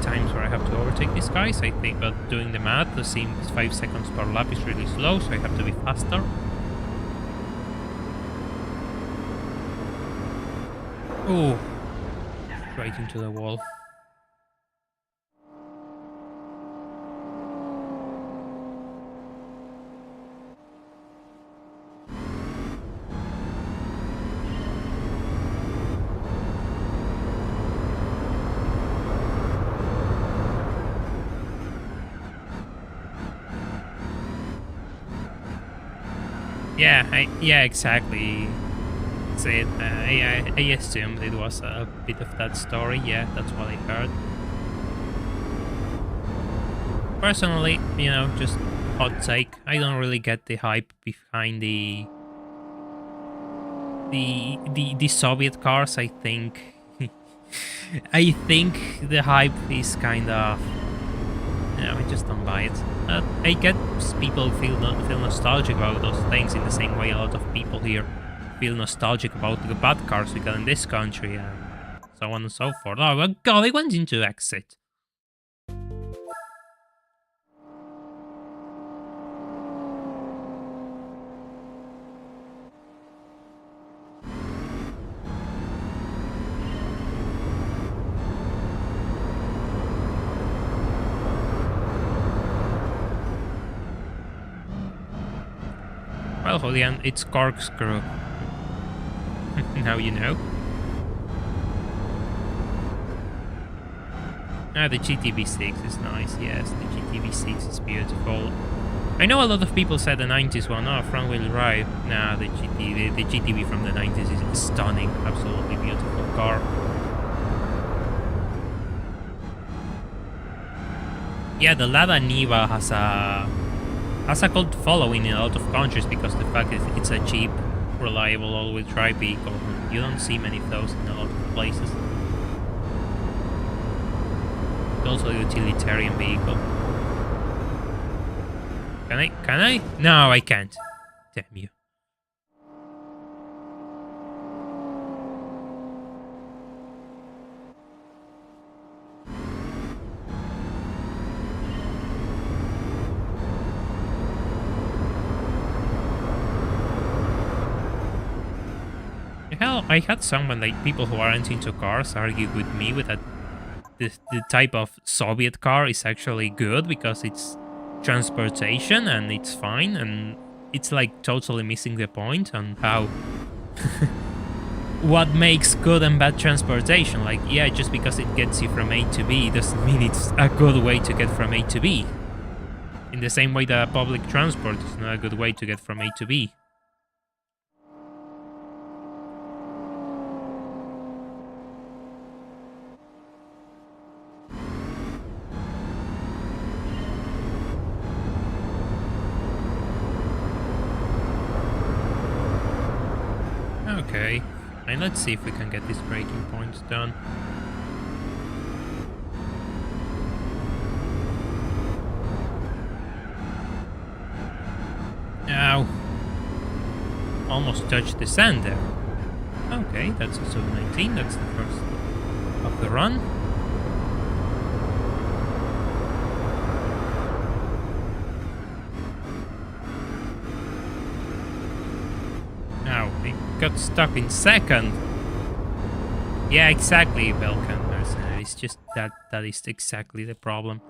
times where I have to overtake these guys. I think, but doing the math, the seems 5 seconds per lap is really slow, so I have to be faster. Oh, right into the wall. Yeah, exactly. That's it. I assumed it was a bit of that story. Yeah, that's what I heard. Personally, you know, just hot take. I don't really get the hype behind the Soviet cars. I think the hype is kind of. Yeah, I just don't buy it. I get people feel nostalgic about those things in the same way a lot of people here feel nostalgic about the bad cars we got in this country and so on and so forth. Oh my god, I went into exit. Well, for the end, it's corkscrew. Now you know. Ah, the GTV6 is nice. Yes, the GTV6 is beautiful. I know a lot of people said the 90s one, oh, front-wheel drive. Nah, the GTV from the 90s is stunning. Absolutely beautiful car. Yeah, the Lada Niva has a cult following in a lot of countries because the fact is it's a cheap, reliable all-wheel drive vehicle. You don't see many of those in a lot of places. It's also a utilitarian vehicle. Can I? No, I can't. Damn you. Hell, I had someone, like people who aren't into cars, argue with me with that the type of Soviet car is actually good because it's transportation and it's fine, and it's like totally missing the point on how what makes good and bad transportation. Like, yeah, just because it gets you from A to B doesn't mean it's a good way to get from A to B. In the same way that public transport is not a good way to get from A to B. Okay, and let's see if we can get these braking points done. Ow! Almost touched the sand there. Okay, that's also 19, that's the first of the run. Now, we got stuck in second. Yeah, exactly, Belkan. It's just that is exactly the problem.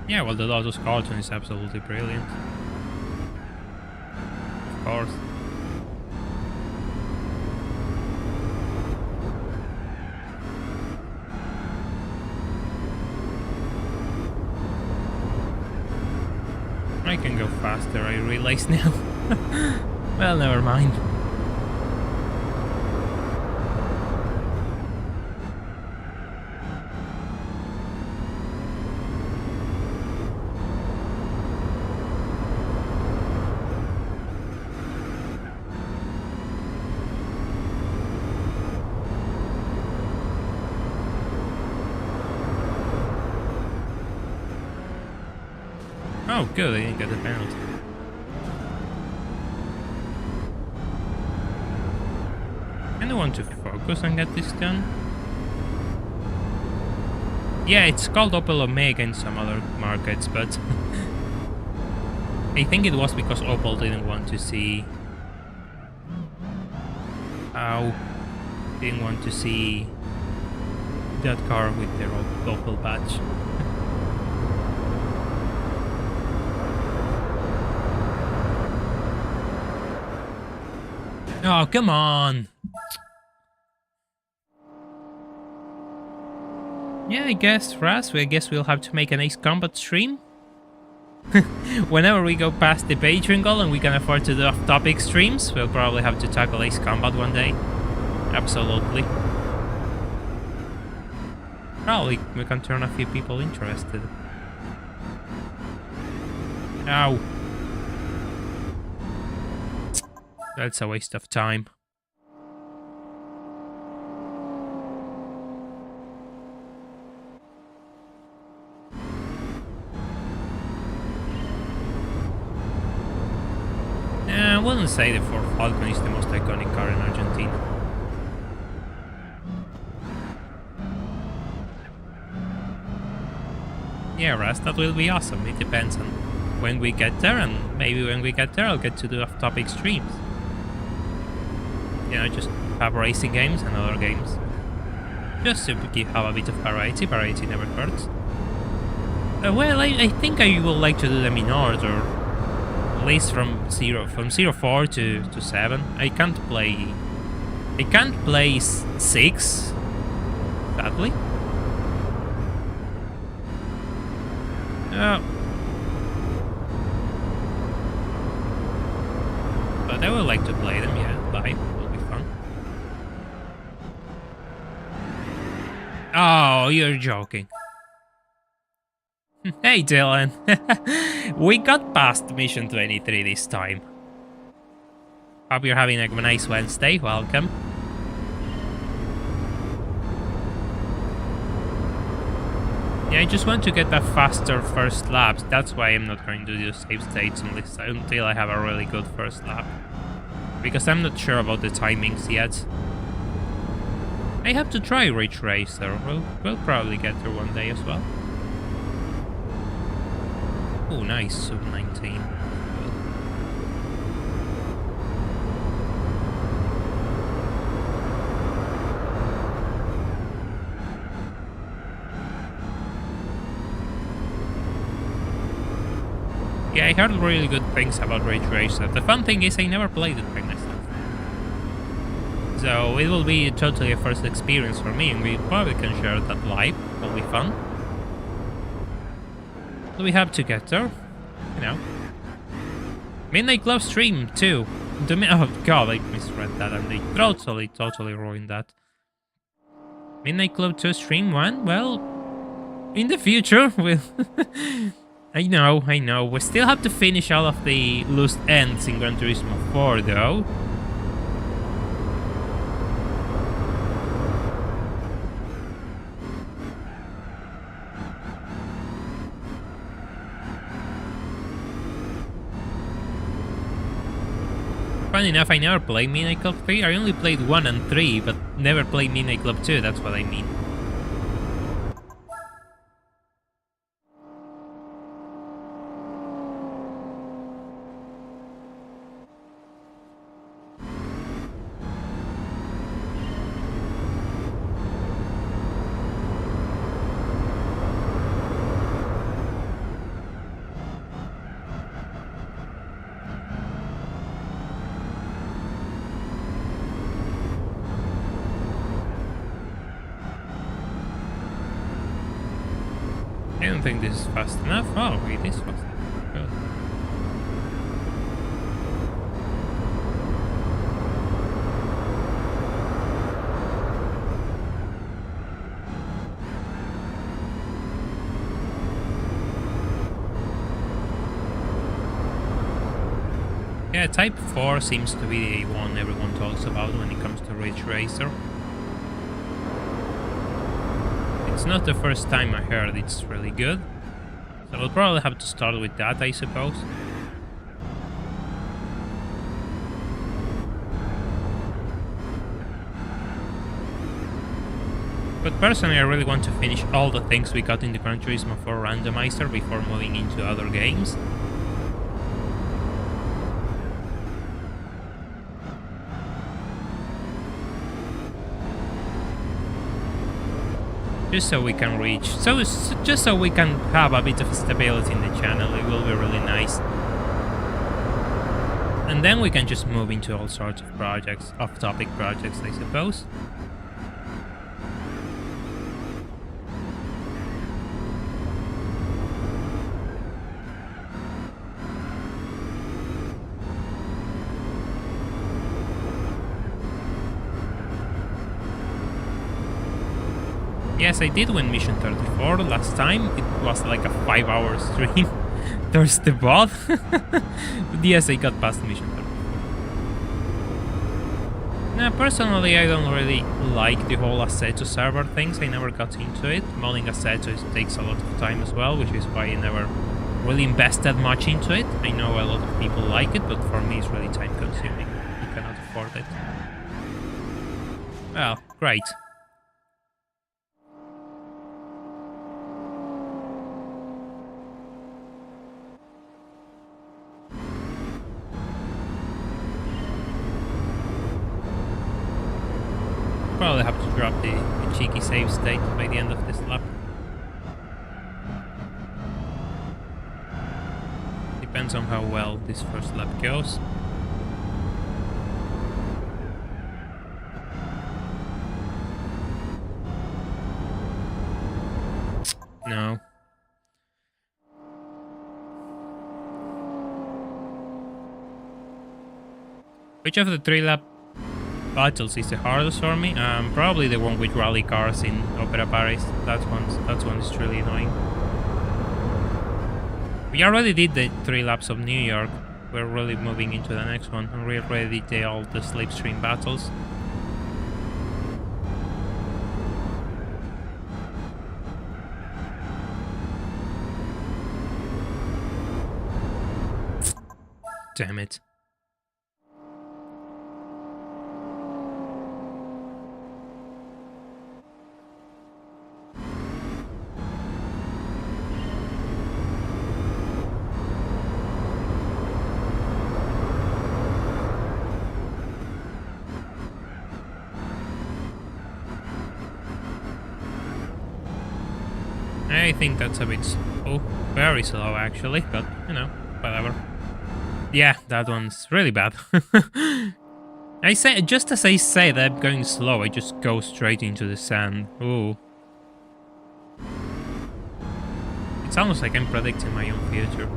Yeah, well, the Lotus Carlton is absolutely brilliant. Of course. I can go faster, I realize now. Well, never mind. Oh, good, I didn't get the penalty. I want to focus and get this done. Yeah, it's called Opel Omega in some other markets, but I think it was because Opel didn't want to see... didn't want to see that car with their Opel badge. Oh, come on! Yeah, I guess, Raz, I guess we'll have to make an Ace Combat stream. Whenever we go past the Patreon goal and we can afford to do off-topic streams, we'll probably have to tackle Ace Combat one day. Absolutely. Probably we can turn a few people interested. Ow. That's a waste of time. I wouldn't say the Ford Falcon is the most iconic car in Argentina. Yeah, Raz, that will be awesome. It depends on when we get there, and maybe when we get there, I'll get to do off-topic streams. You know, just have racing games and other games. Just to have a bit of variety. Variety never hurts. Well, I think I would like to do them in order. At least from 04 to 7. I can't play 6, sadly. But I would like to play them, yeah, live. Will be fun. Oh, you're joking. Hey, Dylan. We got past mission 23 this time. Hope you're having a nice Wednesday. Welcome. Yeah, I just want to get a faster first lap. That's why I'm not going to do save states until I have a really good first lap. Because I'm not sure about the timings yet. I have to try Ridge Racer. We'll probably get there one day as well. Oh, nice, sub 19. Yeah, I heard really good things about Ridge Racer. The fun thing is I never played it by myself. So it will be totally a first experience for me, and we probably can share that live. It'll be fun. So we have to get there, you know. Midnight Club stream too. Oh god, I misread that and they totally ruined that. Midnight Club 2 stream 1? Well, in the future, we'll... I know. We still have to finish all of the loose ends in Gran Turismo 4 though. Funny enough, I never played Midnight Club 3. I only played 1 and 3, but never played Midnight Club 2, that's what I mean. I don't think this is fast enough. Oh, it is fast enough. Good. Yeah, Type 4 seems to be the one everyone talks about when it comes to Ridge Racer. It's not the first time I heard it's really good, so we'll probably have to start with that, I suppose. But personally, I really want to finish all the things we got in the Gran Turismo 4 Randomizer before moving into other games. Just so we can reach, just so we can have a bit of stability in the channel, it will be really nice. And then we can just move into all sorts of projects, off-topic projects, I suppose. Yes, I did win Mission 34 last time. It was like a 5-hour stream. There's the bot. But yes, I got past Mission 34. Now, personally, I don't really like the whole Assetto server things. I never got into it. Modding Assetto takes a lot of time as well, which is why I never really invested much into it. I know a lot of people like it, but for me it's really time consuming. You cannot afford it. Well, great. drop the cheeky save state by the end of this lap. Depends on how well this first lap goes. No. Which of the 3-lap battles is the hardest for me? Probably the one with rally cars in Opera Paris. That one is truly annoying. We already did the 3 laps of New York. We're really moving into the next one, and we already did all the slipstream battles. Damn it. I think that's a bit very slow actually, but you know, whatever. Yeah, that one's really bad. I say, just as I say that I'm going slow, I just go straight into the sand. Ooh. It's almost like I'm predicting my own future.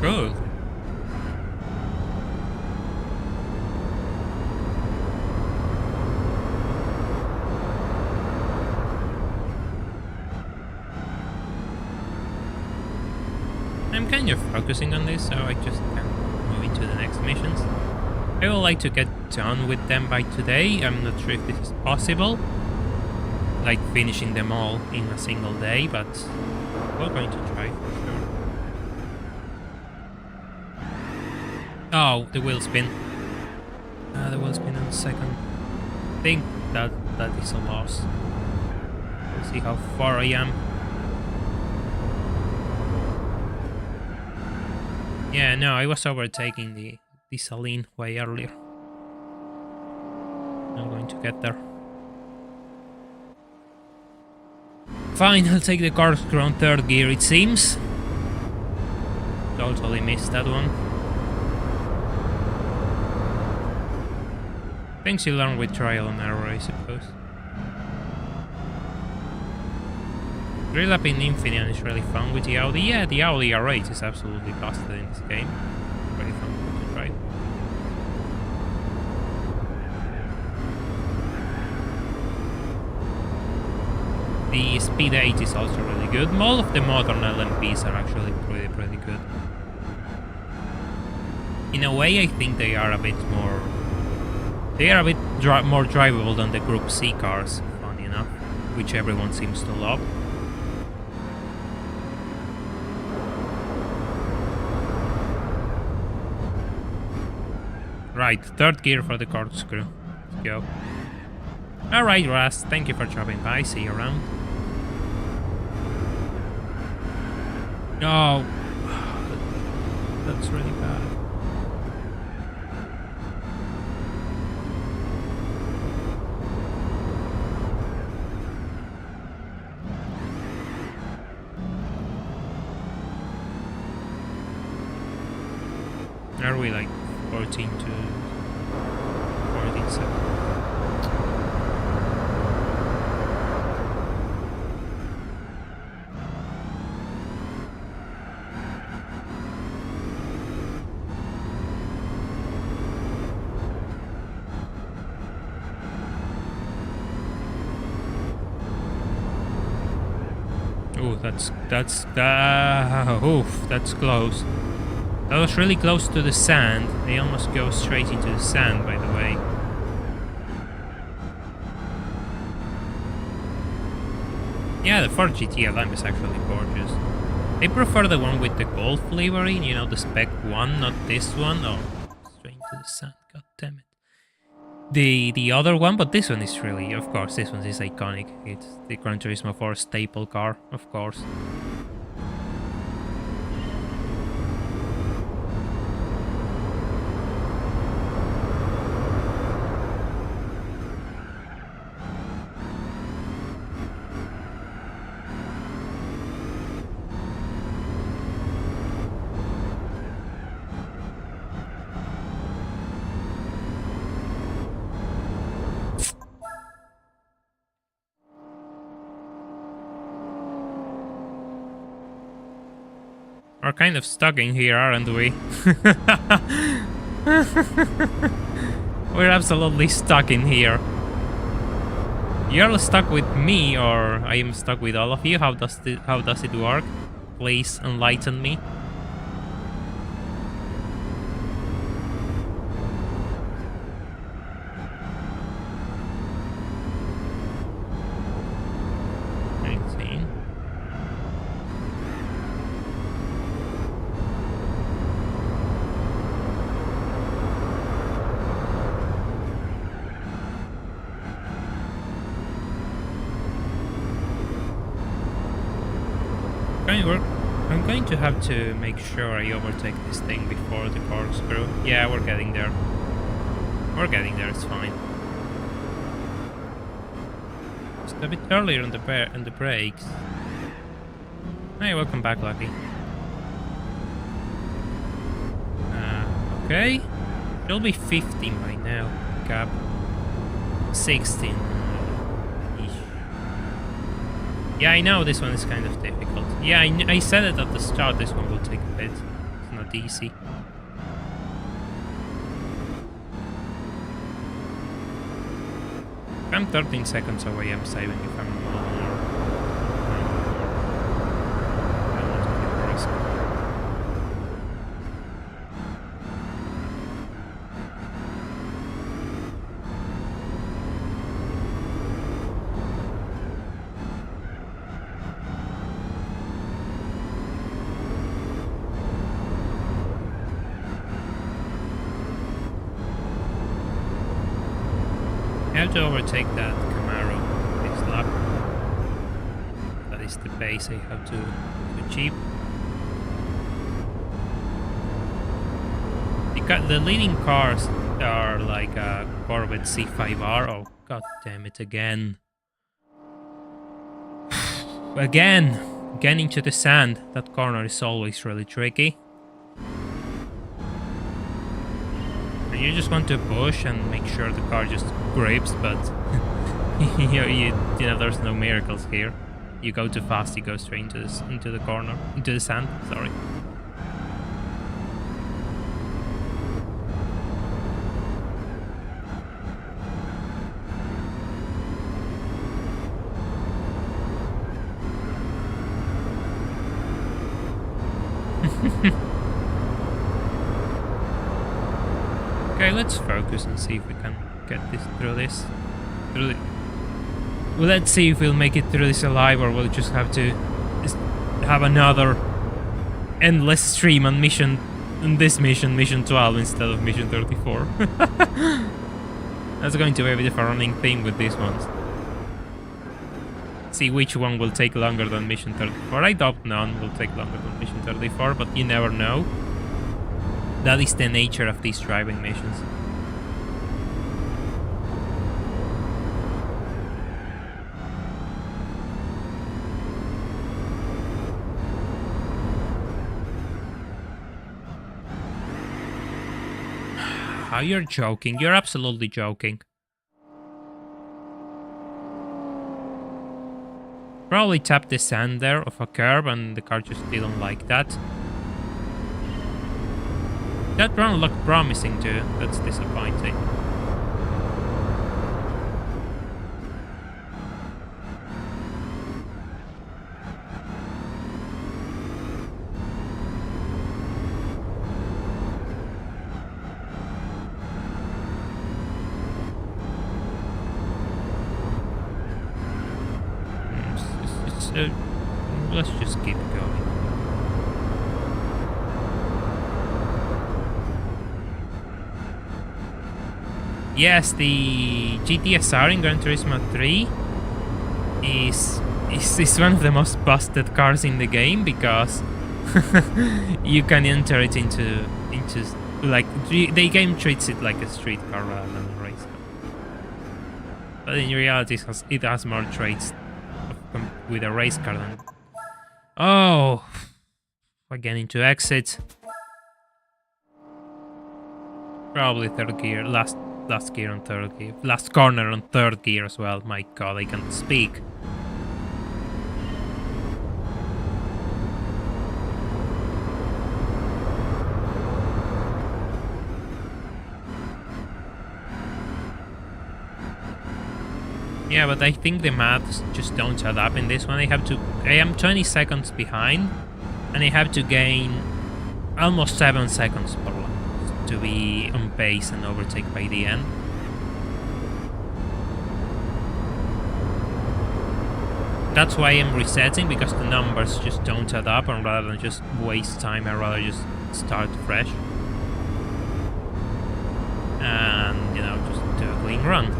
Good. I'm kind of focusing on this, so I just can move into the next missions. I would like to get done with them by today. I'm not sure if this is possible, like finishing them all in a single day, but we're going to try for sure. Oh, the wheel spin. The wheel spin on the second. I think that is a loss. We'll see how far I am. Yeah, no, I was overtaking the Saline way earlier. I'm going to get there. Fine, I'll take the corkscrew on 3rd gear, it seems. Totally missed that one. Things you learn with trial and error, I suppose. 3-lap in Infineon is really fun with the Audi. Yeah, the Audi R8 is absolutely busted in this game. Very fun to try. The Speed 8 is also really good. All of the modern LMPs are actually pretty good. In a way, I think they are a bit more... They are a bit more drivable than the Group C cars, funny enough, which everyone seems to love. Right, 3rd gear for the corkscrew. Let's go. Alright, Ras, thank you for dropping by. See you around. Oh, that's really bad. Are we like 14 to 47? Oh, that's close. That was really close to the sand. They almost go straight into the sand, by the way. Yeah, the Ford GT LM is actually gorgeous. I prefer the one with the Golf livery, you know, the Spec 1, not this one. Oh, straight into the sand. God damn it. The other one, but this one is really, of course, this one is iconic. It's the Gran Turismo 4 staple car, of course. We're kind of stuck in here, aren't we? We're absolutely stuck in here. You're stuck with me, or I am stuck with all of you? How does it work? Please enlighten me. I'm going to have to make sure I overtake this thing before the corkscrew. Yeah, we're getting there. We're getting there, it's fine. Just a bit earlier on the brakes. Hey, welcome back, Lucky. Okay. It'll be 15 by now. Gap. 16. Yeah, I know this one is kind of difficult. Yeah, I said it at the start, this one will take a bit. It's not easy. If I'm 13 seconds away, I'm saving if I'm more. I want to take a risk. I have to overtake that Camaro this lap. That is the pace I have to achieve. The leading cars are like a Corvette C5R. Oh, god damn it, again. Again into the sand. That corner is always really tricky. You just want to push and make sure the car just grips, but you know, there's no miracles here. You go too fast, you go straight into the corner, into the sand. Sorry. Okay, let's focus and see if we can get this through this. Well, let's see if we'll make it through this alive, or we'll just have to have another endless stream on mission, mission 12 instead of mission 34. That's going to be a bit of a running theme with these ones. See which one will take longer than mission 34. I doubt none will take longer than mission 34, but you never know. That is the nature of these driving missions. How, you're joking? You're absolutely joking. Probably tapped the sand there of a curb and the car just didn't like that. That run looked promising too. That's disappointing. Let's just keep going. Yes, the GTSR in Gran Turismo 3 is one of the most busted cars in the game because you can enter it into like the game treats it like a street car rather than a race car. But in reality, it has more traits with a race car than. Oh, we're getting to exit. Probably third gear, last gear on third gear, last corner on third gear as well. My God, I can't speak. Yeah, but I think the maths just don't add up in this one. I am 20 seconds behind, and I have to gain almost 7 seconds per lap to be on pace and overtake by the end. That's why I'm resetting, because the numbers just don't add up, and rather than just waste time, I'd rather just start fresh. And, just do a clean run.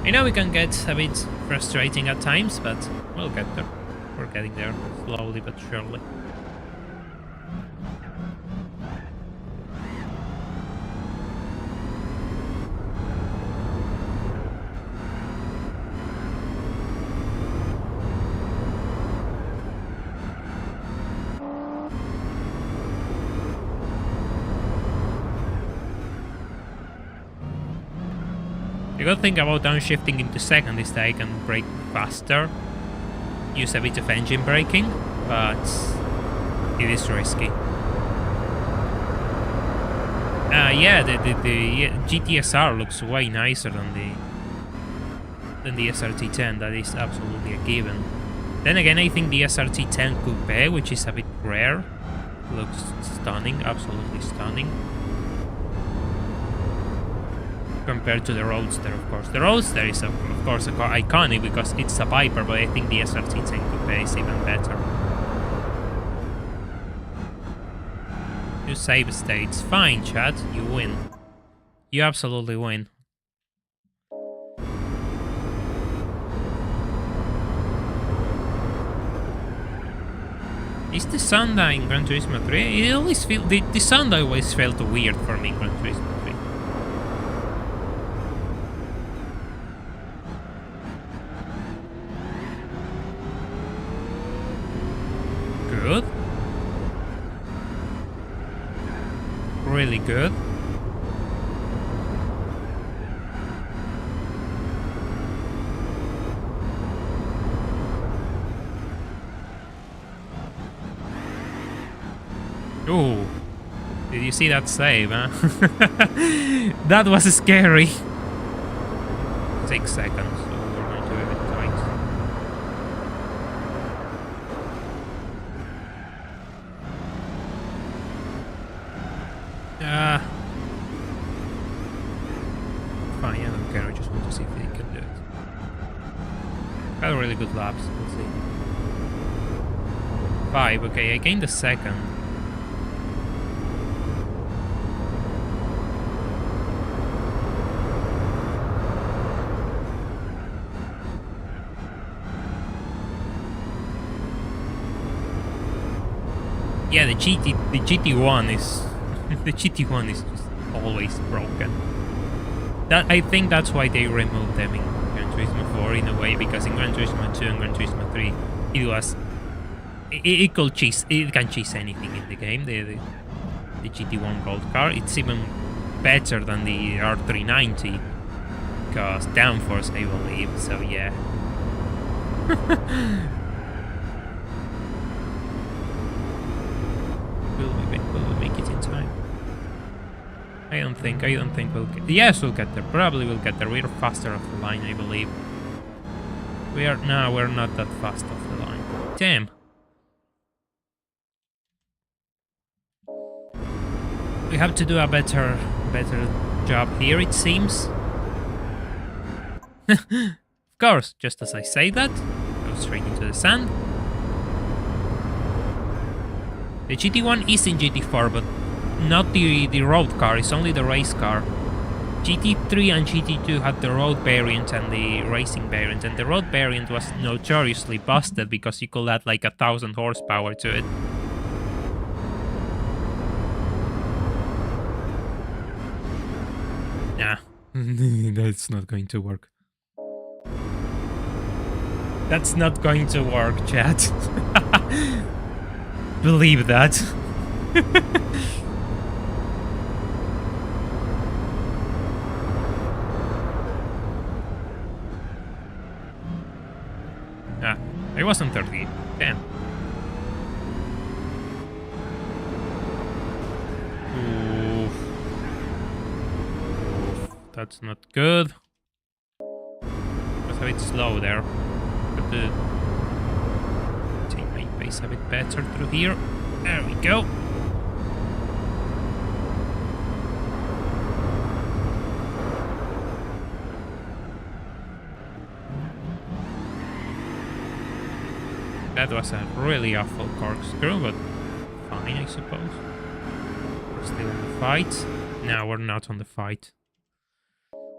I know we can get a bit frustrating at times, but we'll get there. We're getting there, slowly but surely. The good thing about downshifting into second is that I can brake faster, use a bit of engine braking, but it is risky. Yeah, the GTSR looks way nicer than the SRT10. That is absolutely a given. Then again, I think the SRT10 Coupe, which is a bit rare, looks stunning, absolutely stunning. Compared to the Roadster, of course. The Roadster is, of course, iconic because it's a Piper, but I think the SRT10 Coupe is even better. You save states. Fine, chat. You win. You absolutely win. Is the sound in Gran Turismo 3? It always feel the sound always felt weird for me in Gran Turismo 3. Good. Really good. Ooh. Did you see that save, huh? That was scary. 6 seconds, so we're going to do it twice. Fine, I don't care, I just want to see if they can do it. Got really good laps, let's see. 5, okay, I gained a second. Yeah, the GT1 is the GT1 is just always broken. I think that's why they removed them in Gran Turismo 4 in a way, because in Gran Turismo 2 and Gran Turismo 3 it could cheese, it can cheese anything in the game. The GT1 gold car, it's even better than the R390 because downforce, I believe. So yeah. Will we make it in time? I don't think we'll get... Yes, we'll get there. Probably we'll get there. We're faster off the line, I believe. We're not that fast off the line. Damn. We have to do a better job here, it seems. Of course, just as I say that, go straight into the sand. The GT1 is in GT4, but not the road car, it's only the race car. GT3 and GT2 had the road variant and the racing variant, and the road variant was notoriously busted because you could add like 1,000 horsepower to it. Nah, that's not going to work. That's not going to work, chat. Believe that. Ah, I was on 30. Damn. Oof. Oof. That's not good. Was a bit slow there. But take my pace a bit better through here. There we go. That was a really awful corkscrew, but fine, I suppose. We're still in the fight. No, we're not on the fight.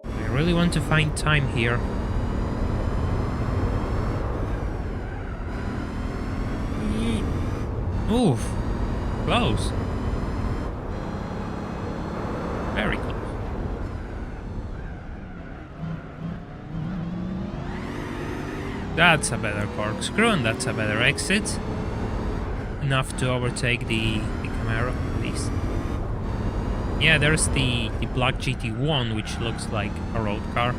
I really want to find time here. Oof. Close. Very close. That's a better corkscrew, and that's a better exit. Enough to overtake the Camaro, at least. Yeah, there's the black GT1, which looks like a road car.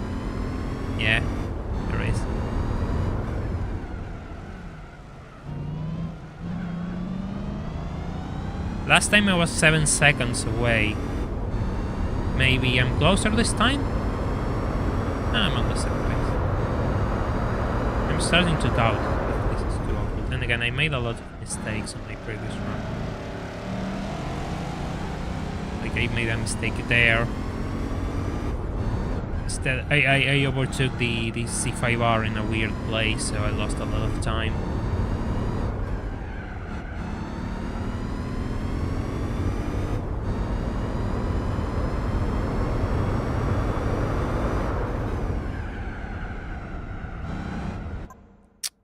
Yeah, there is. Last time I was 7 seconds away. Maybe I'm closer this time? No, I'm on the same pace. I'm starting to doubt if this is too awful. Then again, I made a lot of mistakes on my previous run. Like, I made a mistake there. Instead, I overtook the C5R in a weird place, so I lost a lot of time.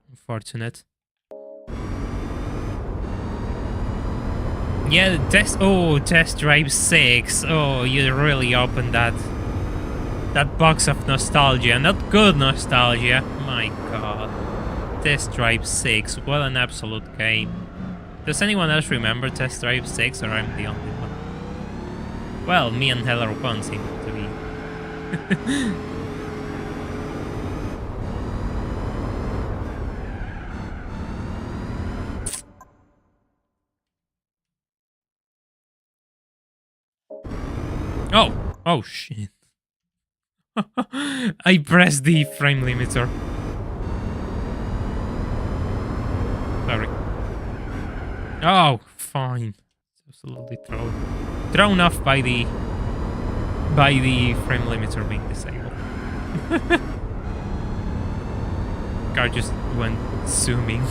Unfortunate. Yeah, test drive 6. Oh, you really opened that box of nostalgia. Not good nostalgia. My god. Test drive 6. What an absolute game. Does anyone else remember Test drive 6, or I'm the only one? Well, me and Heller 1 seem to be. Oh shit. I pressed the frame limiter. Sorry. Oh, fine. Absolutely thrown off by the frame limiter being disabled. Car just went zooming.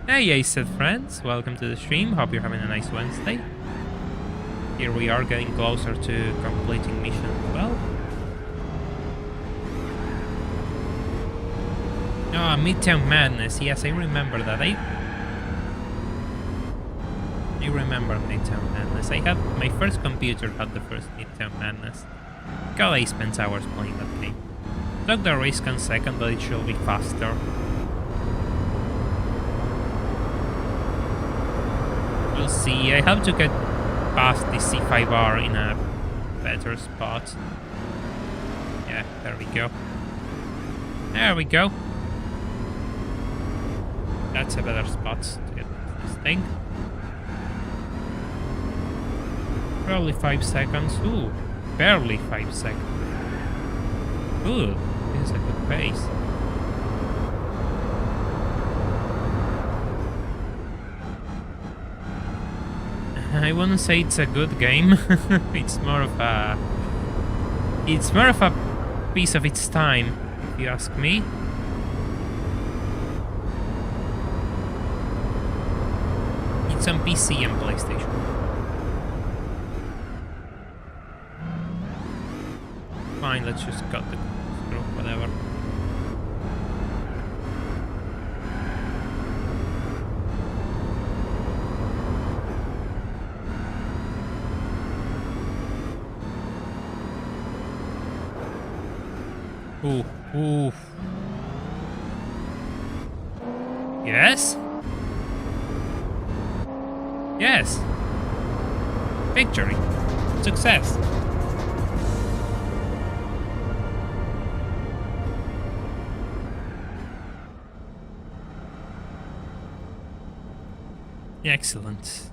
Hey, said friends, welcome to the stream. Hope you're having a nice Wednesday. Here we are, getting closer to completing mission 12. Ah, Midtown Madness. Yes, I remember that. I remember Midtown Madness. My first computer had the first Midtown Madness. God, I spent hours playing that game. Took the risk on second, but it should be faster. We'll see. I have to get past the C5R in a better spot. Yeah, there we go. There we go. That's a better spot to get this thing. Probably 5 seconds. Ooh, barely 5 seconds. Ooh, this is a good pace. I wouldn't say it's a good game. It's more of a piece of its time, if you ask me. It's on PC and PlayStation. Fine, let's just cut the screw, whatever. Ooh, ooh. Yes? Yes. Victory. Success. Excellent.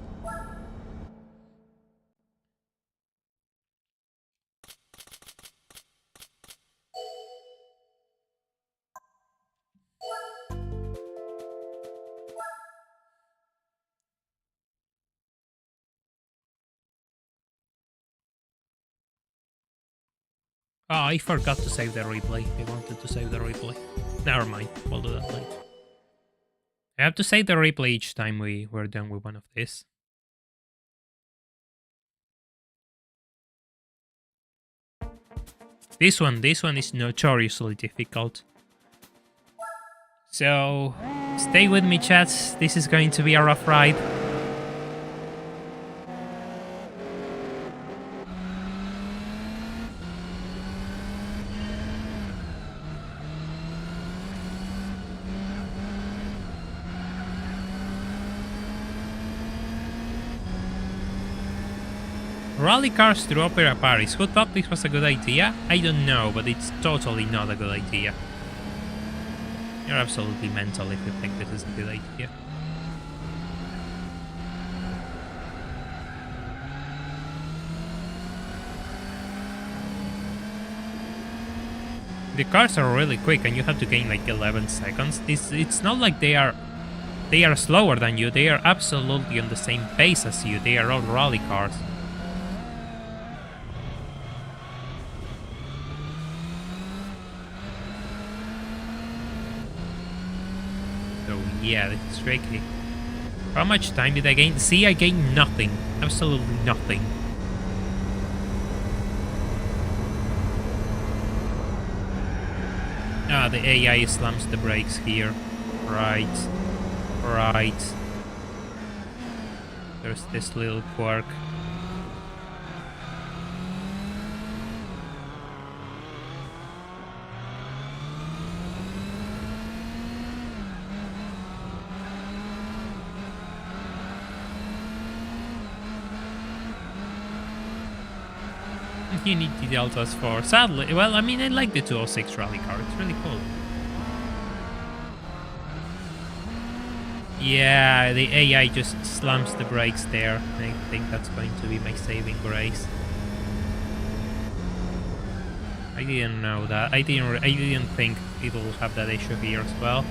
Oh, I forgot to save the replay. I wanted to save the replay. Never mind. We'll do that later. I have to save the replay each time we're done with one of these. This one is notoriously difficult. So, stay with me, chat. This is going to be a rough ride. Rally cars through Opera Paris. Who thought this was a good idea? I don't know, but it's totally not a good idea. You're absolutely mental if you think this is a good idea. The cars are really quick and you have to gain like 11 seconds. It's not like they are slower than you. They are absolutely on the same pace as you. They are all rally cars. Yeah, this is tricky. How much time did I gain? See, I gained nothing. Absolutely nothing. Ah, the AI slams the brakes here. Right. Right. There's this little quirk. You need the deltas for. Sadly, well, I mean, I like the 206 rally car. It's really cool. Yeah, the AI just slams the brakes there. I think that's going to be my saving grace. I didn't know that. I didn't think it will have that issue here as well.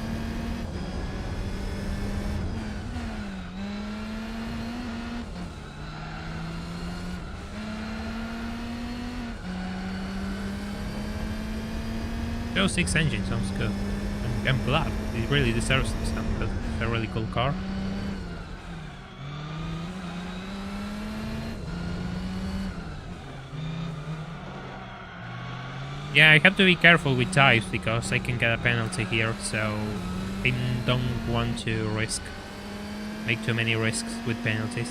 Joe 6 engine sounds good. I'm glad. It really deserves this sound. It's a really cool car. Yeah, I have to be careful with dives because I can get a penalty here, so I don't want to make too many risks with penalties.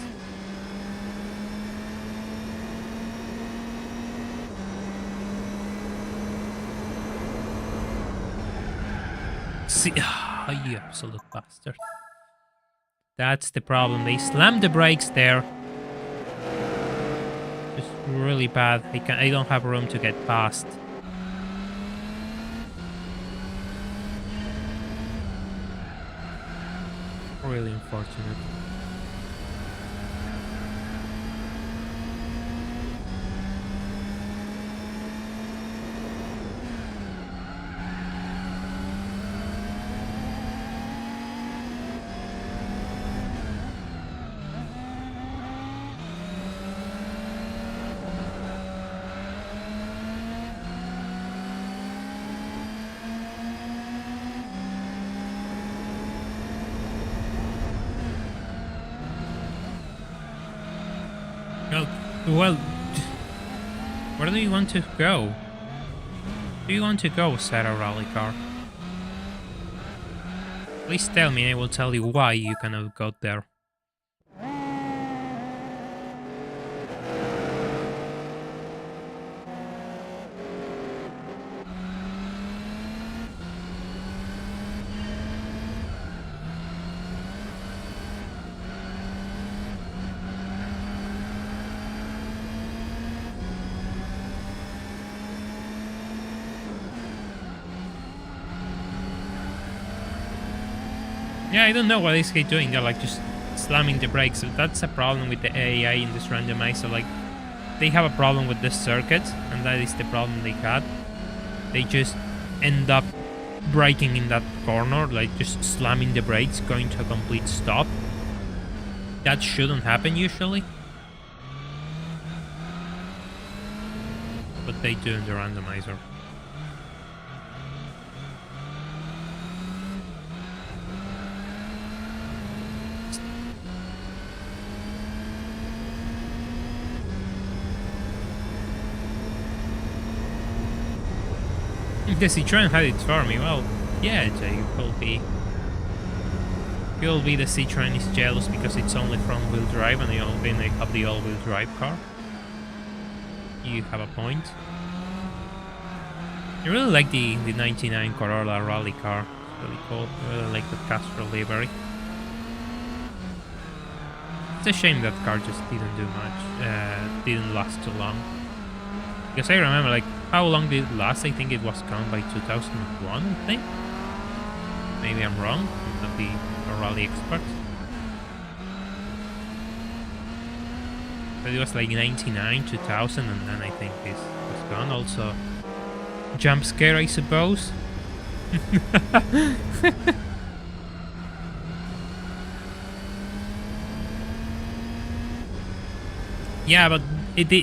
See, you absolute bastard. That's the problem. They slammed the brakes there. Just really bad. I don't have room to get past. Really unfortunate. Oh, well, where do you want to go? Do you want to go, Sarah Rally Car? Please tell me, I will tell you why you cannot go there. Yeah, I don't know what is he doing. They're like just slamming the brakes. So that's a problem with the AI in this randomizer. Like, they have a problem with this circuit, and that is the problem they had. They just end up braking in that corner, like just slamming the brakes, going to a complete stop. That shouldn't happen usually, but they do in the randomizer. If the Citroen had it for me, well, yeah, it will be the Citroen is jealous because it's only front-wheel drive and they have the all-wheel drive car. You have a point. I really like the 99 Corolla rally car. It's really cool. I really like the Castro livery. It's a shame that car just didn't do much. Didn't last too long. Because I remember, like, how long did it last? I think it was gone by 2001, I think. Maybe I'm wrong. I'm not the rally expert. But it was like 99, 2000, and then I think this was gone. Also, jump scare, I suppose. Yeah, but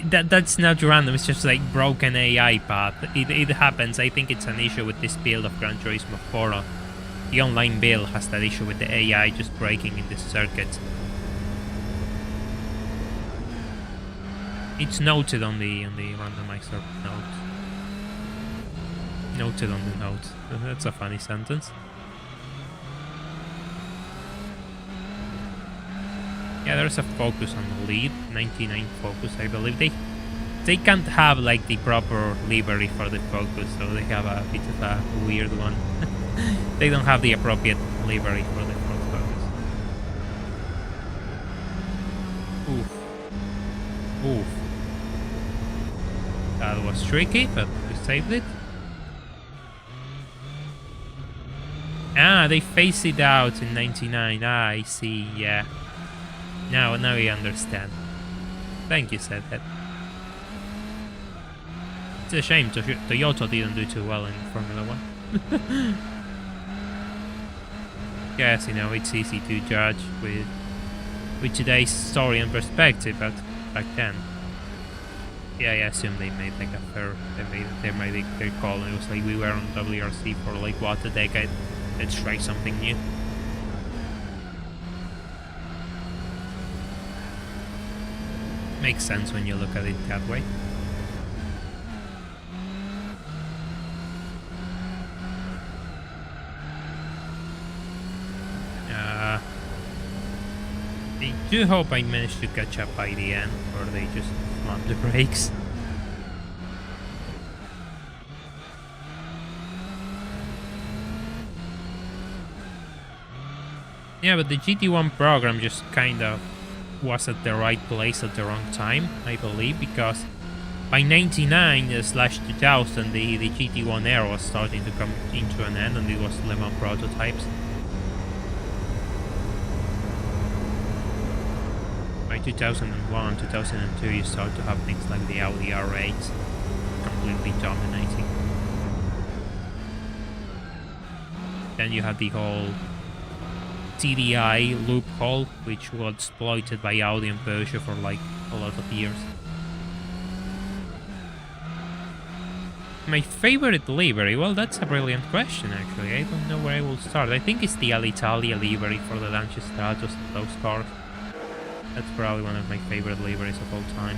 that's not random. It's just like broken AI path. It happens. I think it's an issue with this build of Gran Turismo 4. The online build has that issue with the AI just breaking in this circuit. It's noted on the randomizer note. Noted on the note. That's a funny sentence. Yeah, there's a Focus on the lead, 99 Focus, I believe. They can't have like the proper livery for the Focus, so they have a bit of a weird one. They don't have the appropriate livery for the Focus. Oof. Oof. That was tricky, but we saved it. Ah, they phased it out in 99. Ah, I see, yeah. Now we understand. Thank you, said that. It's a shame Toyota didn't do too well in Formula 1. Yes, you know, it's easy to judge with today's story and perspective, but back then, yeah, I assume they made like a fair, they made a fair call. It was like we were on WRC for like what, a decade. Let's try something new. Makes sense when you look at it that way. I do hope I managed to catch up by the end, or they just slammed the brakes. Yeah, but the GT1 program just kind of was at the right place at the wrong time, I believe, because by 99/2000 the GT1 era was starting to come into an end and it was Le Mans prototypes. By 2001, 2002 you start to have things like the Audi R8 completely dominating. Then you had the whole TDI loophole, which was exploited by Audi and Porsche for like a lot of years. My favorite livery? Well, that's a brilliant question actually. I don't know where I will start. I think it's the Alitalia livery for the Lancia Stratos and those cars. That's probably one of my favorite liveries of all time.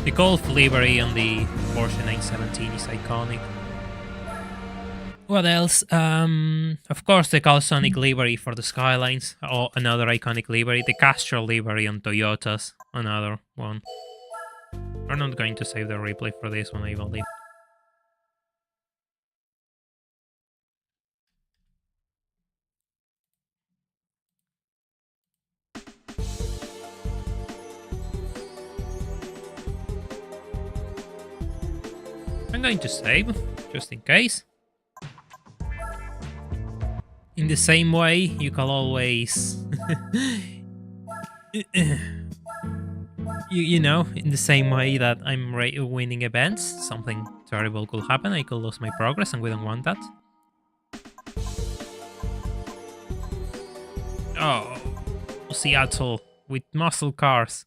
The Golf livery on the Porsche 917 is iconic. What else? Of course, the Calsonic livery for the Skylines, another iconic livery. The Castrol livery on Toyotas, another one. We're not going to save the replay for this one, I believe. I'm going to save, just in case. In the same way, you can always... you know, in the same way that I'm winning events, something terrible could happen. I could lose my progress, and we don't want that. Oh, Seattle with muscle cars.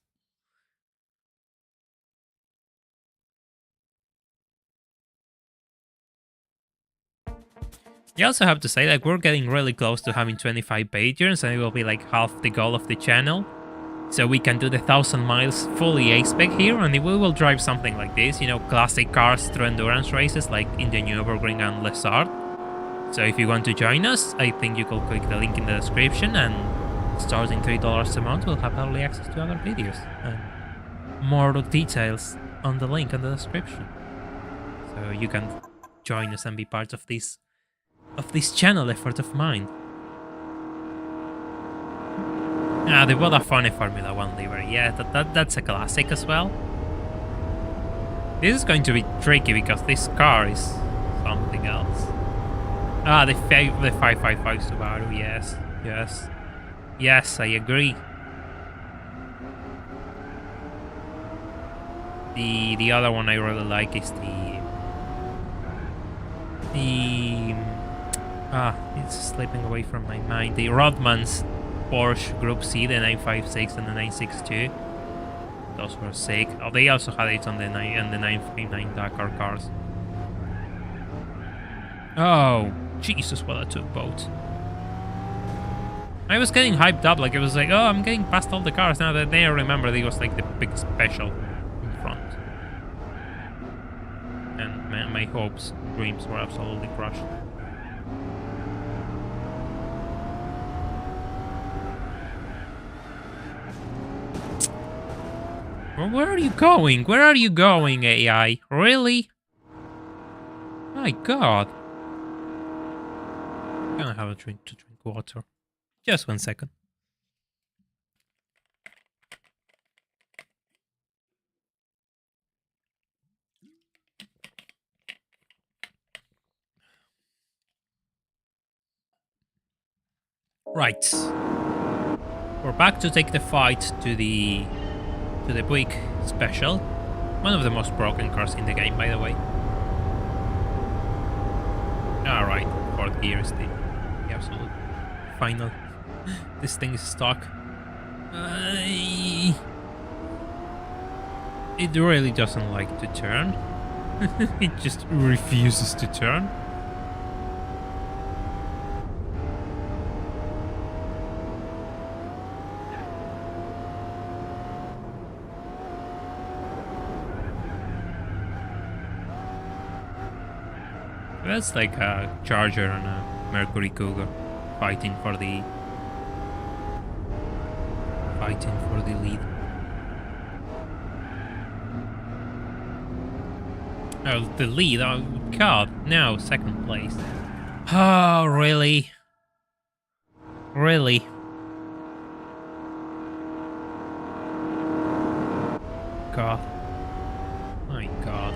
You also have to say, like, we're getting really close to having 25 patrons, and it will be like half the goal of the channel. So we can do the 1,000 miles fully A-spec here, and we will drive something like this, you know, classic cars through endurance races like in the Nürburgring and Les Arts. So if you want to join us, I think you can click the link in the description, and starting $3 a month, we'll have early access to other videos. And more details on the link in the description. So you can join us and be part of this channel effort of mine. Ah, the Vodafone Formula 1 livery. Yeah, that's a classic as well. This is going to be tricky because this car is something else. Ah, the 555 Subaru. Yes, yes, yes. I agree. The other one I really like is it's slipping away from my mind. The Rodman's Porsche Group C, the 956 and the 962. Those were sick. Oh, they also had it on the 959 Dakar cars. Oh, Jesus, what I took both. I was getting hyped up, like it was like, oh, I'm getting past all the cars now. That I remember it was like the big special in front. And my hopes, dreams were absolutely crushed. Where are you going? Where are you going, AI? Really? My God. I'm gonna have a drink water. Just 1 second. Right. We're back to take the fight to the Buick Special. One of the most broken cars in the game, by the way. Alright, fourth gear is the absolute final. This thing is stuck. It really doesn't like to turn. It just refuses to turn. That's like a Charger and a Mercury Cougar fighting for the lead. Oh, the lead? Oh, God, no, second place. Oh, really? Really? God. My God.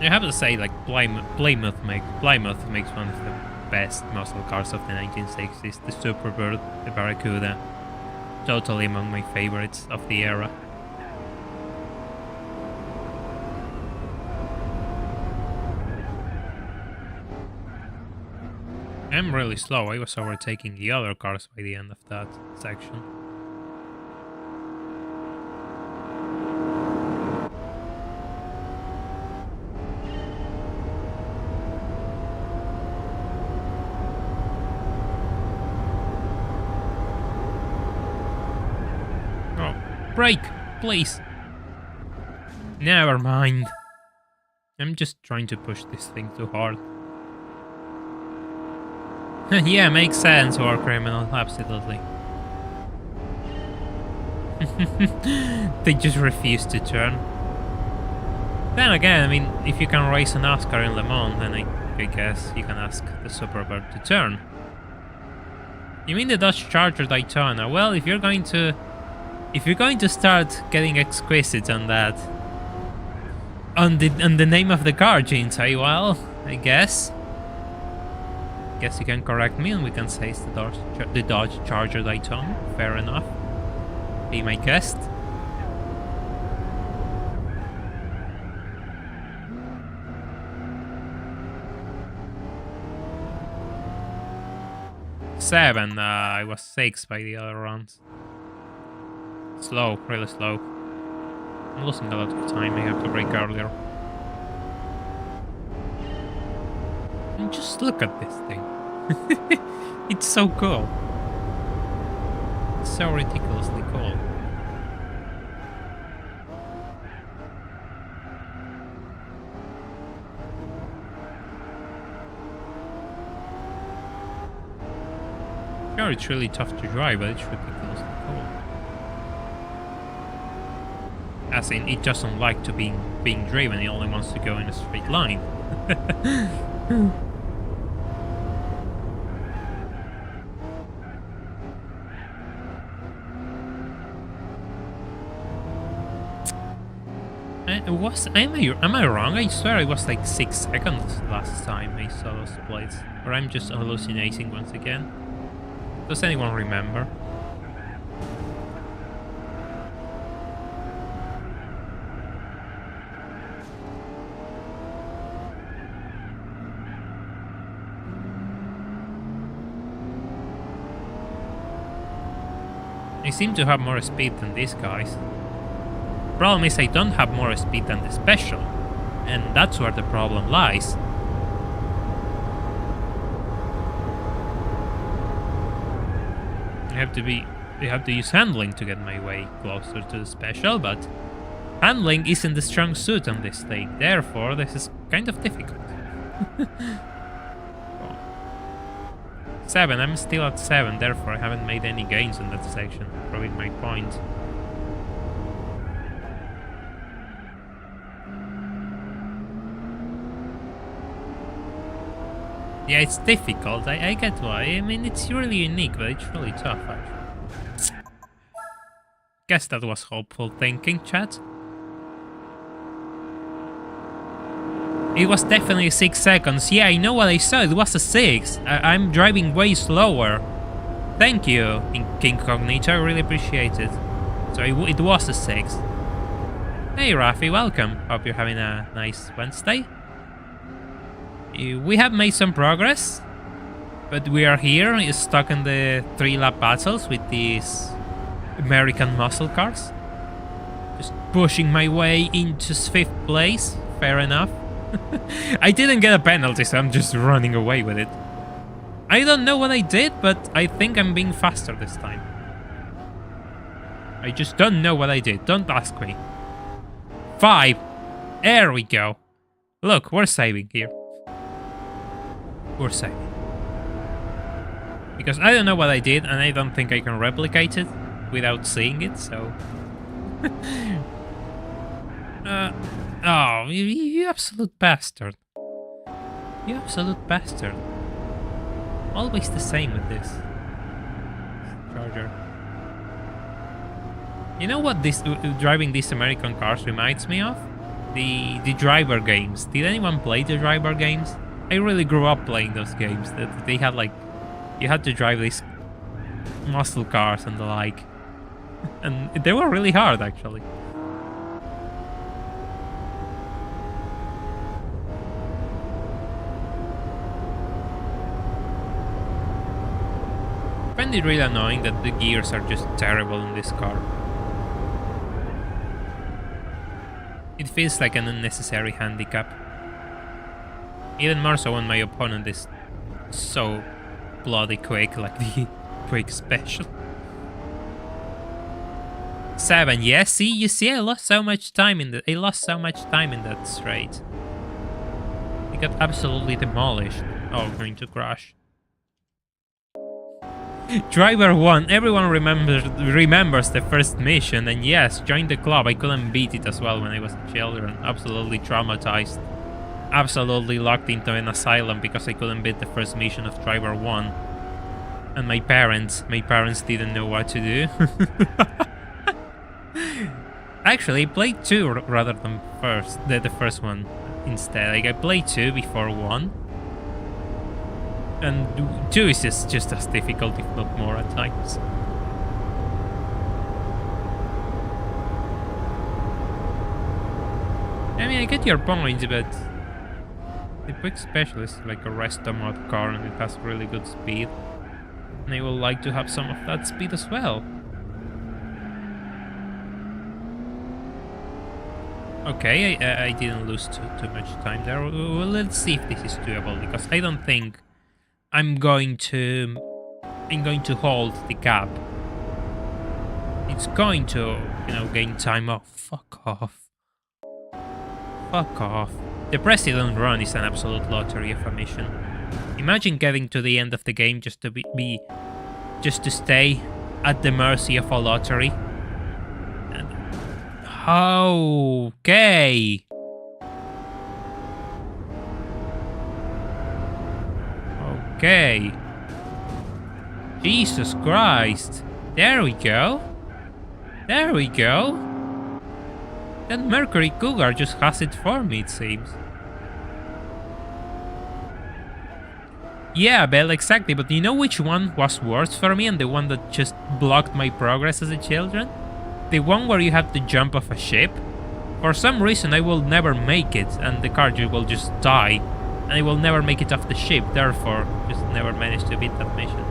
I have to say, like, Plymouth makes one of the best muscle cars of the 1960s. The Superbird, the Barracuda, totally among my favorites of the era. I'm really slow. I was overtaking the other cars by the end of that section. Oh, brake, please. Never mind. I'm just trying to push this thing too hard. Yeah, makes sense, war criminal, absolutely. They just refuse to turn. Then again, I mean, if you can race an NASCAR in Le Mans, then I guess you can ask the Superbird to turn. You mean the Dodge Charger Daytona? Well, if you're going to start getting exquisite on that, on the name of the car, Jinsei, well, I guess you can correct me and we can say it's the Dodge Charger Daytona. Fair enough. Be my guest. Seven. I was 6 by the other rounds. Slow, really slow. I'm losing a lot of time. I have to brake earlier. And just look at this thing. It's so cool. It's so ridiculously cool. Sure, it's really tough to drive, but it's ridiculously cool. As in, it doesn't like to being driven, it only wants to go in a straight line. Am I wrong? I swear it was like 6 seconds last time I saw those plates. Or I'm just hallucinating once again. Does anyone remember? I seem to have more speed than these guys. Problem is I don't have more speed than the special, and that's where the problem lies. I have to use handling to get my way closer to the special, but handling isn't the strong suit on this thing, therefore this is kind of difficult. 7, I'm still at 7, therefore I haven't made any gains in that section, proving my point. Yeah, it's difficult, I get why. I mean, it's really unique, but it's really tough, actually. Guess that was hopeful thinking, chat. It was definitely 6 seconds. Yeah, I know what I saw, it was a 6. I'm driving way slower. Thank you, King Cognito, I really appreciate it. So it was a 6. Hey Rafi, welcome. Hope you're having a nice Wednesday. We have made some progress, but we are here stuck in the 3-lap battles with these American muscle cars. Just pushing my way into 5th place, fair enough. I didn't get a penalty, so I'm just running away with it. I don't know what I did, but I think I'm being faster this time. I just don't know what I did, don't ask me. 5, there we go. Look, we're saving here. We're saving. Because I don't know what I did, and I don't think I can replicate it without seeing it, so... oh, you absolute bastard. You absolute bastard. Always the same with this Charger. You know what this driving these American cars reminds me of? The driver games. Did anyone play the driver games? I really grew up playing those games. That they had like, you had to drive these muscle cars and the like, and they were really hard actually. Isn't it really annoying that the gears are just terrible in this car? It feels like an unnecessary handicap. Even more so when my opponent is so bloody quick, like the quick special. 7, yeah, you see, I lost so much time in that straight. I got absolutely demolished. Oh, I'm going to crash. Driver 1, everyone remembers the first mission, and yes, join the club. I couldn't beat it as well when I was a children. Absolutely traumatized. Absolutely locked into an asylum because I couldn't beat the first mission of Driver 1. And my parents didn't know what to do. Actually, I played 2 rather than the first one instead. Like, I played 2 before 1. And 2 is just as difficult, if not more at times. I mean, I get your point, but the quick special is like a resto mod car and it has really good speed. And I would like to have some of that speed as well. Okay, I didn't lose too much time there. Well, let's see if this is doable, because I don't think I'm going to hold the gap. It's going to, gain time off. Fuck off. Fuck off. The President run is an absolute lottery of a mission. Imagine getting to the end of the game just to stay at the mercy of a lottery. Okay. Okay. Jesus Christ. There we go. There we go. That Mercury Cougar just has it for me, it seems. Yeah, Belle, exactly, but you know which one was worse for me and the one that just blocked my progress as a children? The one where you have to jump off a ship. For some reason I will never make it and the car will just die. And I will never make it off the ship, therefore just never managed to beat that mission.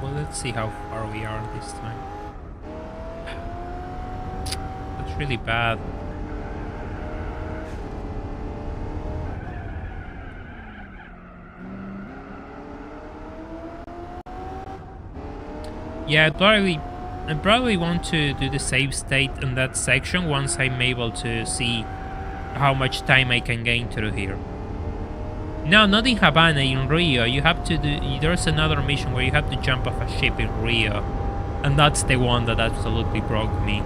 Well, let's see how far we are this time. That's really bad. Yeah, I probably want to do the save state in that section once I'm able to see how much time I can gain through here. No, not in Havana, in Rio. You have to do. There's another mission where you have to jump off a ship in Rio, and that's the one that absolutely broke me.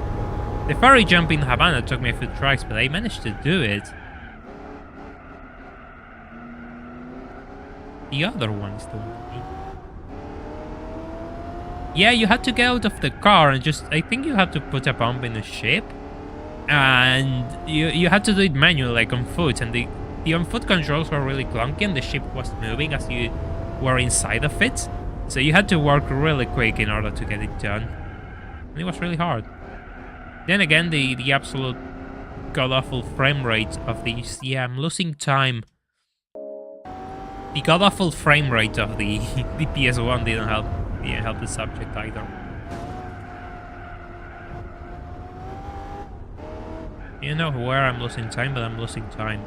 The ferry jump in Havana took me a few tries, but I managed to do it. The other one's the one. Yeah, you had to get out of the car and just... I think you had to put a bomb in the ship. And you had to do it manually, like on foot. And the on-foot controls were really clunky and the ship was moving as you were inside of it. So you had to work really quick in order to get it done. And it was really hard. Then again, the absolute god-awful frame rate of these... Yeah, I'm losing time. The god-awful frame rate of the PS1 didn't help the subject either. You know where I'm losing time, but I'm losing time.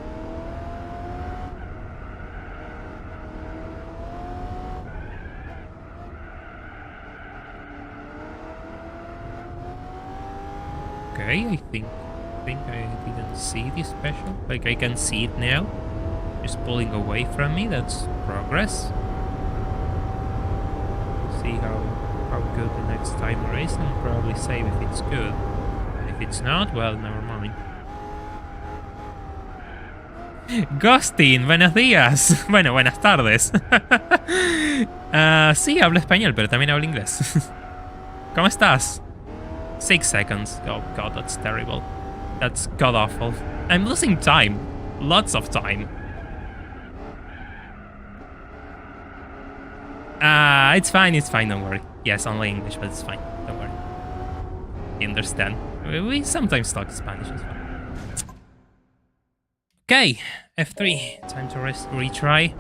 Okay, I think I didn't see this special. Like, I can see it now. Just pulling away from me, that's progress. See how good the next timer is and probably save if it's good. If it's not, well, never mind. Ghostin, buenos días. Bueno, buenas tardes. Sí, hablo español, pero también hablo inglés. ¿Cómo estás? 6 seconds. Oh god, that's terrible. That's god-awful. I'm losing time. Lots of time. It's fine, don't worry. Yes, only English, but it's fine, don't worry. You understand? We sometimes talk Spanish as well. Okay, F3. Time to retry.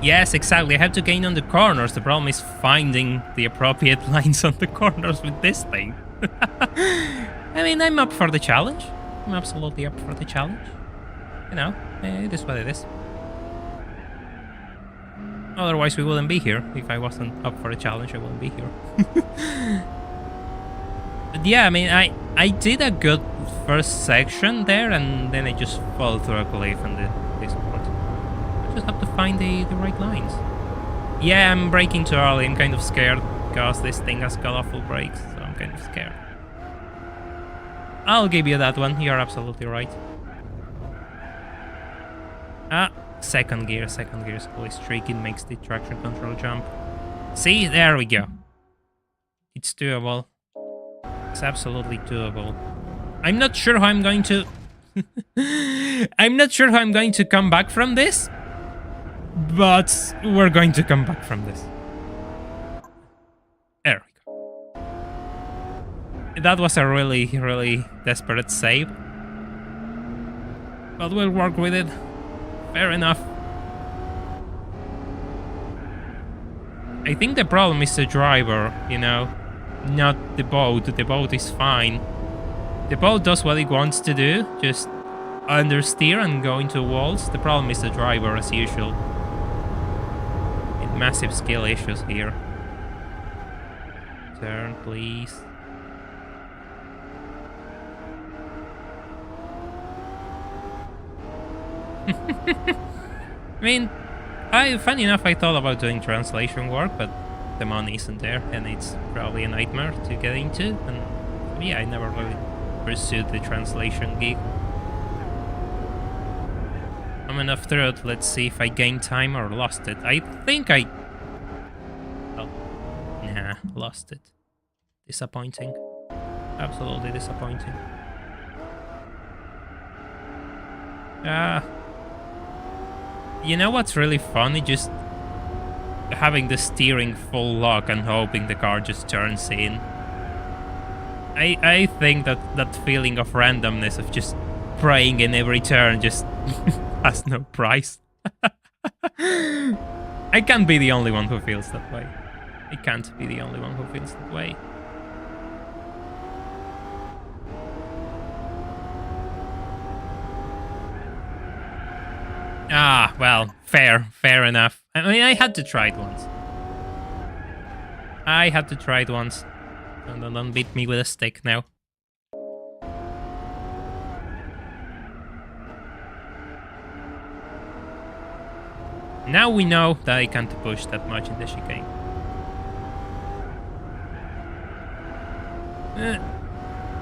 Yes, exactly. I have to gain on the corners. The problem is finding the appropriate lines on the corners with this thing. I mean, I'm up for the challenge. I'm absolutely up for the challenge. You know, it is what it is. Otherwise, we wouldn't be here. If I wasn't up for a challenge, I wouldn't be here. But yeah, I mean, I did a good first section there, and then I just fell through a cliff in this part. I just have to find the right lines. Yeah, I'm braking too early. I'm kind of scared because this thing has got awful brakes, so I'm kind of scared. I'll give you that one. You're absolutely right. Second gear is always tricky. It makes the traction control jump. See, there we go. It's doable. It's absolutely doable. I'm not sure how I'm going to... I'm not sure how I'm going to come back from this. But we're going to come back from this. There we go. That was a really, really desperate save. But we'll work with it. Fair enough. I think the problem is the driver, you know, not the boat. The boat is fine. The boat does what it wants to do, just understeer and go into walls. The problem is the driver, as usual. With massive skill issues here. Turn, please. I mean, funny enough, I thought about doing translation work, but the money isn't there, and it's probably a nightmare to get into. And yeah, I never really pursued the translation gig. I'm enough through it. Let's see if I gained time or lost it. I think I... Oh, nah, lost it. Disappointing. Absolutely disappointing. You know what's really funny? Just having the steering full lock and hoping the car just turns in. I think that feeling of randomness, of just praying in every turn, just has no price. I can't be the only one who feels that way. I can't be the only one who feels that way. Ah, well, fair enough. I mean, I had to try it once. And don't beat me with a stick now. Now we know that I can't push that much in the chicane.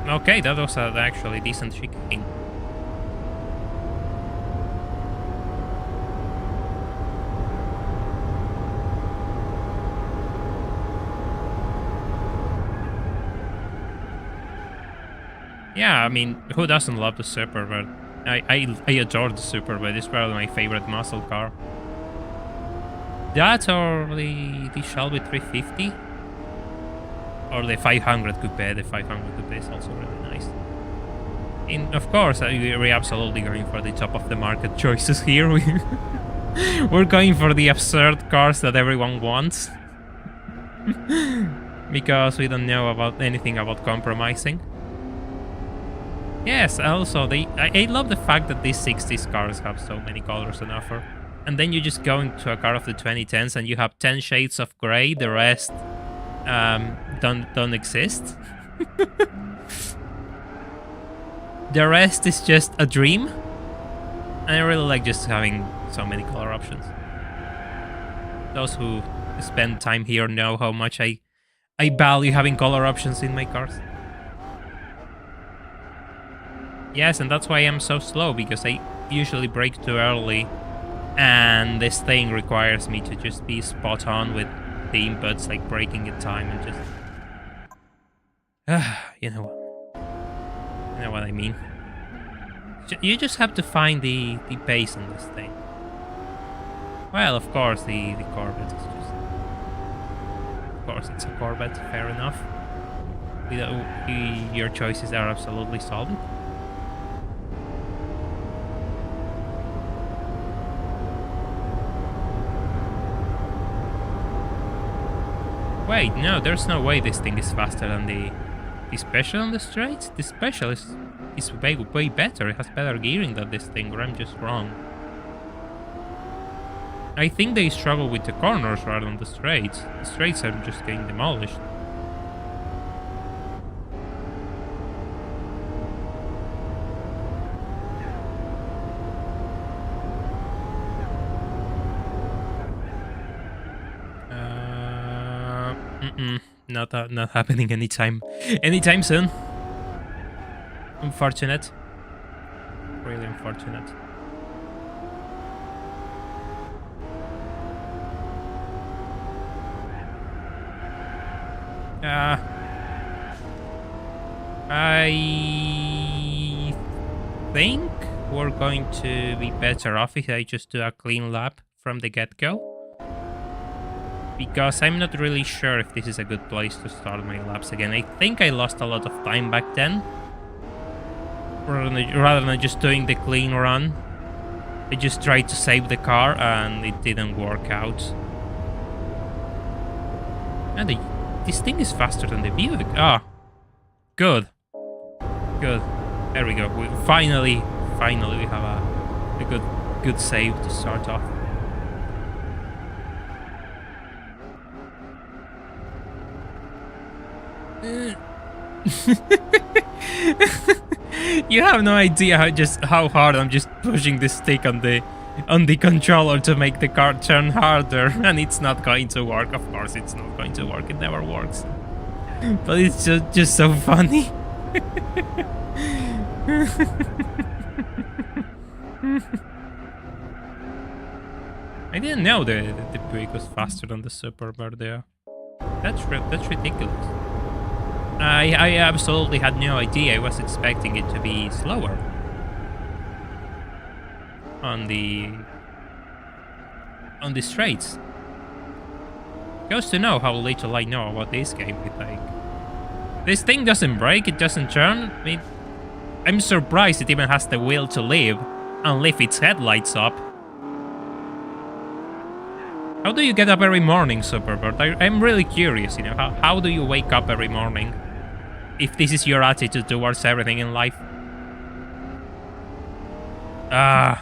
Okay, that was an actually decent chicane. Yeah, I mean, who doesn't love the Superbird? I adore the Superbird. It's probably my favorite muscle car. That or the Shelby 350? Or the 500 coupe. The 500 coupe is also really nice. And of course, we're absolutely going for the top of the market choices here. We're going for the absurd cars that everyone wants. Because we don't know about anything about compromising. Yes, also, I love the fact that these 60s cars have so many colors on offer. And then you just go into a car of the 2010s and you have 10 shades of grey, the rest don't exist. The rest is just a dream. And I really like just having so many color options. Those who spend time here know how much I value having color options in my cars. Yes, and that's why I'm so slow, because I usually brake too early, and this thing requires me to just be spot on with the inputs, like braking at time and just... you know what I mean. You just have to find the pace on this thing. Well, of course, the Corvette is just... Of course, it's a Corvette, fair enough. Your choices are absolutely solid. Wait, no, there's no way this thing is faster than the special on the straights. The special is way better. It has better gearing than this thing, or I'm just wrong. I think they struggle with the corners rather than the straights. The straights are just getting demolished. Not happening anytime soon. Unfortunate. Really unfortunate. I think we're going to be better off if I just do a clean lap from the get-go. Because I'm not really sure if this is a good place to start my laps again. I think I lost a lot of time back then. Rather than just doing the clean run. I just tried to save the car and it didn't work out. And this thing is faster than the Buick. Ah, good. Good. There we go. Finally we have a good save to start off. You have no idea how hard I'm just pushing the stick on the controller to make the car turn harder, and it's not going to work. Of course it's not going to work. It never works. But it's just so funny. I didn't know the Buick was faster than the Superbird there. That's ridiculous. I absolutely had no idea. I was expecting it to be slower on the straights. Goes to know how little I know about this game. This thing doesn't brake, it doesn't turn. I mean, I'm surprised it even has the will to live and lift its headlights up. How do you get up every morning, Superbird? I'm really curious, you know, how do you wake up every morning? If this is your attitude towards everything in life. I'm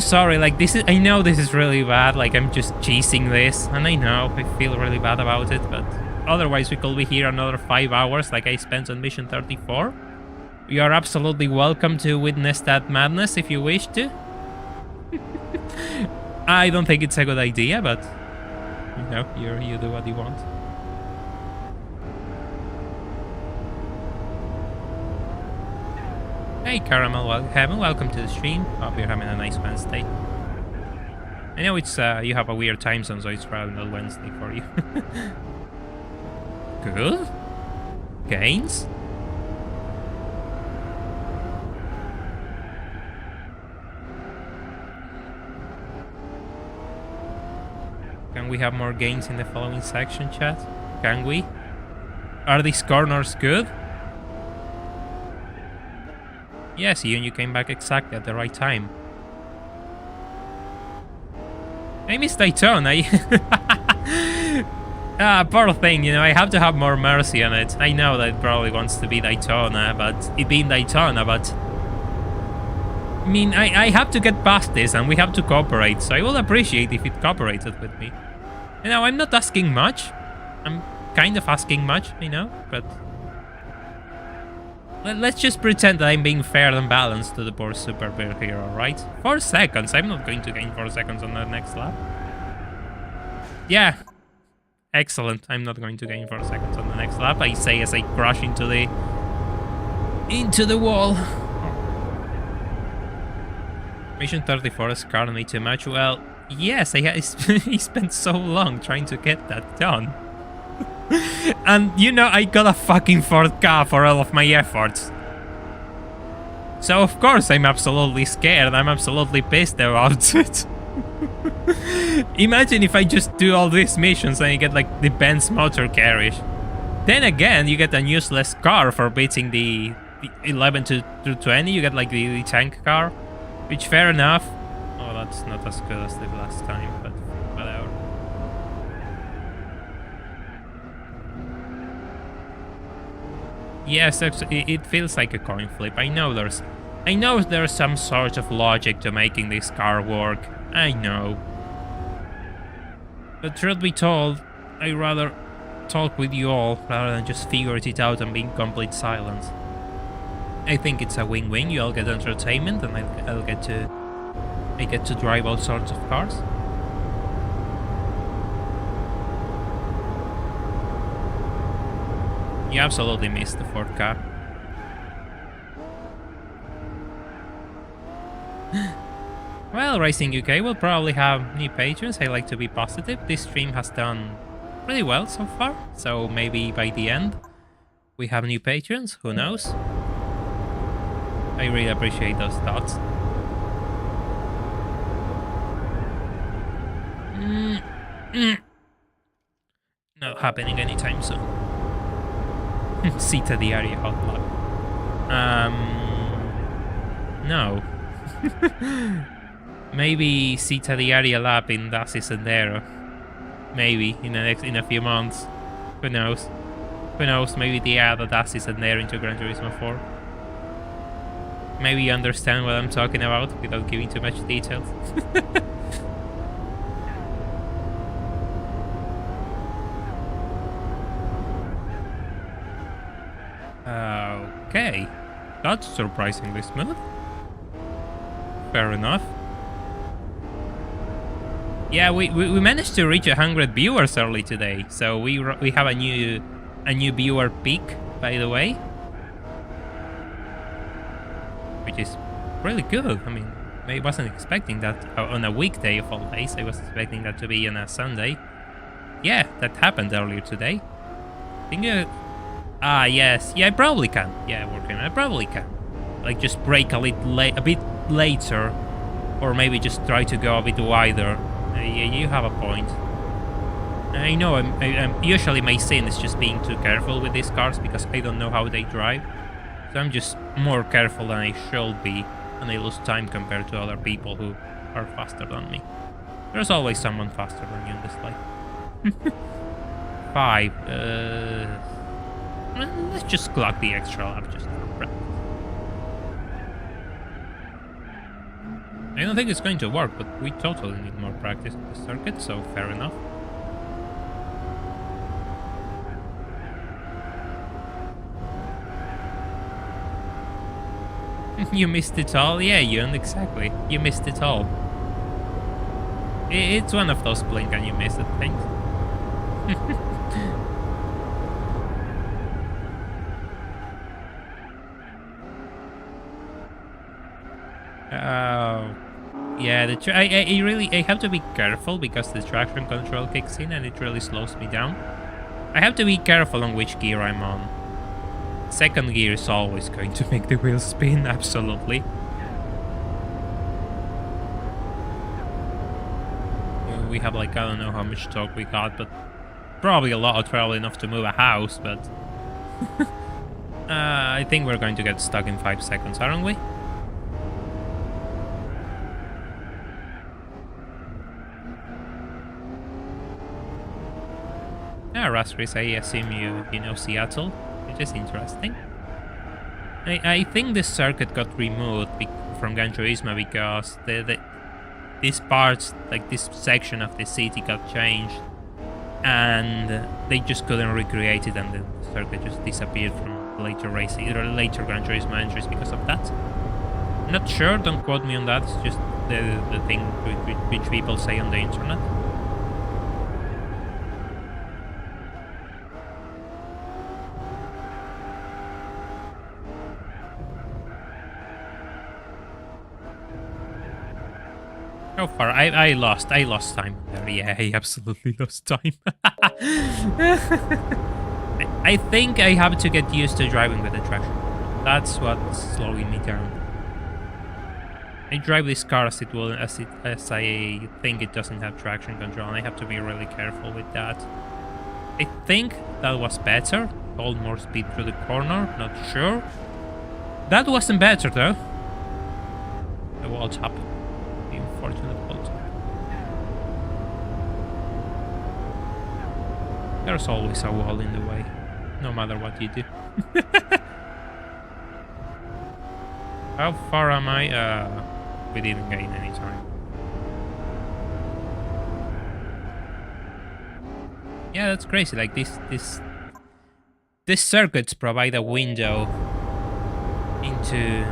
sorry, like, I know this is really bad, like, I'm just cheesing this, and I know, I feel really bad about it, but otherwise we could be here another 5 hours like I spent on Mission 34. You are absolutely welcome to witness that madness if you wish to. I don't think it's a good idea, but you know, you do what you want. Hey Caramel, welcome to the stream. Hope you're having a nice Wednesday. I know it's you have a weird time zone, so it's probably not Wednesday for you. Good. Gains. Can we have more gains in the following section, chat? Can we? Are these corners good? Yes, Ian, you came back exactly at the right time. I miss Daytona. Poor thing, you know, I have to have more mercy on it. I know that it probably wants to be Daytona, but it being Daytona, but I mean, I have to get past this and we have to cooperate, so I will appreciate if it cooperated with me. You know, I'm not asking much. I'm kind of asking much, you know, but let's just pretend that I'm being fair and balanced to the poor Superbird here, alright? 4 seconds, I'm not going to gain 4 seconds on the next lap. Yeah. Excellent, I'm not going to gain 4 seconds on the next lap, I say as I crash into the wall. Mission 34 is currently too much. Well, yes, he spent so long trying to get that done. And, you know, I got a fucking 4th car for all of my efforts. So, of course, I'm absolutely scared. I'm absolutely pissed about it. Imagine if I just do all these missions and I get, like, the Benz motor carriage. Then again, you get a useless car for beating the 11 to 20. You get like the tank car, which fair enough. Oh, that's not as good as the last time, but whatever. Yes, it feels like a coin flip. I know there's some sort of logic to making this car work. I know. But truth be told, I'd rather talk with you all rather than just figure it out and be in complete silence. I think it's a win-win. You all get entertainment, and I get to drive all sorts of cars. You absolutely missed the fourth car. Well, Racing UK will probably have new patrons. I like to be positive. This stream has done pretty well so far, so maybe by the end we have new patrons. Who knows? I really appreciate those thoughts. Not happening anytime soon. Sita the area hot lap. No. Maybe Sita the area lap in Daci Sendero. Maybe in a few months. Who knows? Who knows? Maybe they add a Daci Sendero into Gran Turismo 4. Maybe you understand what I'm talking about without giving too much details. Okay, that's surprisingly smooth. Fair enough. Yeah, we managed to reach 100 viewers early today, so we have a new viewer peak, by the way, which is really good. I mean, I wasn't expecting that on a weekday of all days. I was expecting that to be on a Sunday. Yeah, that happened earlier today. I think yes. Yeah, I probably can. Yeah, working. I probably can. Like, just break a bit later, or maybe just try to go a bit wider. Yeah, you have a point. I know. I'm usually my sin is just being too careful with these cars because I don't know how they drive. So I'm just more careful than I should be, and I lose time compared to other people who are faster than me. There's always someone faster than you in this life. 5. Let's just clock the extra lap just for practice. I don't think it's going to work, but we totally need more practice on the circuit, so fair enough. You missed it all? Yeah, Yun, exactly. You missed it all. It's one of those blink and you miss it things. Yeah, I have to be careful because the traction control kicks in and it really slows me down. I have to be careful on which gear I'm on. Second gear is always going to make the wheels spin, absolutely. We have like, I don't know how much torque we got, but probably a lot, probably enough to move a house, but... I think we're going to get stuck in 5 seconds, aren't we? Raspberries, I assume you know Seattle, which is interesting. I think this circuit got removed from Gran Turismo because this part, like this section of the city, got changed, and they just couldn't recreate it, and the circuit just disappeared from later racing or later Gran Turismo entries because of that. Not sure, don't quote me on that. It's just the thing which people say on the internet. So far, I lost time there. Yeah, I absolutely lost time. I think I have to get used to driving with the traction. That's what's slowing me down. I drive this car as I think it doesn't have traction control, and I have to be really careful with that. I think that was better. hold more speed through the corner, not sure. That wasn't better though. The wall top. The unfortunate wall top. There's always a wall in the way, no matter what you do. How far am I? We didn't gain any time. Yeah, that's crazy. Like these circuits provide a window into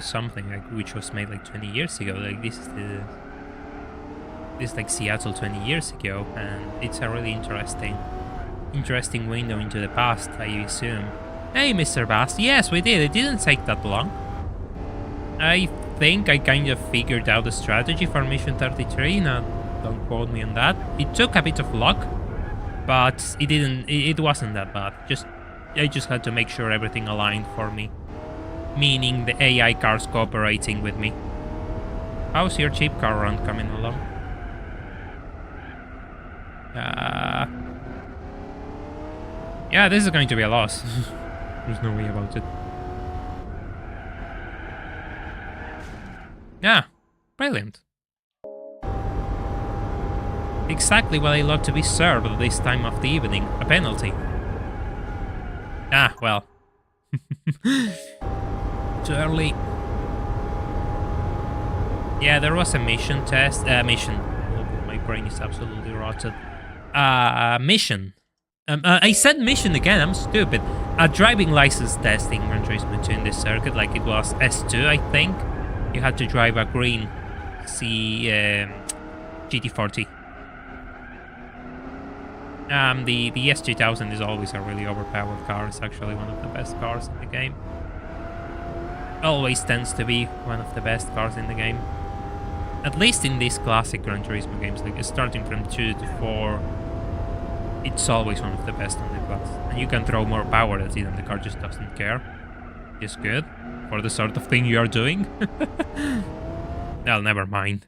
something like which was made like 20 years ago. Like this is like Seattle 20 years ago, and it's a really interesting window into the past, I assume. Hey, Mr. Bast. Yes, we did. It didn't take that long. I think I kind of figured out the strategy for Mission 33. Now, don't quote me on that. It took a bit of luck, but it wasn't that bad. I just had to make sure everything aligned for me. Meaning the AI cars cooperating with me. How's your cheap car run coming along? Yeah, this is going to be a loss. There's no way about it. Yeah, brilliant. Exactly what I love to be served at this time of the evening. A penalty. Ah, well. Too early. Yeah, there was a mission test. Mission. Oh, my brain is absolutely rotted. Mission. I said mission again, I'm stupid. A driving license test in Gran Turismo 2 in this circuit, like it was S2, I think. You had to drive a green GT40. The S2000 is always a really overpowered car. It's actually one of the best cars in the game. Always tends to be one of the best cars in the game. At least in these classic Gran Turismo games, like starting from 2 to 4, it's always one of the best on the class. And you can throw more power at it and the car just doesn't care. It's good for the sort of thing you are doing. Well, never mind.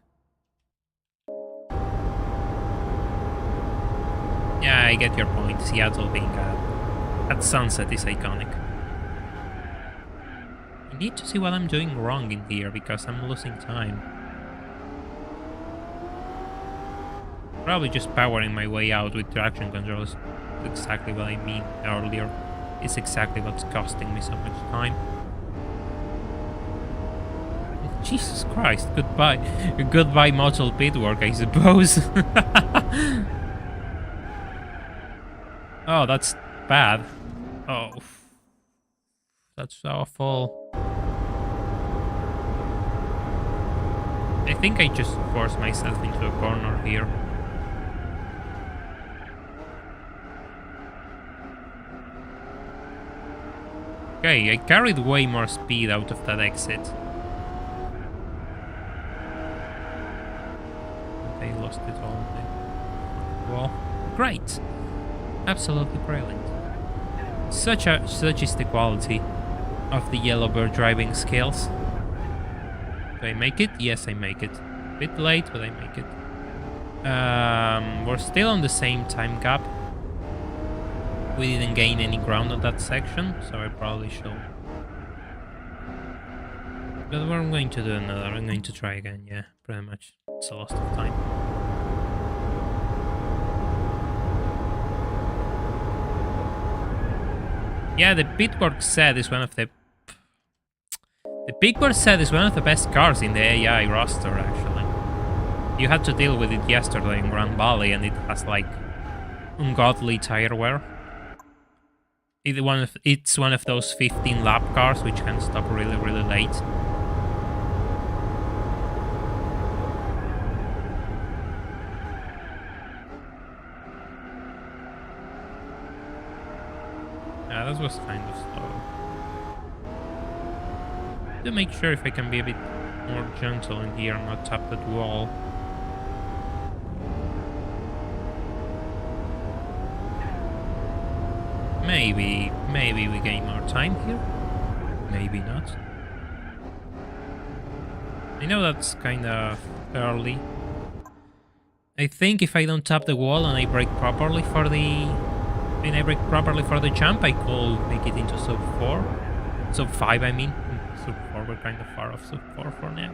Yeah, I get your point. Seattle being at sunset is iconic. I need to see what I'm doing wrong in here because I'm losing time. Probably just powering my way out with traction controls. Exactly what I mean earlier. It's exactly what's costing me so much time. Jesus Christ, goodbye. Goodbye model pit work, I suppose. Oh, that's bad. Oh. That's awful. I think I just forced myself into a corner here. Okay, I carried way more speed out of that exit. They lost it all. Well, great. Absolutely brilliant. Such is the quality of the Yellowbird driving skills. Do I make it? Yes, I make it. A bit late, but I make it. We're still on the same time gap. We didn't gain any ground on that section, so I probably should. But we're going to do another. I'm going to try again, yeah, pretty much. It's a loss of time. Yeah, the Pitwork set is one of the... The Pitwork set is one of the best cars in the AI roster, actually. You had to deal with it yesterday in Grand Valley, and it has, like, ungodly tire wear. It's one of those 15 lap cars which can stop really, really late. Yeah, that was kind of slow. To make sure if I can be a bit more gentle in here and not tap that wall. Maybe we gain more time here. Maybe not. I know that's kind of early. I think if I don't tap the wall and I brake properly for the... When I brake properly for the jump, I could make it into sub 4. Sub 5, I mean. Sub 4, we're kind of far off sub 4 for now.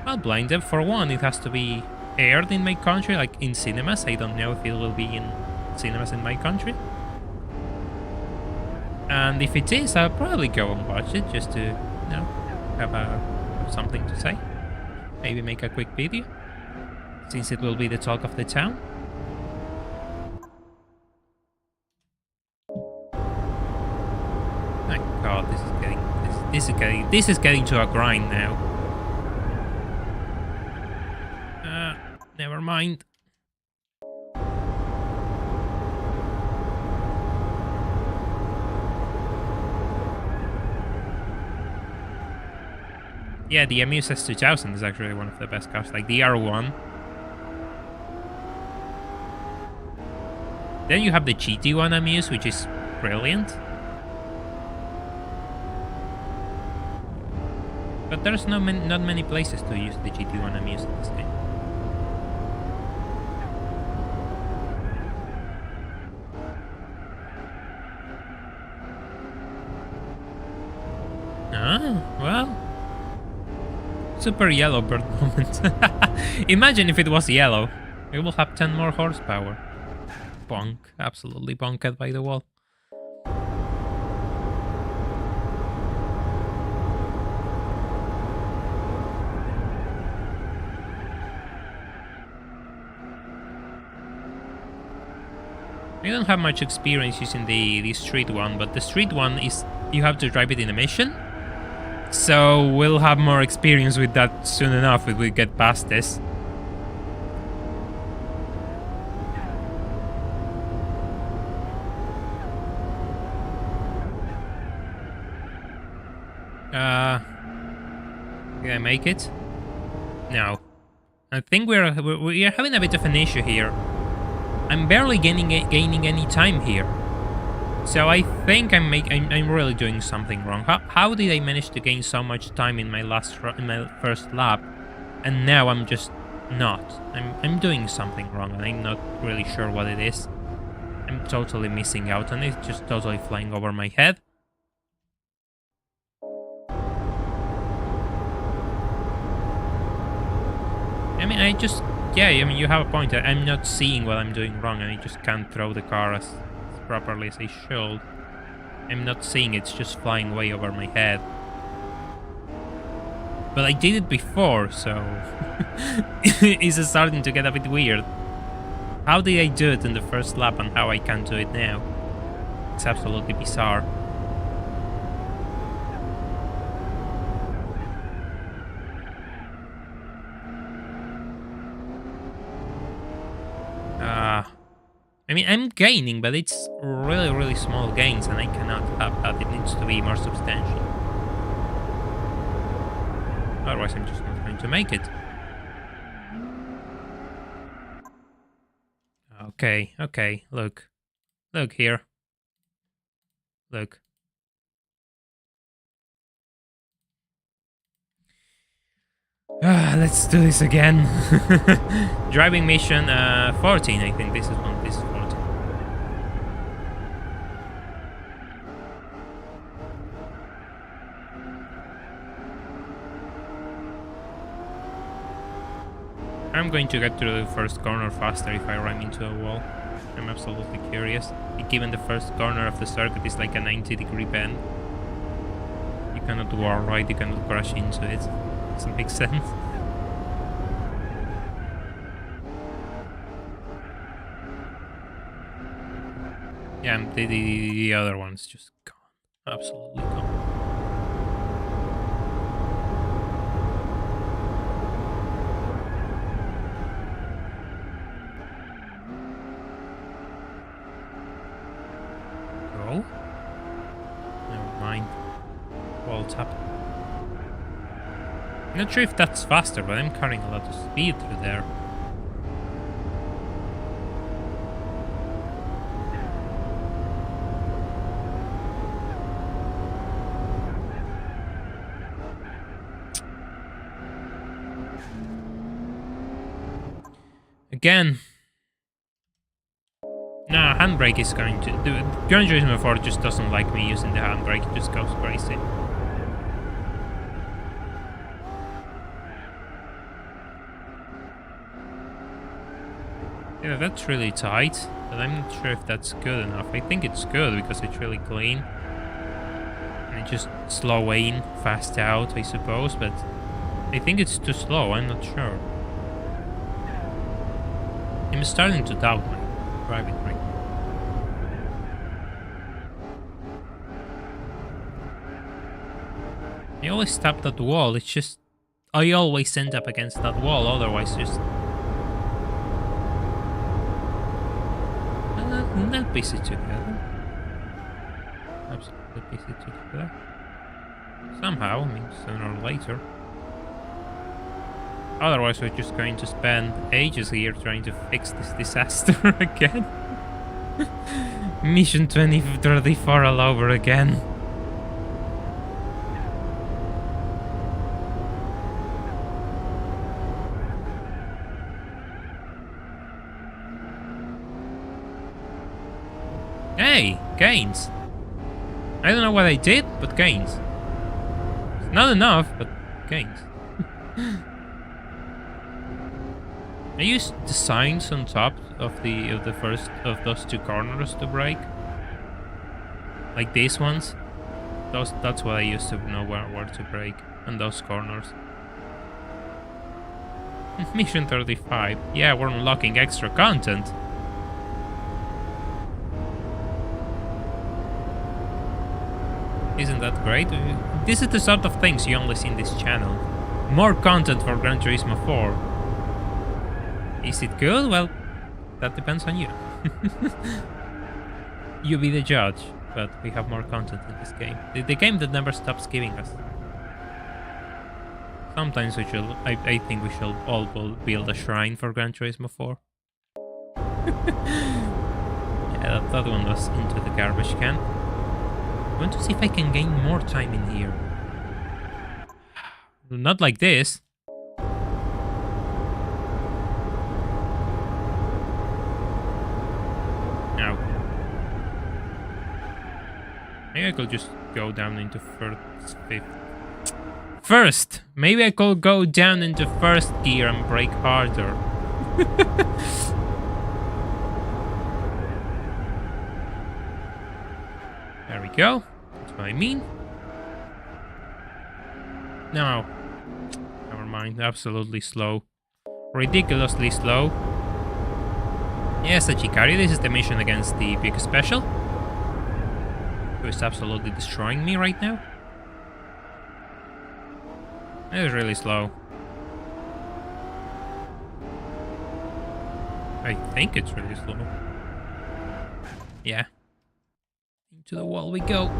Well, Blind Depth, for one, it has to be aired in my country, like in cinemas. I don't know if it will be in cinemas in my country. And if it is, I'll probably go and watch it just to, you know, have something to say. Maybe make a quick video, since it will be the talk of the town. My God, this is getting to a grind now. Never mind. Yeah, the Amuse S2000 is actually one of the best cars, like the R1. Then you have the GT1 Amuse, which is brilliant. But there's not many places to use the GT1 Amuse in this game. Ah, well. Super yellow bird moment. Imagine if it was yellow. It will have 10 more horsepower. Bonk. Absolutely bonked by the wall. I don't have much experience using the street one, but the street one is you have to drive it in a mission. So we'll have more experience with that soon enough if we get past this. Did I make it? No. I think we are having a bit of an issue here. I'm barely gaining any time here. So I think I'm really doing something wrong. How did I manage to gain so much time in my first lap, and now I'm just not? I'm doing something wrong, and I'm not really sure what it is. I'm totally missing out, and it's just totally flying over my head. I mean, you have a point. I'm not seeing what I'm doing wrong, and I just can't throw the car as properly as I should. I'm not seeing it's just flying way over my head. But I did it before, so it's starting to get a bit weird. How did I do it in the first lap and how I can't do it now? It's absolutely bizarre. I mean, I'm gaining, but it's really, really small gains, and I cannot have that. It needs to be more substantial. Otherwise, I'm just not going to make it. Okay, look. Look here. Look. Let's do this again. Driving mission 14, I think this is 14. I'm going to get to the first corner faster if I run into a wall. I'm absolutely curious. Given the first corner of the circuit is like a 90-degree bend. You cannot wall right, you cannot crash into it. Doesn't make sense. Yeah, the other one's just gone. Absolutely gone. Go? Never mind. Wall tap. I'm not sure if that's faster, but I'm carrying a lot of speed through there. Again. Nah, handbrake is going to do it. Gran Turismo 4 just doesn't like me using the handbrake, it just goes crazy. Yeah, that's really tight, but I'm not sure if that's good enough. I think it's good because it's really clean. And just slow in, fast out, I suppose, but I think it's too slow, I'm not sure. I'm starting to doubt my driving right now. I always tap that wall, it's just... I always end up against that wall, otherwise just... Not piece it together. Absolutely piece it together. Somehow, I mean, sooner or later. Otherwise, we're just going to spend ages here trying to fix this disaster again. Mission 2034 all over again. Hey, gains. I don't know what I did, but gains. It's not enough, but gains. I used the signs on top of the first of those two corners to brake, like these ones. That's what I used to know where to brake, and those corners. Mission 35. Yeah, we're unlocking extra content. Isn't that great? This is the sort of things you only see in this channel. More content for Gran Turismo 4. Is it good? Well, that depends on you. You be the judge, but we have more content in this game. The game that never stops giving us. Sometimes we should... I think we should all build a shrine for Gran Turismo 4. Yeah, that one was into the garbage can. I want to see if I can gain more time in here. Not like this. No. Maybe I could just go down into first. Maybe I could go down into first gear and brake harder. There we go. That's what I mean. No. Never mind. Absolutely slow. Ridiculously slow. Yes, Achikari, this is the mission against the big special. Who is absolutely destroying me right now. It is really slow. I think it's really slow. Yeah. To the wall we go.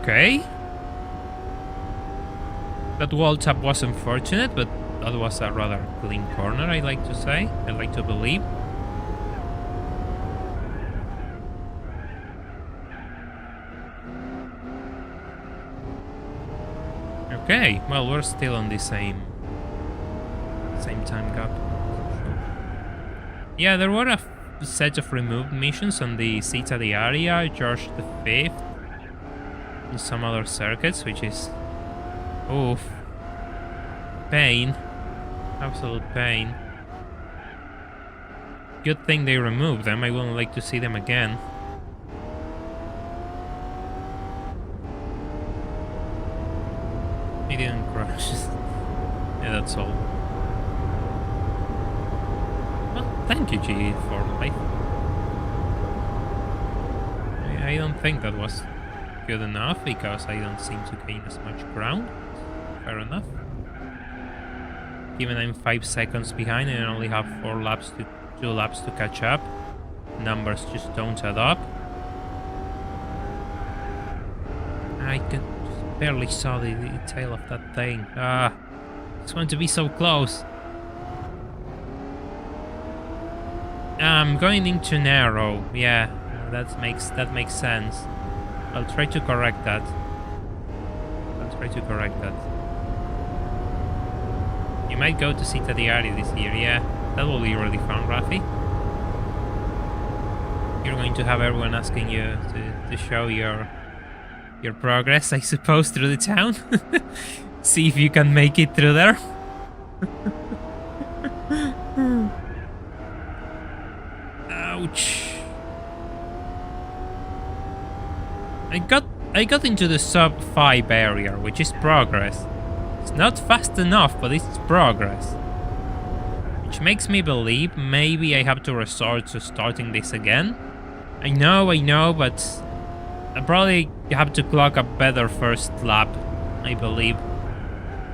Okay. That wall tap was unfortunate, but that was a rather clean corner, I like to say. I like to believe. Okay, well, we're still on the same time gap. Yeah, there were a set of removed missions on the Città d'Aria, George V, and some other circuits, which is... oof. Pain. Absolute pain. Good thing they removed them, I wouldn't like to see them again. He didn't crash. Yeah, that's all. Well, thank you, GE, for life. I don't think that was good enough, because I don't seem to gain as much ground. Fair enough. Given I'm 5 seconds behind and I only have 2 laps to catch up, numbers just don't add up. I can... barely saw the tail of that thing. Ah, Just want to be so close. I'm going into narrow. Yeah, that makes sense. I'll try to correct that. You might go to Cita Diario this year. Yeah, that will be really fun, Rafi. You're going to have everyone asking you to show your progress, I suppose, through the town. See if you can make it through there. Ouch. I got into the sub 5 area, which is progress. It's not fast enough, but it's progress. Which makes me believe maybe I have to resort to starting this again. I know, but I probably have to clock a better first lap, I believe.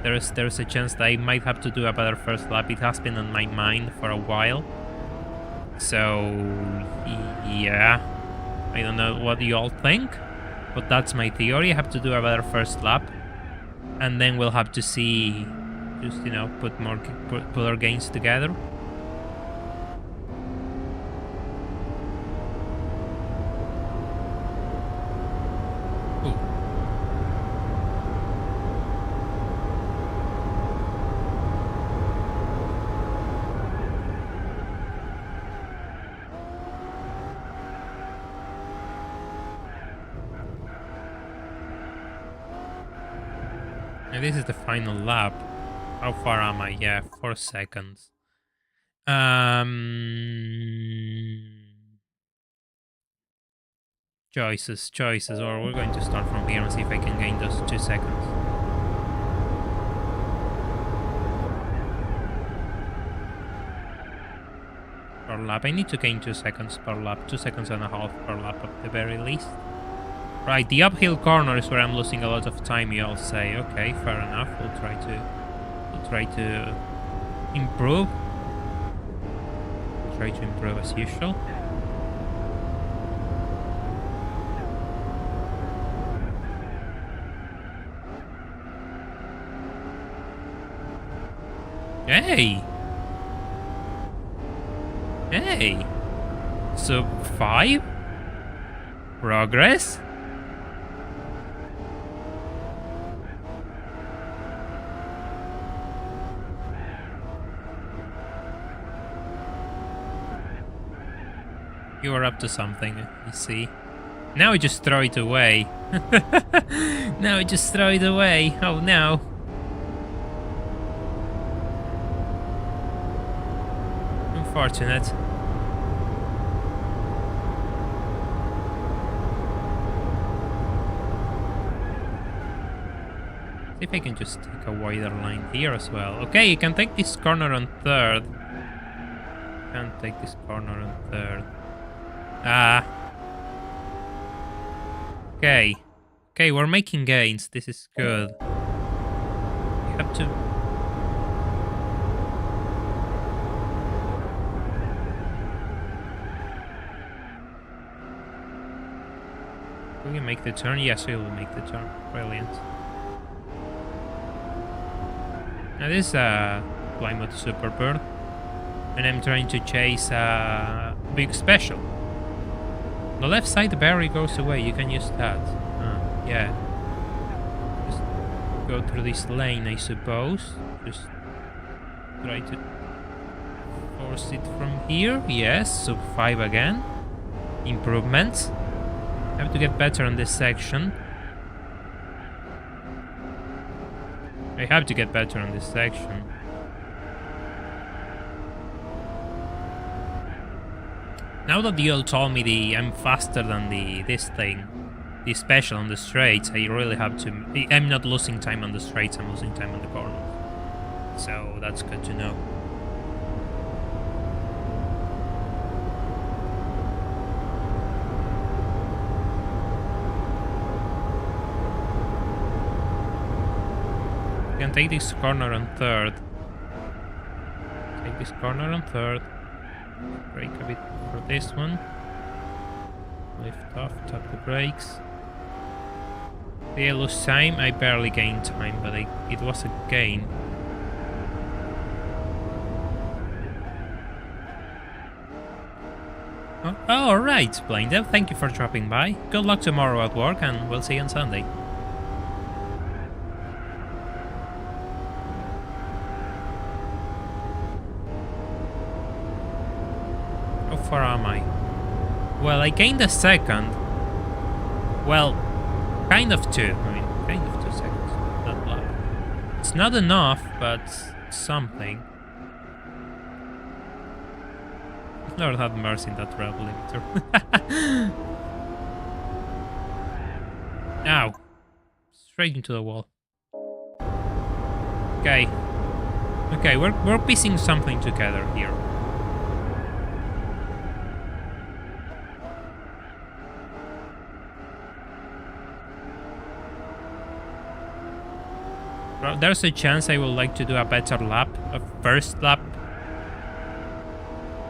There's a chance that I might have to do a better first lap. It has been on my mind for a while. So, yeah. I don't know what you all think, but that's my theory. I have to do a better first lap. And then we'll have to see, just, you know, put our gains together. Ooh. And this is the final lap. How far am I? Yeah, 4 seconds. Choices. Or we're going to start from here and see if I can gain those 2 seconds. Per lap. I need to gain 2 seconds per lap. 2 seconds and a half per lap at the very least. Right, the uphill corner is where I'm losing a lot of time, you all say. Okay, fair enough. We'll try to improve. We'll try to improve as usual. Hey! Sub 5? Progress? You are up to something, you see. Now I just throw it away. Now I just throw it away. Oh no. Unfortunate. See if I can just take a wider line here as well. Okay, you can take this corner on third. Can't take this corner on third. Okay. Okay, we're making gains. This is good. We have to... Will you make the turn? Yes, we will make the turn. Brilliant. Now this is Plymouth Superbird. And I'm trying to chase a big special. The left side barrier goes away, you can use that. Yeah. Just go through this lane, I suppose. Just try to force it from here. Yes, sub 5 again. Improvements. Have to get better on this section. I have to get better on this section. Now that you all told me I'm faster than the special on the straights, I really have to... I'm not losing time on the straights, I'm losing time on the corners. So that's good to know. You can take this corner on third. Take this corner on third. Brake a bit for this one. Lift off, tap the brakes. Did I lose time? I barely gained time, but it was a gain. Oh, all right, Blind Dev, thank you for dropping by. Good luck tomorrow at work, and we'll see you on Sunday. How far am I? Well, I gained a second. Well, kind of two. I mean, kind of 2 seconds. Not a lot. It's not enough, but something. Lord have mercy in that rev limiter. Ow. Straight into the wall. Okay. Okay, we're piecing something together here. There's a chance I would like to do a better lap, a first lap.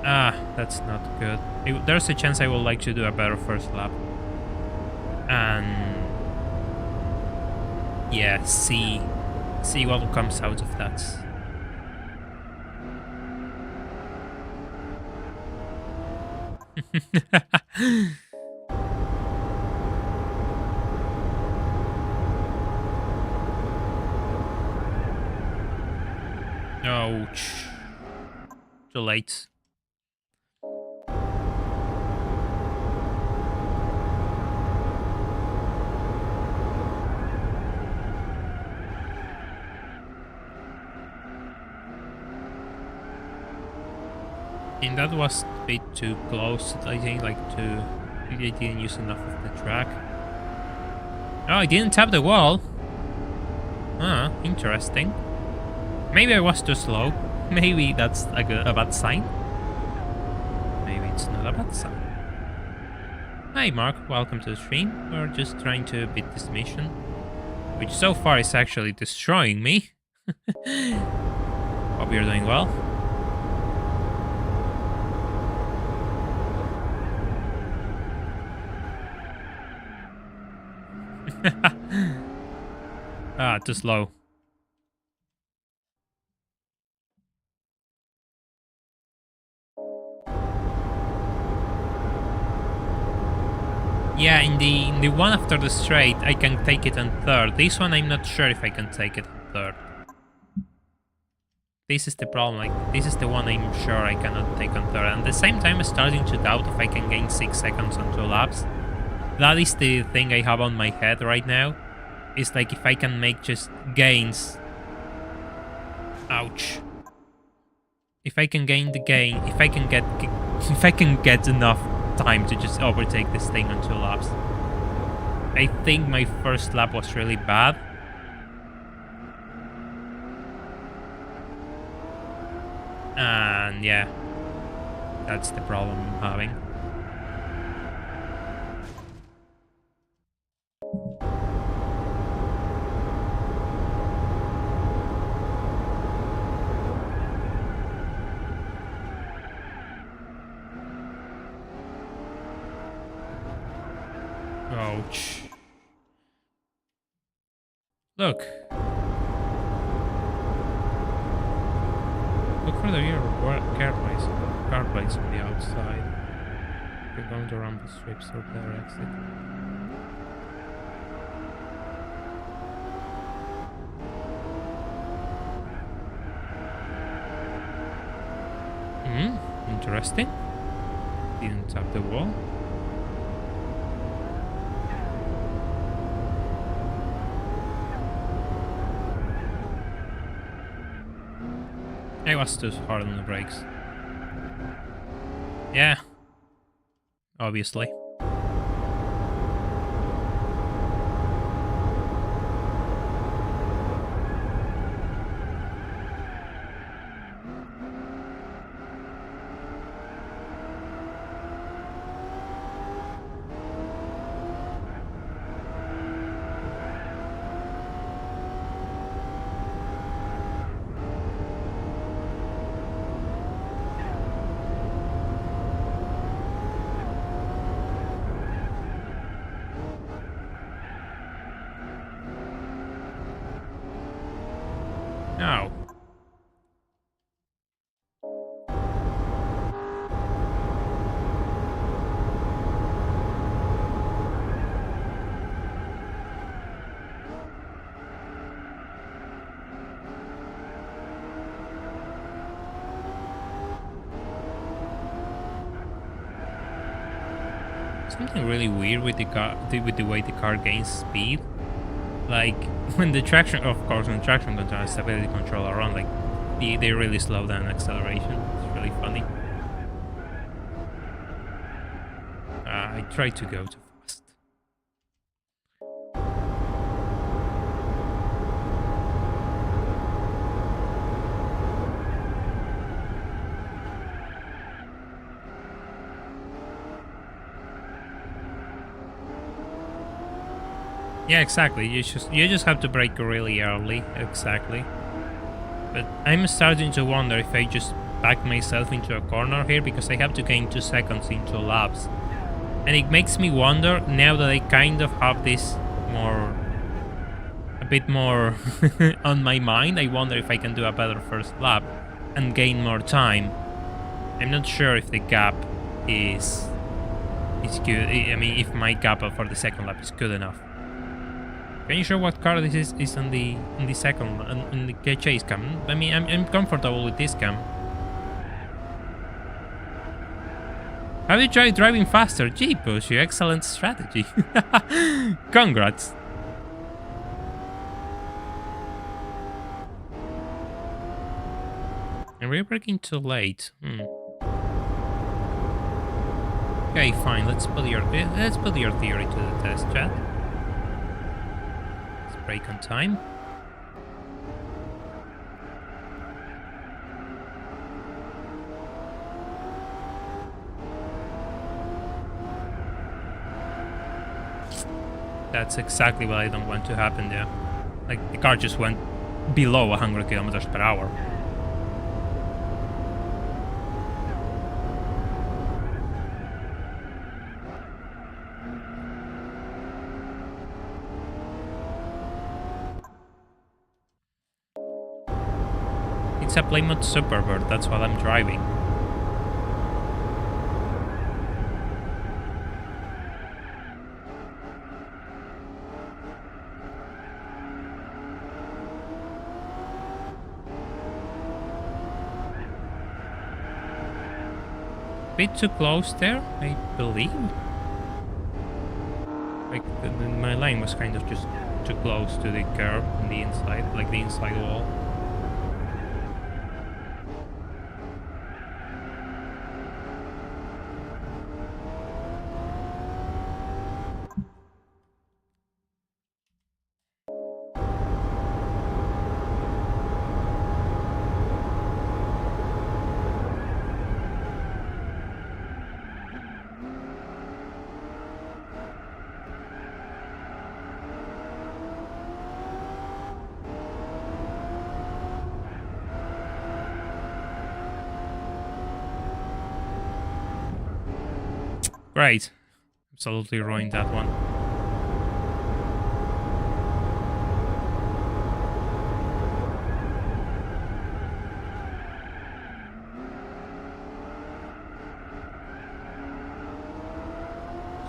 Ah, that's not good. There's a chance I would like to do a better first lap. And yeah, see what comes out of that. Ouch. Too late. And that was a bit too close, I think, like I didn't use enough of the track. Oh, I didn't tap the wall. Ah, interesting. Maybe I was too slow. Maybe that's a bad sign. Maybe it's not a bad sign. Hi Mark, welcome to the stream. We're just trying to beat this mission, which so far is actually destroying me. Hope you're doing well. Ah, too slow. Yeah, in the one after the straight, I can take it on third. This one, I'm not sure if I can take it on third. This is the problem. Like, this is the one I'm sure I cannot take on third. And at the same time, I'm starting to doubt if I can gain 6 seconds on 2 laps. That is the thing I have on my head right now. It's like if I can make just gains. Ouch. If I can gain the gain, if I can get enough time to just overtake this thing on 2 laps. I think my first lap was really bad. And yeah, that's the problem I'm having. Ouch. Look. Look for the rear car plates on the outside. You're going to rumble strips or their exit. Interesting. Didn't tap the wall. I was too hard on the brakes. Yeah. Obviously. Ow. Something really weird with the car, with the way the car gains speed. Like when the traction, of course, when traction control and stability control are on, like they really slow down acceleration. It's really funny. I try to go too fast. Yeah, exactly. You just have to brake really early, exactly. But I'm starting to wonder if I just back myself into a corner here because I have to gain 2 seconds into laps. And it makes me wonder, now that I kind of have this a bit more on my mind, I wonder if I can do a better first lap and gain more time. I'm not sure if the gap is good. I mean, if my gap for the second lap is good enough. Can you show what car this is on the second on the chase cam? I mean, I'm comfortable with this cam. Have you tried driving faster? Gee, push you, excellent strategy. Congrats. And we're braking too late. Okay, fine. Let's put your theory to the test, chat. Let's brake on time. That's exactly what I don't want to happen there. Like, the car just went below 100 kilometers per hour. It's a Plymouth Superbird, that's what I'm driving. Bit too close there, I believe. Like my line was kind of just too close to the curb on the inside, like the inside wall. Great. Absolutely ruined that one.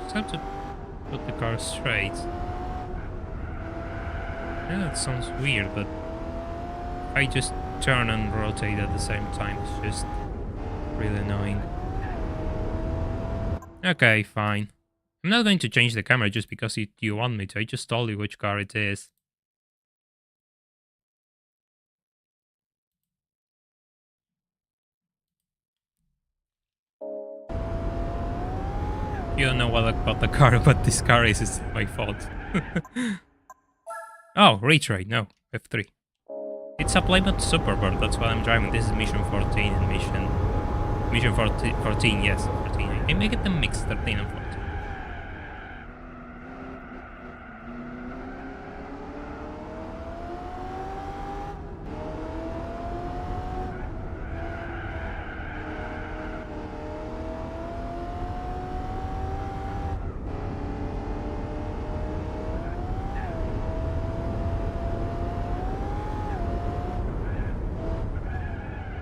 Just have to put the car straight. Yeah, that sounds weird, but I just turn and rotate at the same time. It's just really annoying. Okay, fine. I'm not going to change the camera just because you want me to. I just told you which car it is. You don't know what about the car, what this car is. It's my fault. Oh, retry. No, F3. It's a Plymouth Superbird. That's what I'm driving. This is mission 14 and mission 14. Yes, 14. I make it the mix 13 and 14.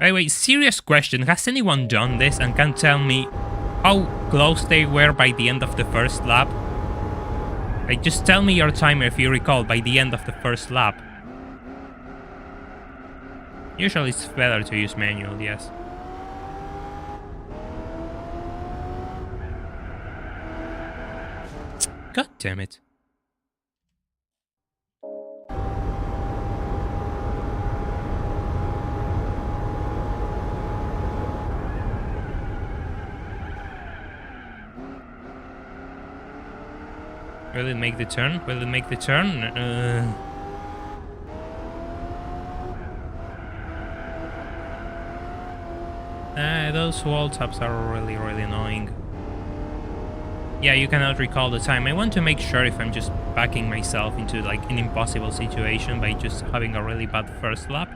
By the way, serious question. Has anyone done this and can tell me how close they were by the end of the first lap? Like, just tell me your timer if you recall by the end of the first lap. Usually it's better to use manual, yes. God damn it. Will it make the turn? Will it make the turn? Those wall taps are really, really annoying. Yeah, you cannot recall the time. I want to make sure if I'm just backing myself into like an impossible situation by just having a really bad first lap.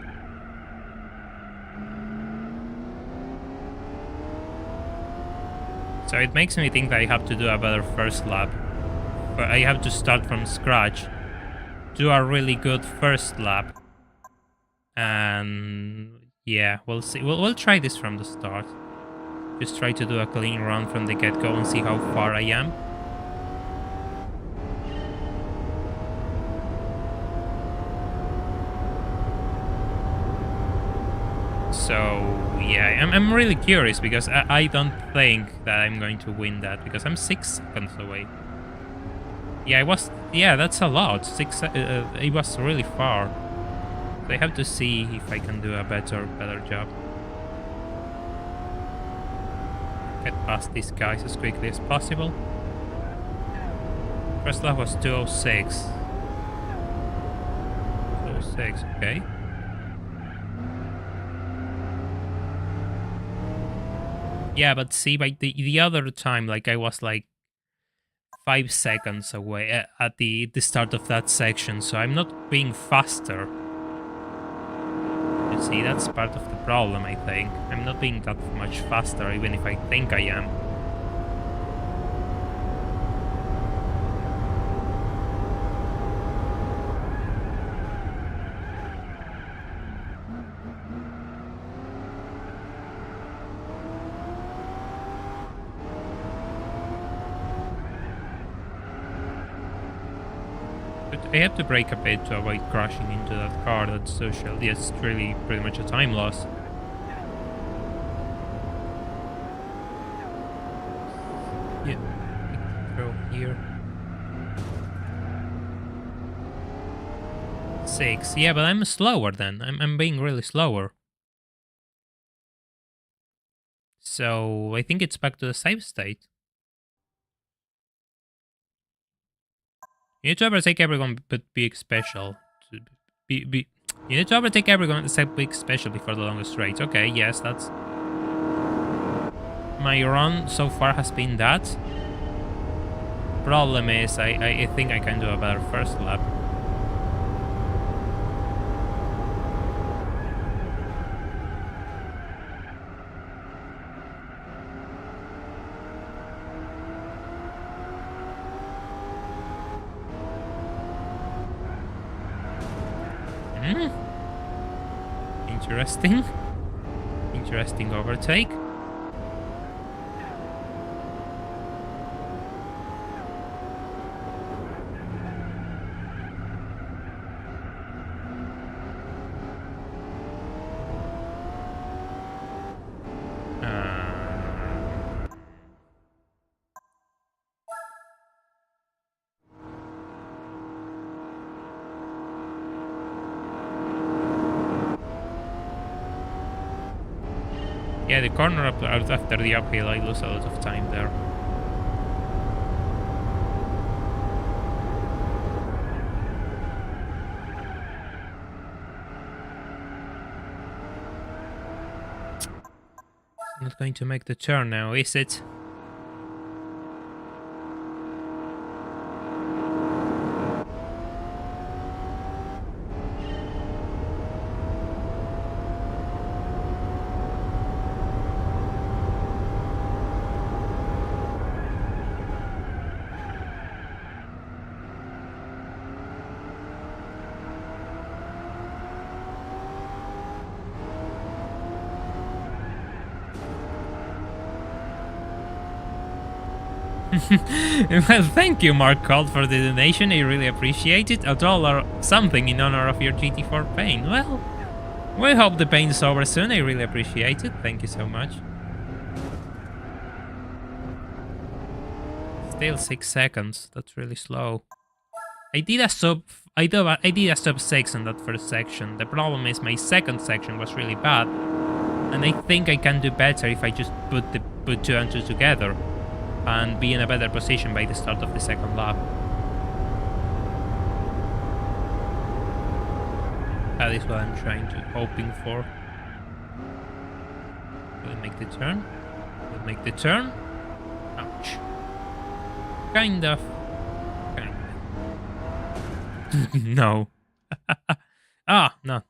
So it makes me think that I have to do a better first lap. But I have to start from scratch, do a really good first lap, and yeah, we'll see. We'll try this from the start. Just try to do a clean run from the get-go and see how far I am. So yeah, I'm really curious because I don't think that I'm going to win that because I'm 6 seconds away. Yeah, that's a lot. It was really far. So I have to see if I can do a better job. Get past these guys as quickly as possible. First lap was 2:06. 2:06, okay. Yeah, but see, by the other time, like I was like 5 seconds away at the start of that section, so I'm not being faster. You see, that's part of the problem, I think. I'm not being that much faster, even if I think I am. I have to brake a bit to avoid crashing into that car. That's social. Yeah, it's really pretty much a time loss. Yeah, throw here. 6. Yeah, but I'm slower then. I'm being really slower. So I think it's back to the save state. You need to overtake everyone but big special. You need to overtake everyone except big special before the longest straight. Okay, yes, that's... My run so far has been that. Problem is, I think I can do a better first lap. Interesting. Interesting overtake. Yeah, the corner up after the uphill, I lose a lot of time there. It's not going to make the turn now, is it? Well, thank you, Mark Called, for the donation. I really appreciate it. $1 or something in honor of your GT4 pain. Well, we hope the pain's over soon. I really appreciate it. Thank you so much. Still 6 seconds. That's really slow. I did a sub 6 in that first section. The problem is my second section was really bad. And I think I can do better if I just put 2 and 2 together and be in a better position by the start of the second lap. That is what I'm hoping for. Will it make the turn? Will it make the turn? Ouch. Kind of. No. Ah, no.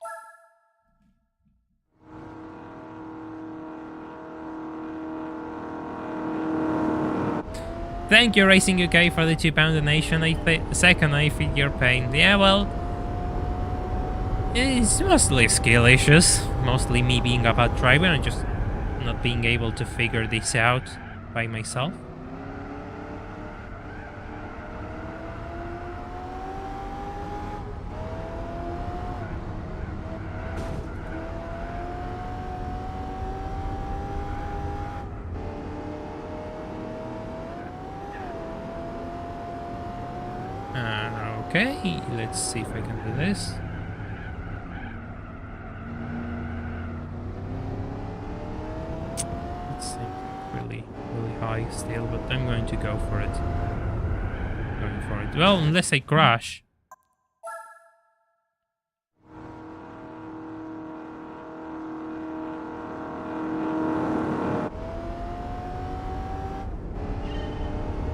Thank you, Racing UK, for the £2 donation. Second, I feel your pain. Yeah, well, it's mostly skill issues. Mostly me being a bad driver and just not being able to figure this out by myself. Okay, let's see if I can do this. It seems really high still, but I'm going to go for it. Going for it. Well, unless I crash.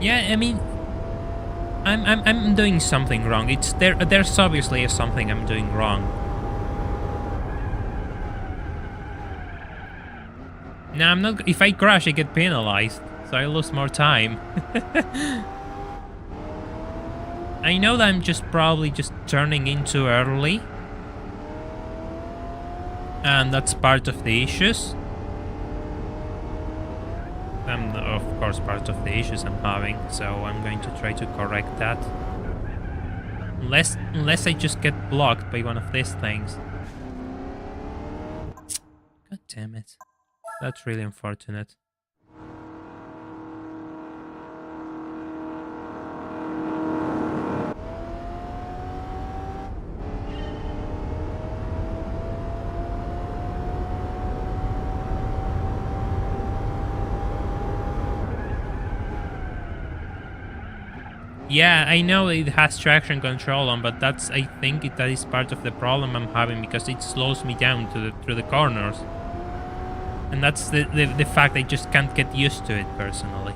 Yeah, I mean, I'm doing something wrong. There's obviously something I'm doing wrong. No, I'm not. If I crash, I get penalized, so I lose more time. I know that I'm probably just turning in too early, and that's part of the issues. Of course, part of the issues I'm having, so I'm going to try to correct that. Unless I just get blocked by one of these things. God damn it. That's really unfortunate. Yeah, I know it has traction control on, but I think that is part of the problem I'm having, because it slows me down through the corners. And that's the fact I just can't get used to it personally.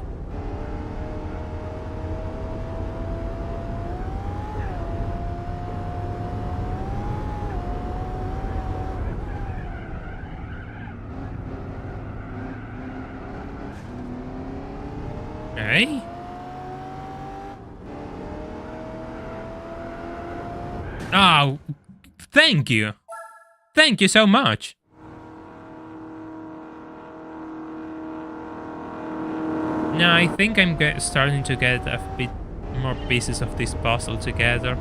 Hey? Oh, thank you. Thank you so much. Now, I think I'm starting to get a bit more pieces of this puzzle together.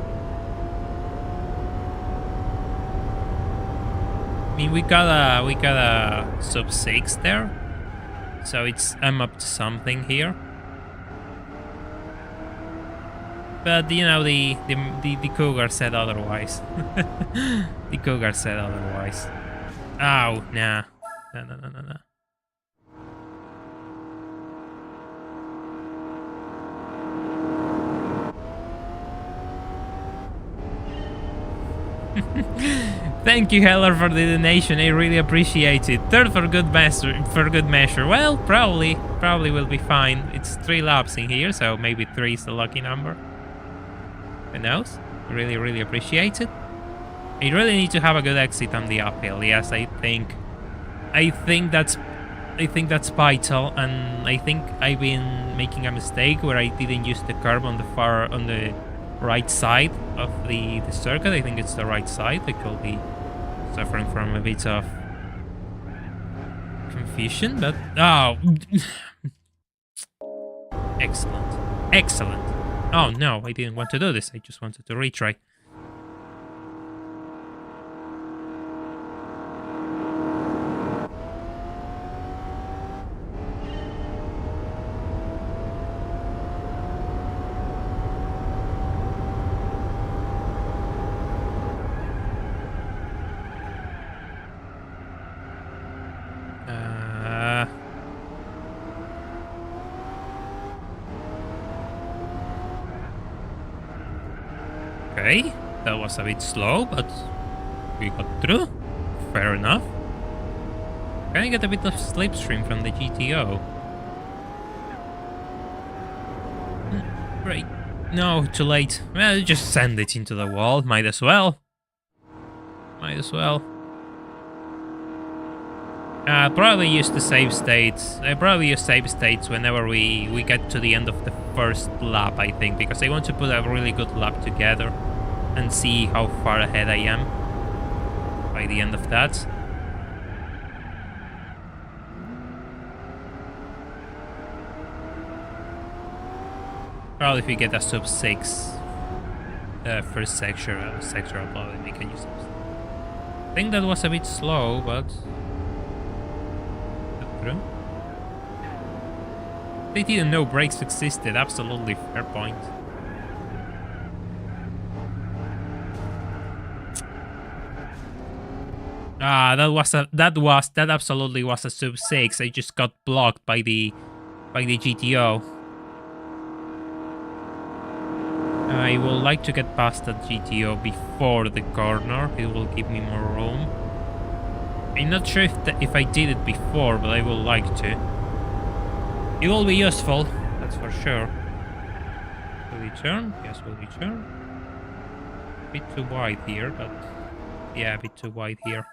I mean, we got a sub 6 there, so I'm up to something here. But you know, the Cougar said otherwise. The Cougar said otherwise. Oh, nah. No. Thank you, Heller, for the donation. I really appreciate it. Third for good measure. Well, probably will be fine. It's 3 laps in here, so maybe 3 is the lucky number. Who knows? Really appreciate it. I really need to have a good exit on the uphill. Yes, I think that's vital, and I think I've been making a mistake where I didn't use the curb on the right side of the circuit. I think it's the right side. I could be suffering from a bit of confusion, but oh. Excellent. Oh no, I didn't want to do this. I just wanted to retry. Okay, that was a bit slow, but we got through. Fair enough. Can I get a bit of slipstream from the GTO? Great. No, too late. Well, just send it into the wall. Might as well. Might as well. Probably use the save states. I probably use save states whenever we get to the end of the first lap, I think, because I want to put a really good lap together and see how far ahead I am by the end of that. Probably if we get a sub 6 first sector, I'll probably make a use of it. I think that was a bit slow, but true. They didn't know brakes existed. Absolutely fair point. That absolutely was a sub 6. I just got blocked by the GTO. I would like to get past that GTO before the corner. It will give me more room. I'm not sure if I did it before, but I would like to. It will be useful, that's for sure. Will we turn? Yes, will we turn? A bit too wide here, but yeah, a bit too wide here.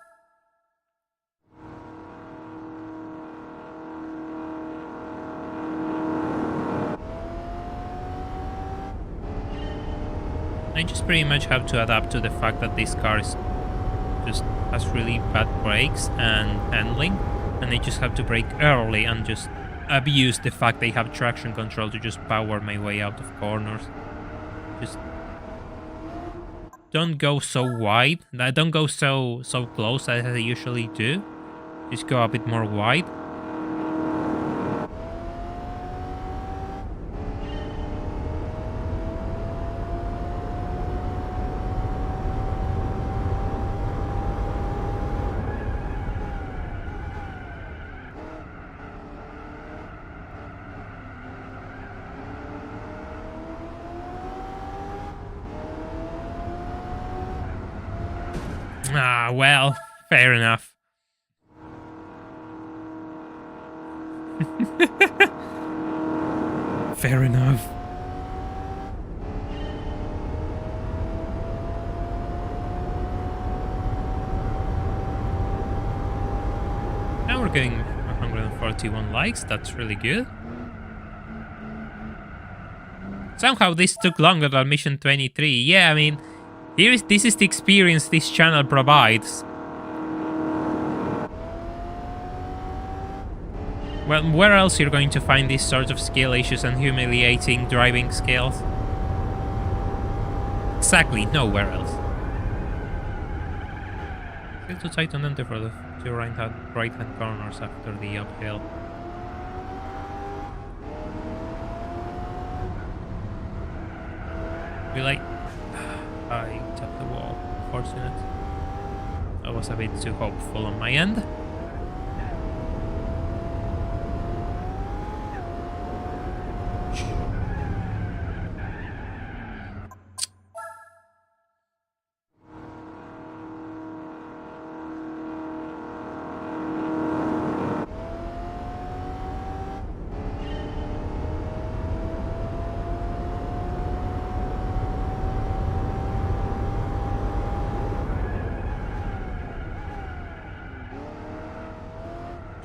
I just pretty much have to adapt to the fact that this car is just has really bad brakes and handling, and I just have to brake early and just abuse the fact they have traction control to just power my way out of corners. Just don't go so wide. Don't go so close as I usually do. Just go a bit more wide. Ah, well, fair enough. Fair enough. Now we're getting 141 likes. That's really good. Somehow this took longer than Mission 23. Yeah, I mean, this is the experience this channel provides. Well, where else you're going to find these sorts of skill issues and humiliating driving skills? Exactly, nowhere else. Still too tight on enter for the two right-hand corners after the uphill. I tapped the wall. Fortunate. That was a bit too hopeful on my end.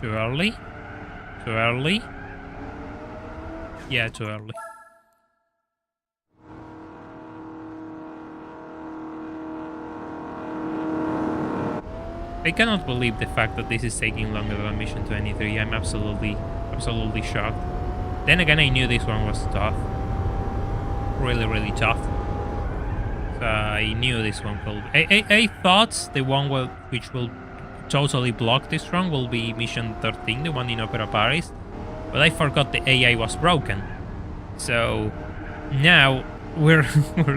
Too early? Too early? Yeah, too early. I cannot believe the fact that this is taking longer than Mission 23. I'm absolutely shocked. Then again, I knew this one was tough. Really tough. I knew this one could... I thought the one which will totally block this run will be Mission 13, the one in Opera Paris, but I forgot the AI was broken. So now we're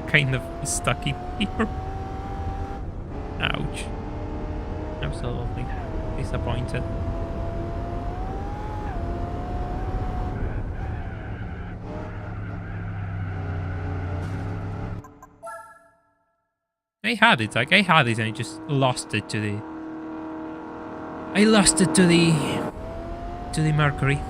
kind of stuck in here. Ouch. Absolutely disappointed. I had it, like I had it and I just lost it to the... I lost it to the Mercury.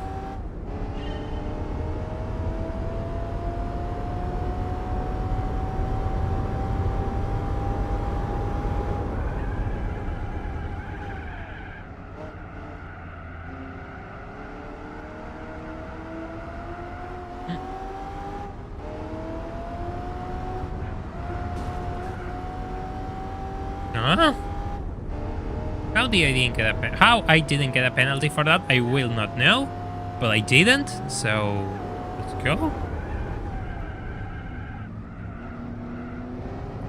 How I didn't get a penalty for that, I will not know. But I didn't, so let's go.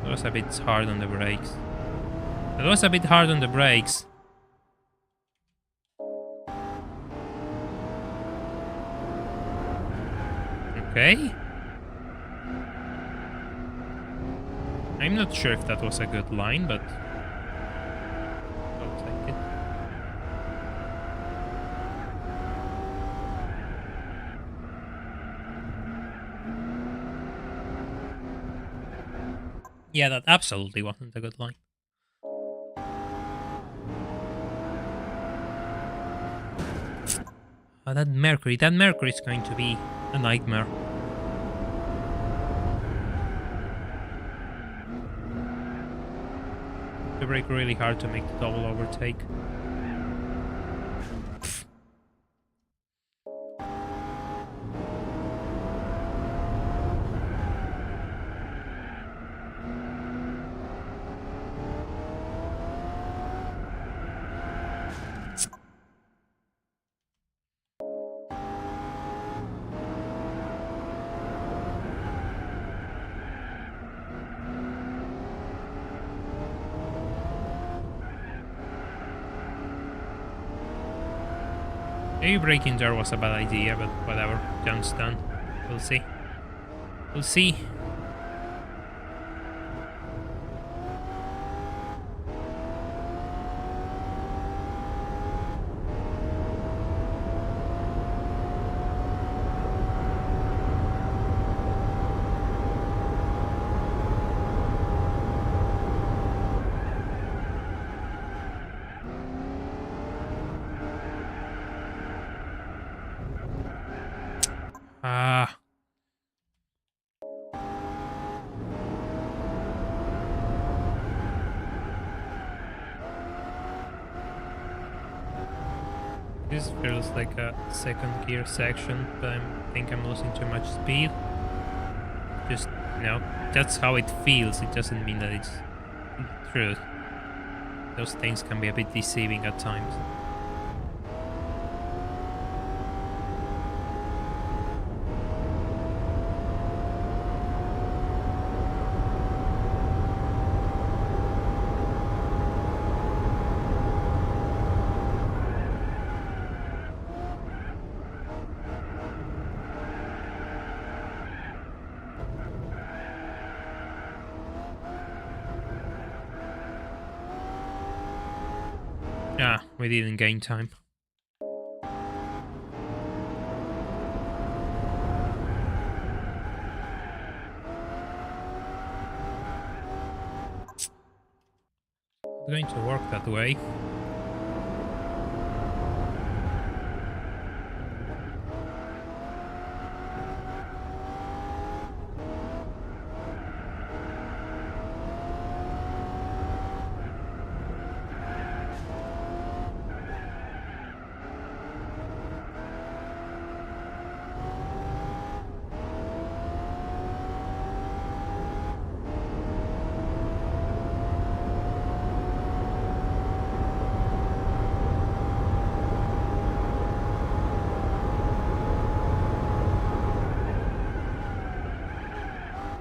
That was a bit hard on the brakes. Okay. I'm not sure if that was a good line, but I'll take it. Yeah, that absolutely wasn't a good line. Oh, that Mercury is going to be a nightmare. To brake really hard to make the double overtake. Maybe braking there was a bad idea, but whatever. John's done. We'll see. We'll see. This feels like a second gear section, but I think I'm losing too much speed. Just, you know, that's how it feels. It doesn't mean that it's true. Those things can be a bit deceiving at times. Ah, we didn't gain time. It's going to work that way.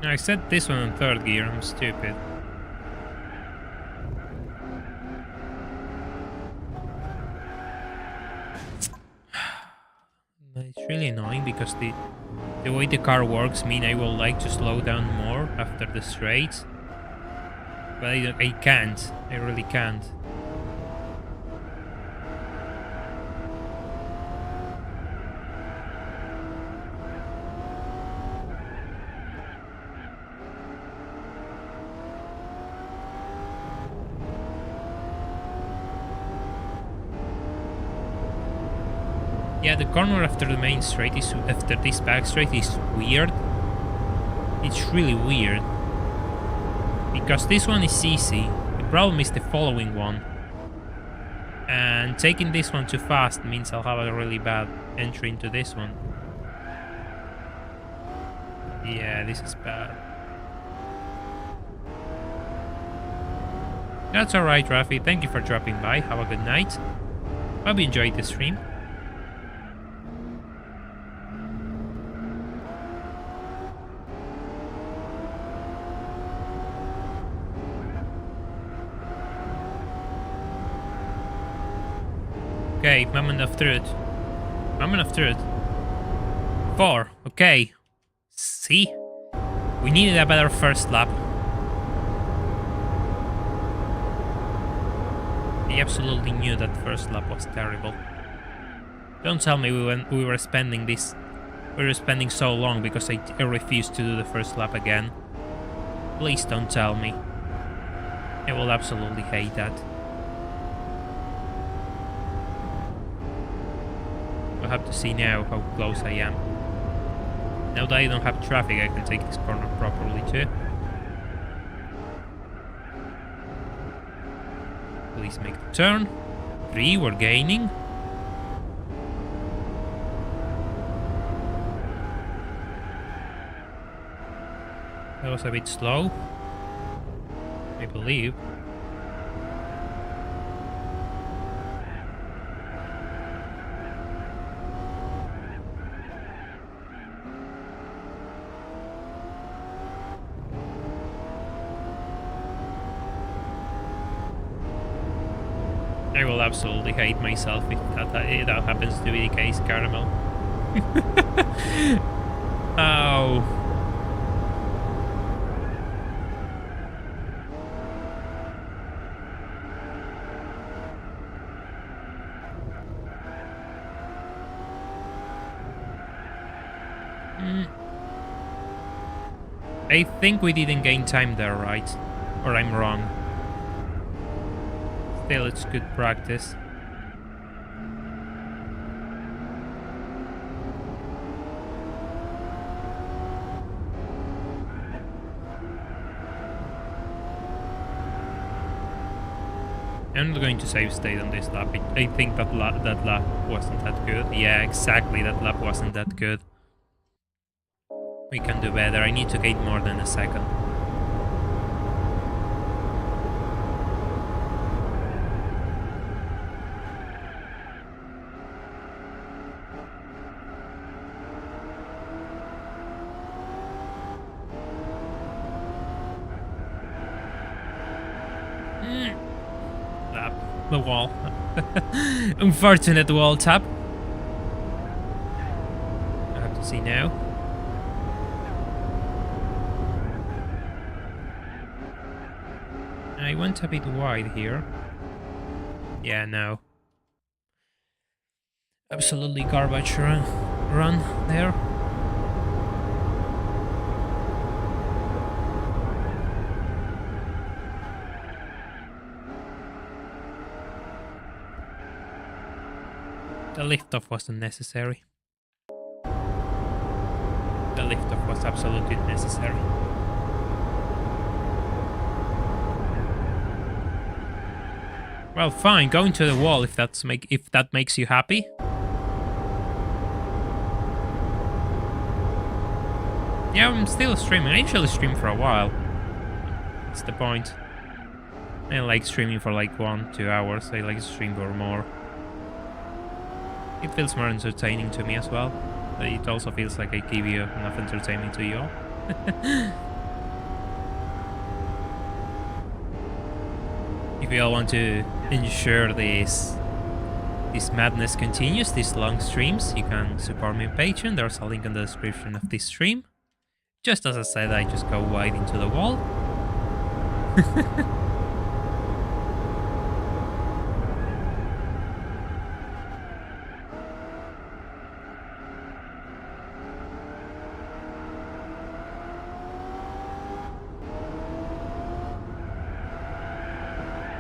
I set this one in third gear, I'm stupid. It's really annoying because the way the car works mean I will like to slow down more after the straight. But I can't. I really can't. Yeah, the corner after the main straight is after this back straight is weird. It's really weird. Because this one is easy. The problem is the following one. And taking this one too fast means I'll have a really bad entry into this one. Yeah, this is bad. That's alright, Rafi. Thank you for dropping by. Have a good night. Hope you enjoyed the stream. Okay, moment of truth. Moment of truth. 4. Okay. See? We needed a better first lap. I absolutely knew that first lap was terrible. Don't tell me we were spending this. We were spending so long because I refused to do the first lap again. Please don't tell me. I will absolutely hate that. We'll have to see now how close I am. Now that I don't have traffic, I can take this corner properly too. Please make the turn. 3, we're gaining. That was a bit slow, I believe. I will absolutely hate myself if that happens to be the case, Caramel. Oh. I think we didn't gain time there, right? Or I'm wrong. Still, it's good practice. I'm not going to save state on this lap. I think that lap wasn't that good. Yeah, exactly, that lap wasn't that good. We can do better. I need to gain more than a second. Lap. The wall. Unfortunate wall tap. I have to see now. I went a bit wide here. Yeah, no. Absolutely garbage run there. The lift-off wasn't necessary. The lift-off was absolutely necessary. Well, fine, go into the wall if that makes you happy. Yeah, I'm still streaming. I usually stream for a while. That's the point. I like streaming for like 1-2 hours. I like to stream for more. It feels more entertaining to me as well. But it also feels like I give you enough entertainment to you all. If you all want to ensure this madness continues, these long streams, you can support me on Patreon. There's a link in the description of this stream. Just as I said, I just go wide into the wall.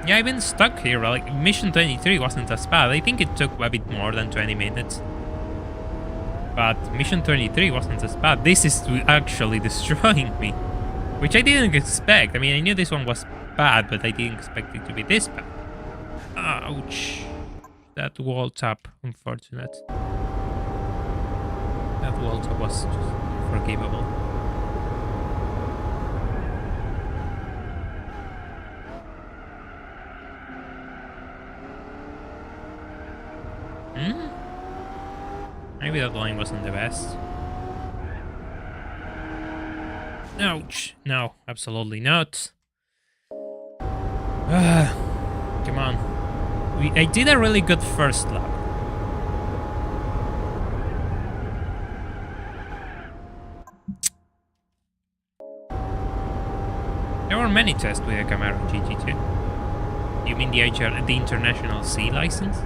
Yeah, I've been stuck here. Like, mission 23 wasn't as bad. I think it took a bit more than 20 minutes. But Mission 23 wasn't as bad. This is actually destroying me, which I didn't expect. I mean, I knew this one was bad, but I didn't expect it to be this bad. Ouch. That wall tap, unfortunate. That wall tap was just unforgivable. Maybe that line wasn't the best. Ouch. No, absolutely not. Come on. I did a really good first lap. There were many tests with the Camaro GT2. You mean the International C license?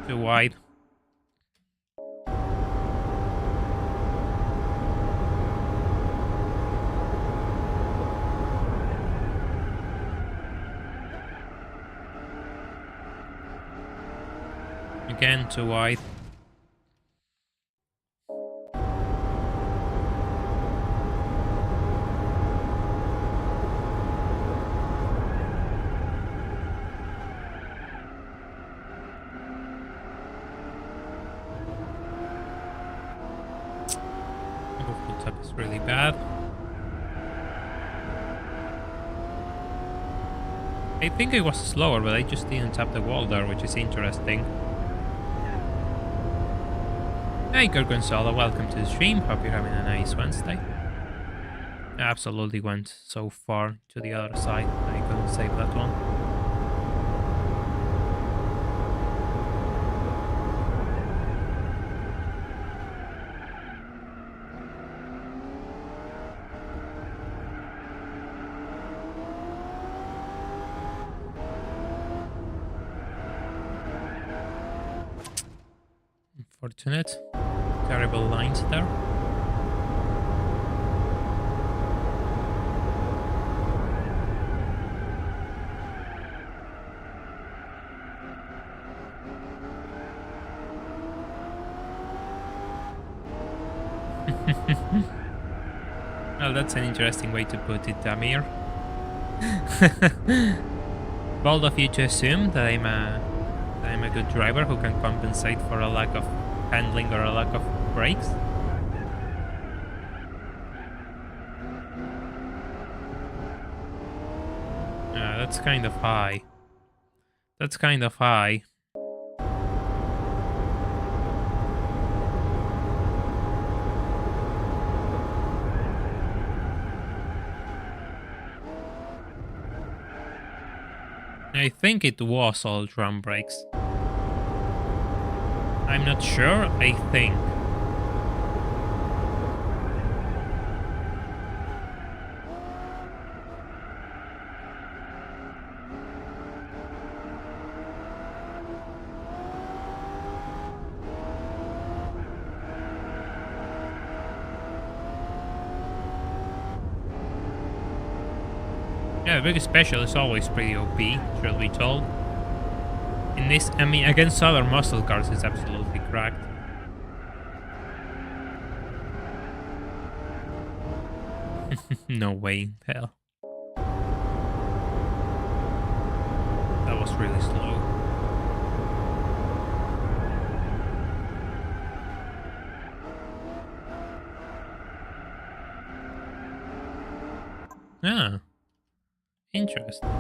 Too wide. Again, too wide. Tap is really bad. I think it was slower, but I just didn't tap the wall there, which is interesting. Hey, Good Gonzalo, welcome to the stream. Hope you're having a nice Wednesday. I absolutely went so far to the other side, I couldn't save that one. Unfortunate. Terrible lines there. Well, that's an interesting way to put it, Amir. Bold of you to assume that I'm a good driver who can compensate for a lack of handling or a lack of brakes. That's kind of high. That's kind of high. I think it was all drum brakes. I'm not sure, I think. Yeah, the biggest special is always pretty OP, truth be told. In this, I mean, against other muscle cars, it's absolutely cracked. No way in hell. That was really slow. Ah. Interesting.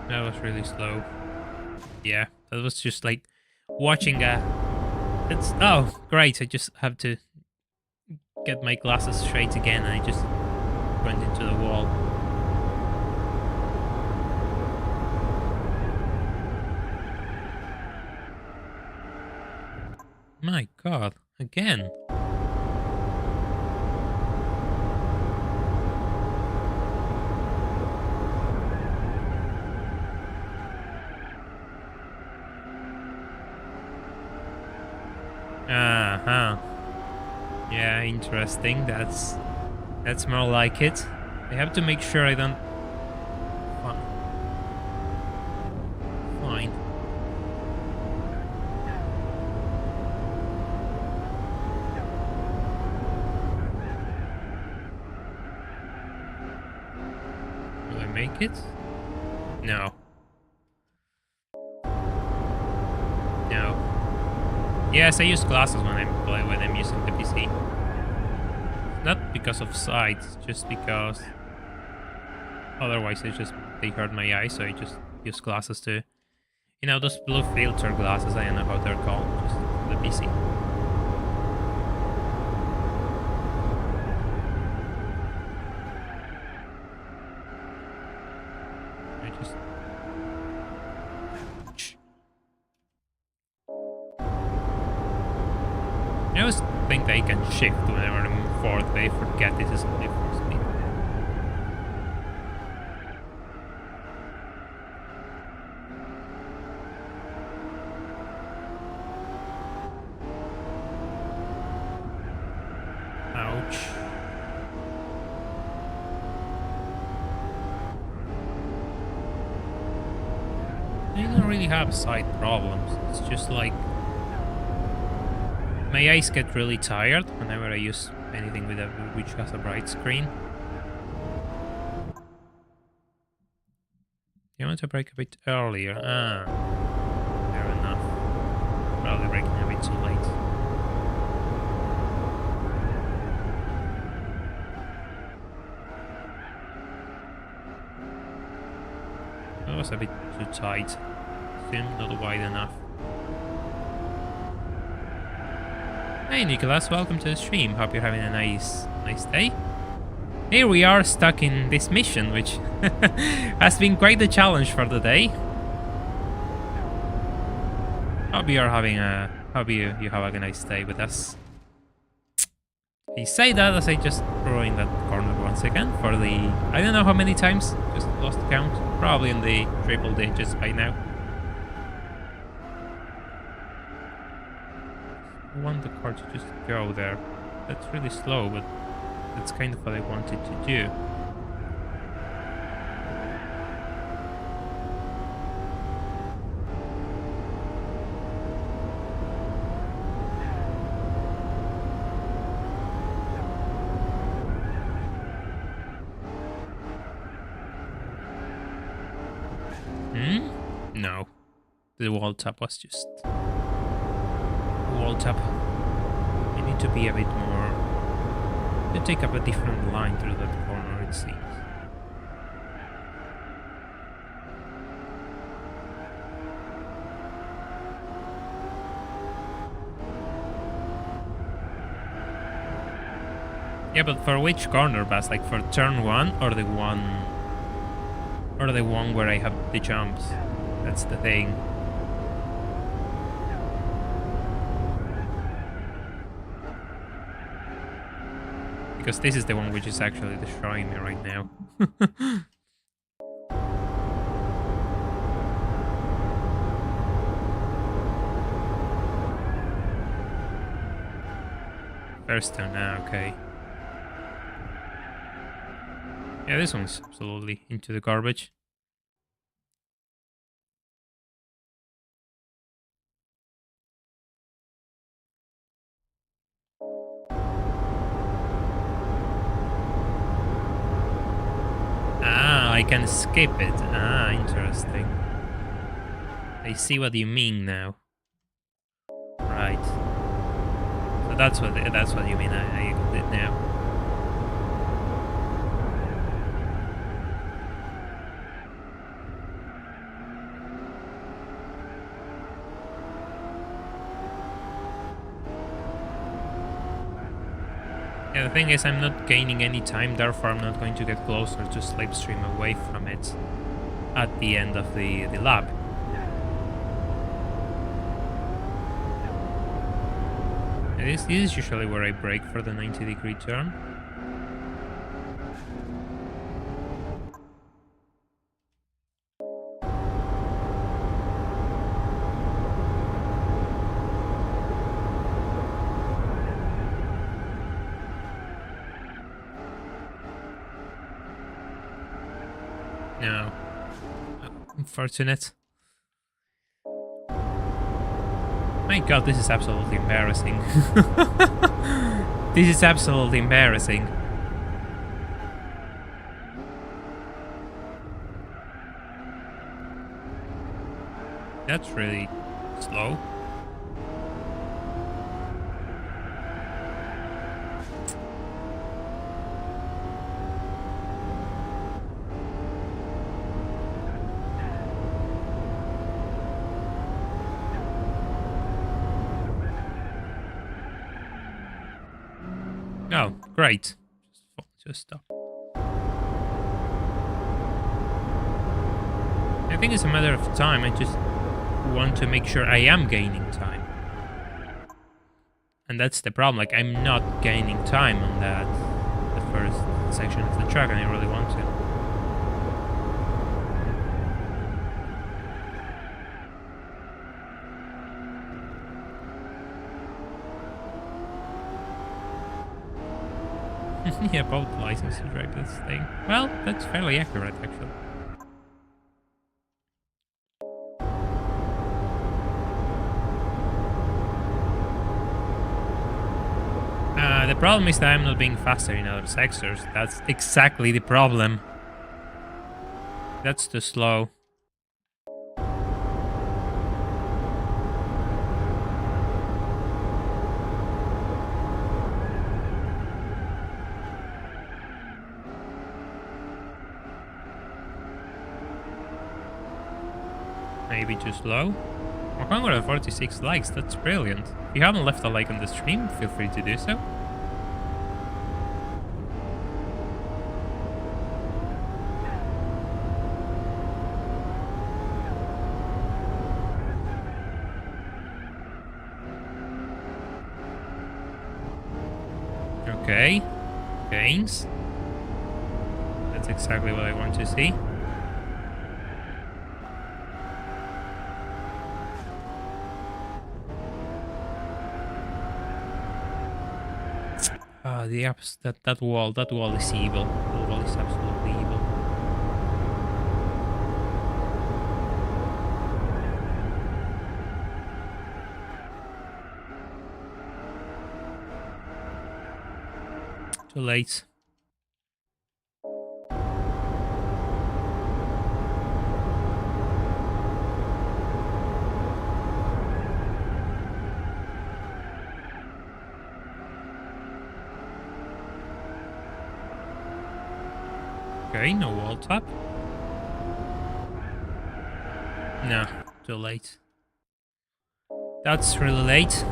That was really slow. Yeah, that was just like watching it's oh great, I just have to get my glasses straight again and I just went into the wall. My god, again. Uh-huh. Yeah, interesting. That's more like it. I have to make sure I don't... Fine. Will I make it? No. No. Yes, I use glasses when I'm using the PC. Not because of sight, just because otherwise they hurt my eyes, so I just use glasses to, you know, those blue filter glasses. I don't know how they're called, just for the PC. I always think they can shift whenever I move forward, but I forget this is only for speed. Ouch. I don't really have side problems. It's just like my eyes get really tired whenever I use anything with which has a bright screen. You want to break a bit earlier? Ah, fair enough. Probably breaking a bit too late. That was a bit too tight. Still not wide enough. Hey Nicholas, welcome to the stream. Hope you're having a nice day. Here we are stuck in this mission, which has been quite the challenge for the day. Hope you have a nice day with us. I say that as I just ruined that corner once again for the I don't know how many times, just lost count. Probably in the triple digits by now. I want the car to just go there. That's really slow, but that's kind of what I wanted to do. No. The wall tap was just... wall tap. I need to be a bit more... to take up a different line through that corner, it seems. Yeah, but for which corner, Bas? Like for turn 1 or the one... or the one where I have the jumps? That's the thing. Because this is the one which is actually destroying me right now. First turn now, okay. Yeah, this one's absolutely into the garbage. Ah, I can skip it. Ah, interesting. I see what you mean now. Right. So that's what you mean. I got it now. Yeah, the thing is, I'm not gaining any time, therefore I'm not going to get closer to slipstream away from it at the end of the lap. This is usually where I brake for the 90-degree turn. No. Unfortunate. My god, this is absolutely embarrassing. This is absolutely embarrassing. That's really slow. Oh, great. Just stop. I think it's a matter of time. I just want to make sure I am gaining time. And that's the problem. Like, I'm not gaining time on the first section of the track, and I really want to. Yeah, both license to drive this thing. Well, that's fairly accurate, actually. The problem is that I'm not being faster in other sectors. That's exactly the problem. That's too slow. Maybe too slow. 146 likes, that's brilliant. If you haven't left a like on the stream, feel free to do so. Okay. Gains. That's exactly what I want to see. The apps, that wall is evil. That wall is absolutely evil. Too late. Okay, no wall tap. No, too late. That's really late.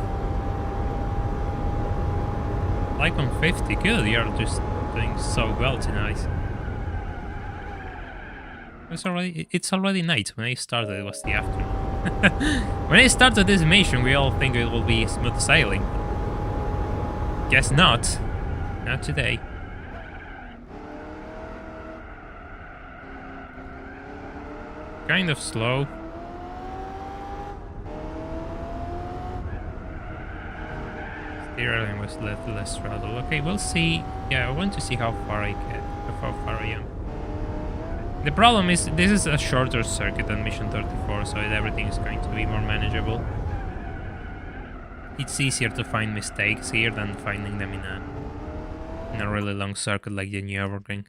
Like on 50, good, you're just doing so well tonight. It's already night. When I started, it was the afternoon. When I started this mission, we all think it will be smooth sailing. Guess not. Not today. Kind of slow. Steering was less throttle. Okay, we'll see. Yeah, I want to see how far I get, how far I am. The problem is, this is a shorter circuit than Mission 34, so everything is going to be more manageable. It's easier to find mistakes here than finding them in a really long circuit like the Nürburgring.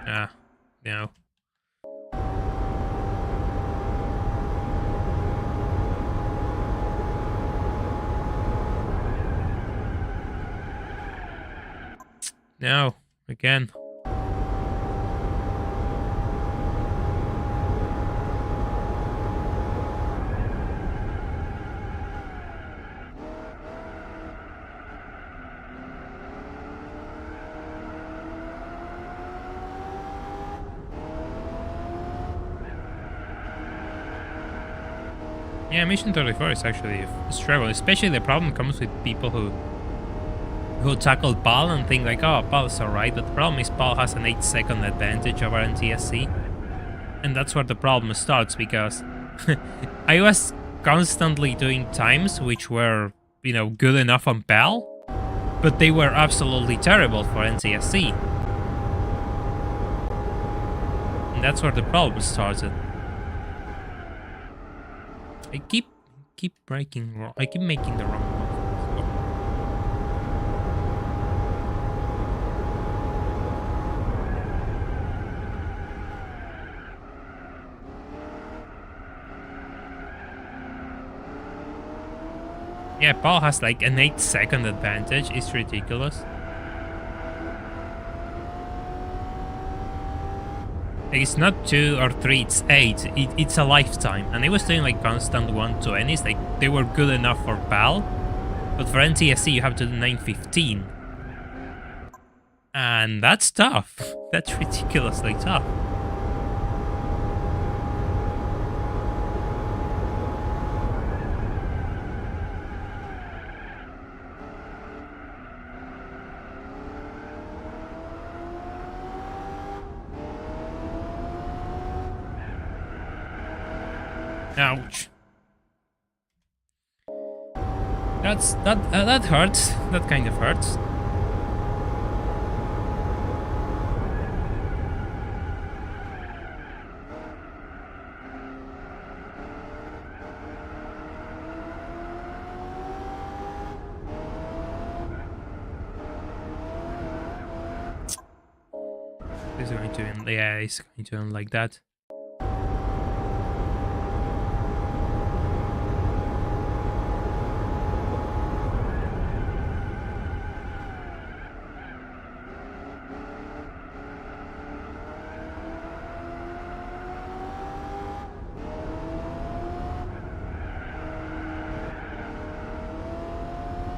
Ah, no. No, again. Yeah, Mission 34 is actually a struggle. Especially the problem comes with people who tackle PAL and think like, oh, PAL is alright, but the problem is PAL has an 8-second advantage over NTSC. And that's where the problem starts, because I was constantly doing times which were, you know, good enough on PAL, but they were absolutely terrible for NTSC. And that's where the problem started. I keep breaking wrong. I keep making the wrong move. Yeah, Paul has like an 8-second advantage. It's ridiculous. Like, it's not 2 or 3, it's 8. It's a lifetime. And I was doing like constant 120s. Like, they were good enough for PAL. But for NTSC, you have to do 915. And that's tough. That's ridiculously tough. Ouch. That hurts. That kind of hurts. It's going to end. Yeah, it's going to end like that.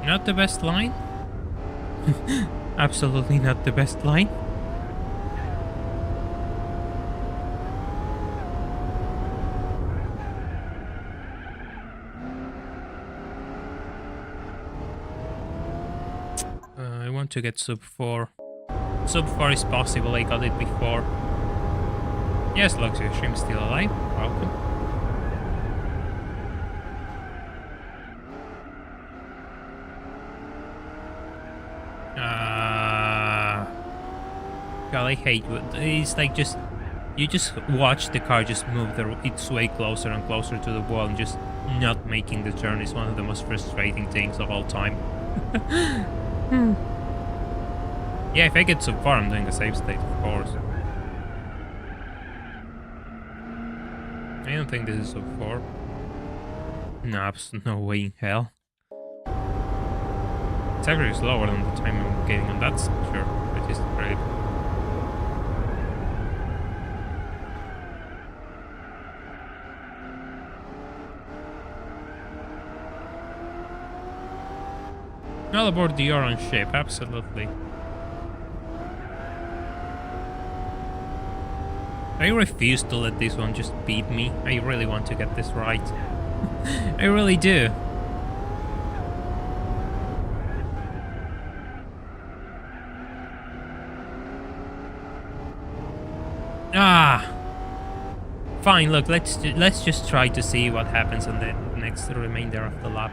Not the best line. Absolutely not the best line. I want to get sub 4. Sub 4 is possible, I got it before. Yes, Luxury Stream still alive. Welcome. God, I hate what it's like. Just you just watch the car just move its way closer and closer to the wall and just not making the turn is one of the most frustrating things of all time. Yeah, if I get so far, I'm doing a save state, of course. I don't think this is so far. No, no way in hell. It's actually slower than the time I'm getting on that sector, which is great. All aboard the orange ship, absolutely. I refuse to let this one just beat me. I really want to get this right. I really do. Ah! Fine, look, let's just try to see what happens on the next remainder of the lap.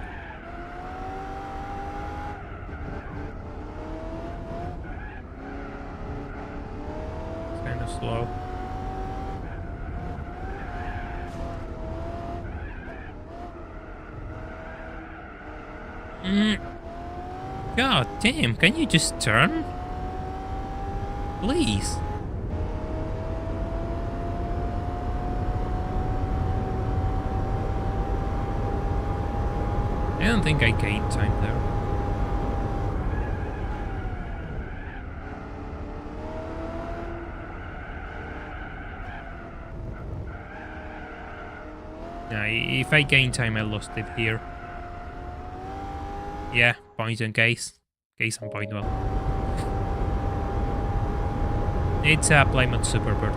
It's kind of slow. God damn, can you just turn? Please. I don't think I gained time there. Nah, if I gained time, I lost it here. Yeah, point and case. Case and point well. It's a Plymouth Superbird.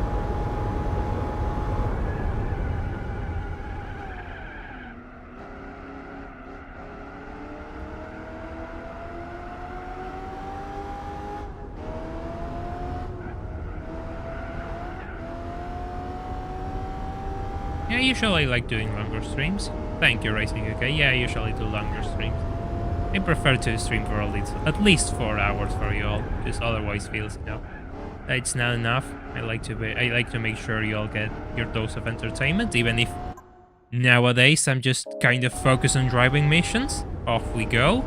Yeah, usually I like doing longer streams. Thank you, Racing UK. Yeah, I usually do longer streams. I prefer to stream for at least 4 hours for you all, because otherwise feels, it's not enough. I like to make sure you all get your dose of entertainment, even if nowadays I'm just kind of focused on driving missions. Off we go.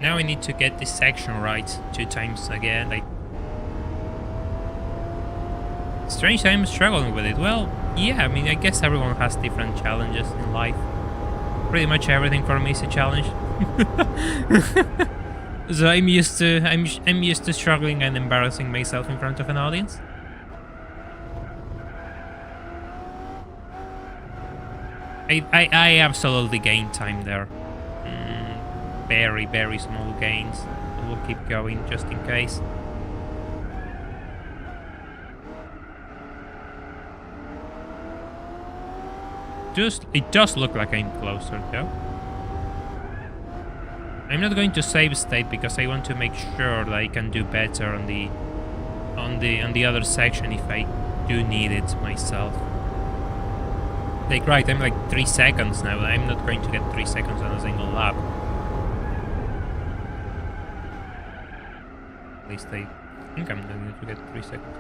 Now we need to get this section right 2 times again. Like, strange, I'm struggling with it. Well, yeah, I mean, I guess everyone has different challenges in life. Pretty much everything for me is a challenge. So I'm used to struggling and embarrassing myself in front of an audience. I absolutely gained time there. Very, very small gains. We'll keep going just in case. It does look like I'm closer though. I'm not going to save state because I want to make sure that I can do better on the other section if I do need it myself. Like, right, I'm like 3 seconds now. I'm not going to get 3 seconds on a single lap. At least I think I'm going to get 3 seconds.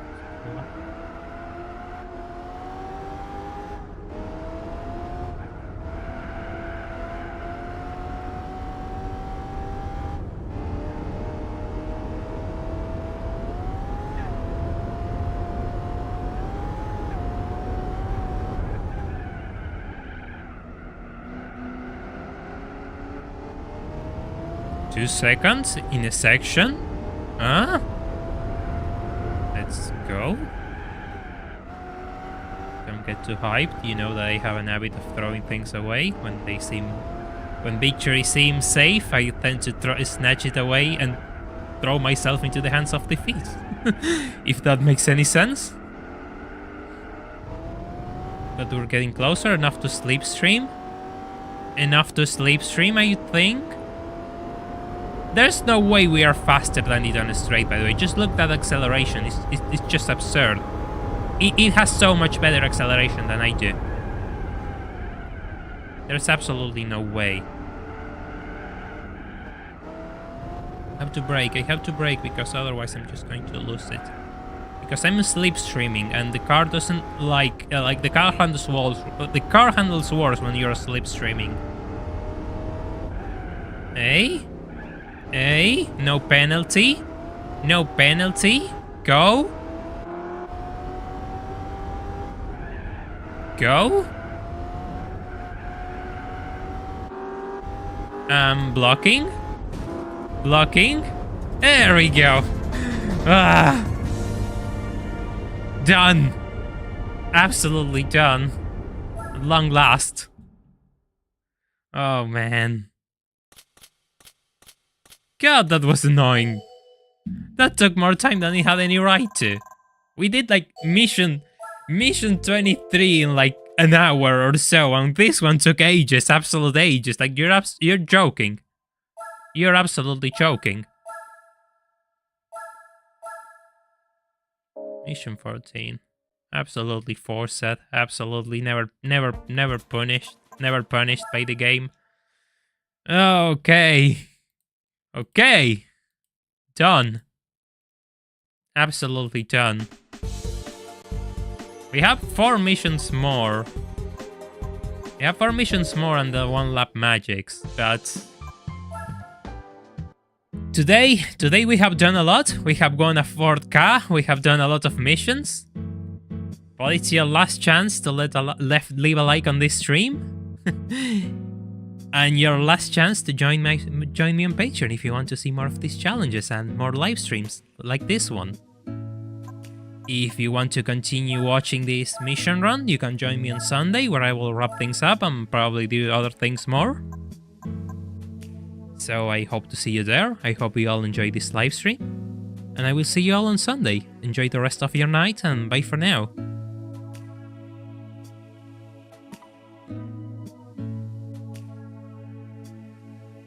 Two seconds in a section? Huh? Let's go. Don't get too hyped. You know that I have an habit of throwing things away when victory seems safe. I tend to snatch it away and throw myself into the hands of defeat. If that makes any sense. But we're getting closer. Enough to slipstream. Enough to slipstream, I think. There's no way we are faster than it on a straight, by the way. Just look at that acceleration. It's just absurd. It has so much better acceleration than I do. There's absolutely no way. I have to brake because otherwise I'm just going to lose it. Because I'm slipstreaming and the car doesn't like the car handles worse. The car handles worse when you're slipstreaming. Hey? Hey, no penalty. No penalty. Go. Go. Blocking. Blocking. There we go. Ah. Done. Absolutely done. At long last. Oh, man. God, that was annoying. That took more time than it had any right to. We did like mission 23 in like an hour or so, and this one took ages, absolute ages. Like you're joking. You're absolutely joking. Mission 14. Absolutely forced. Absolutely never punished. Never punished by the game. Okay. Okay. Done. Absolutely done. We have 4 missions more. We have 4 missions more and the 1 lap magics, but today we have done a lot. We have gone a 4K. We have done a lot of missions. But it's your last chance to leave a like on this stream. And your last chance to join me on Patreon if you want to see more of these challenges and more live streams like this one. If you want to continue watching this mission run, you can join me on Sunday where I will wrap things up and probably do other things more. So I hope to see you there. I hope you all enjoy this live stream. And I will see you all on Sunday. Enjoy the rest of your night and bye for now.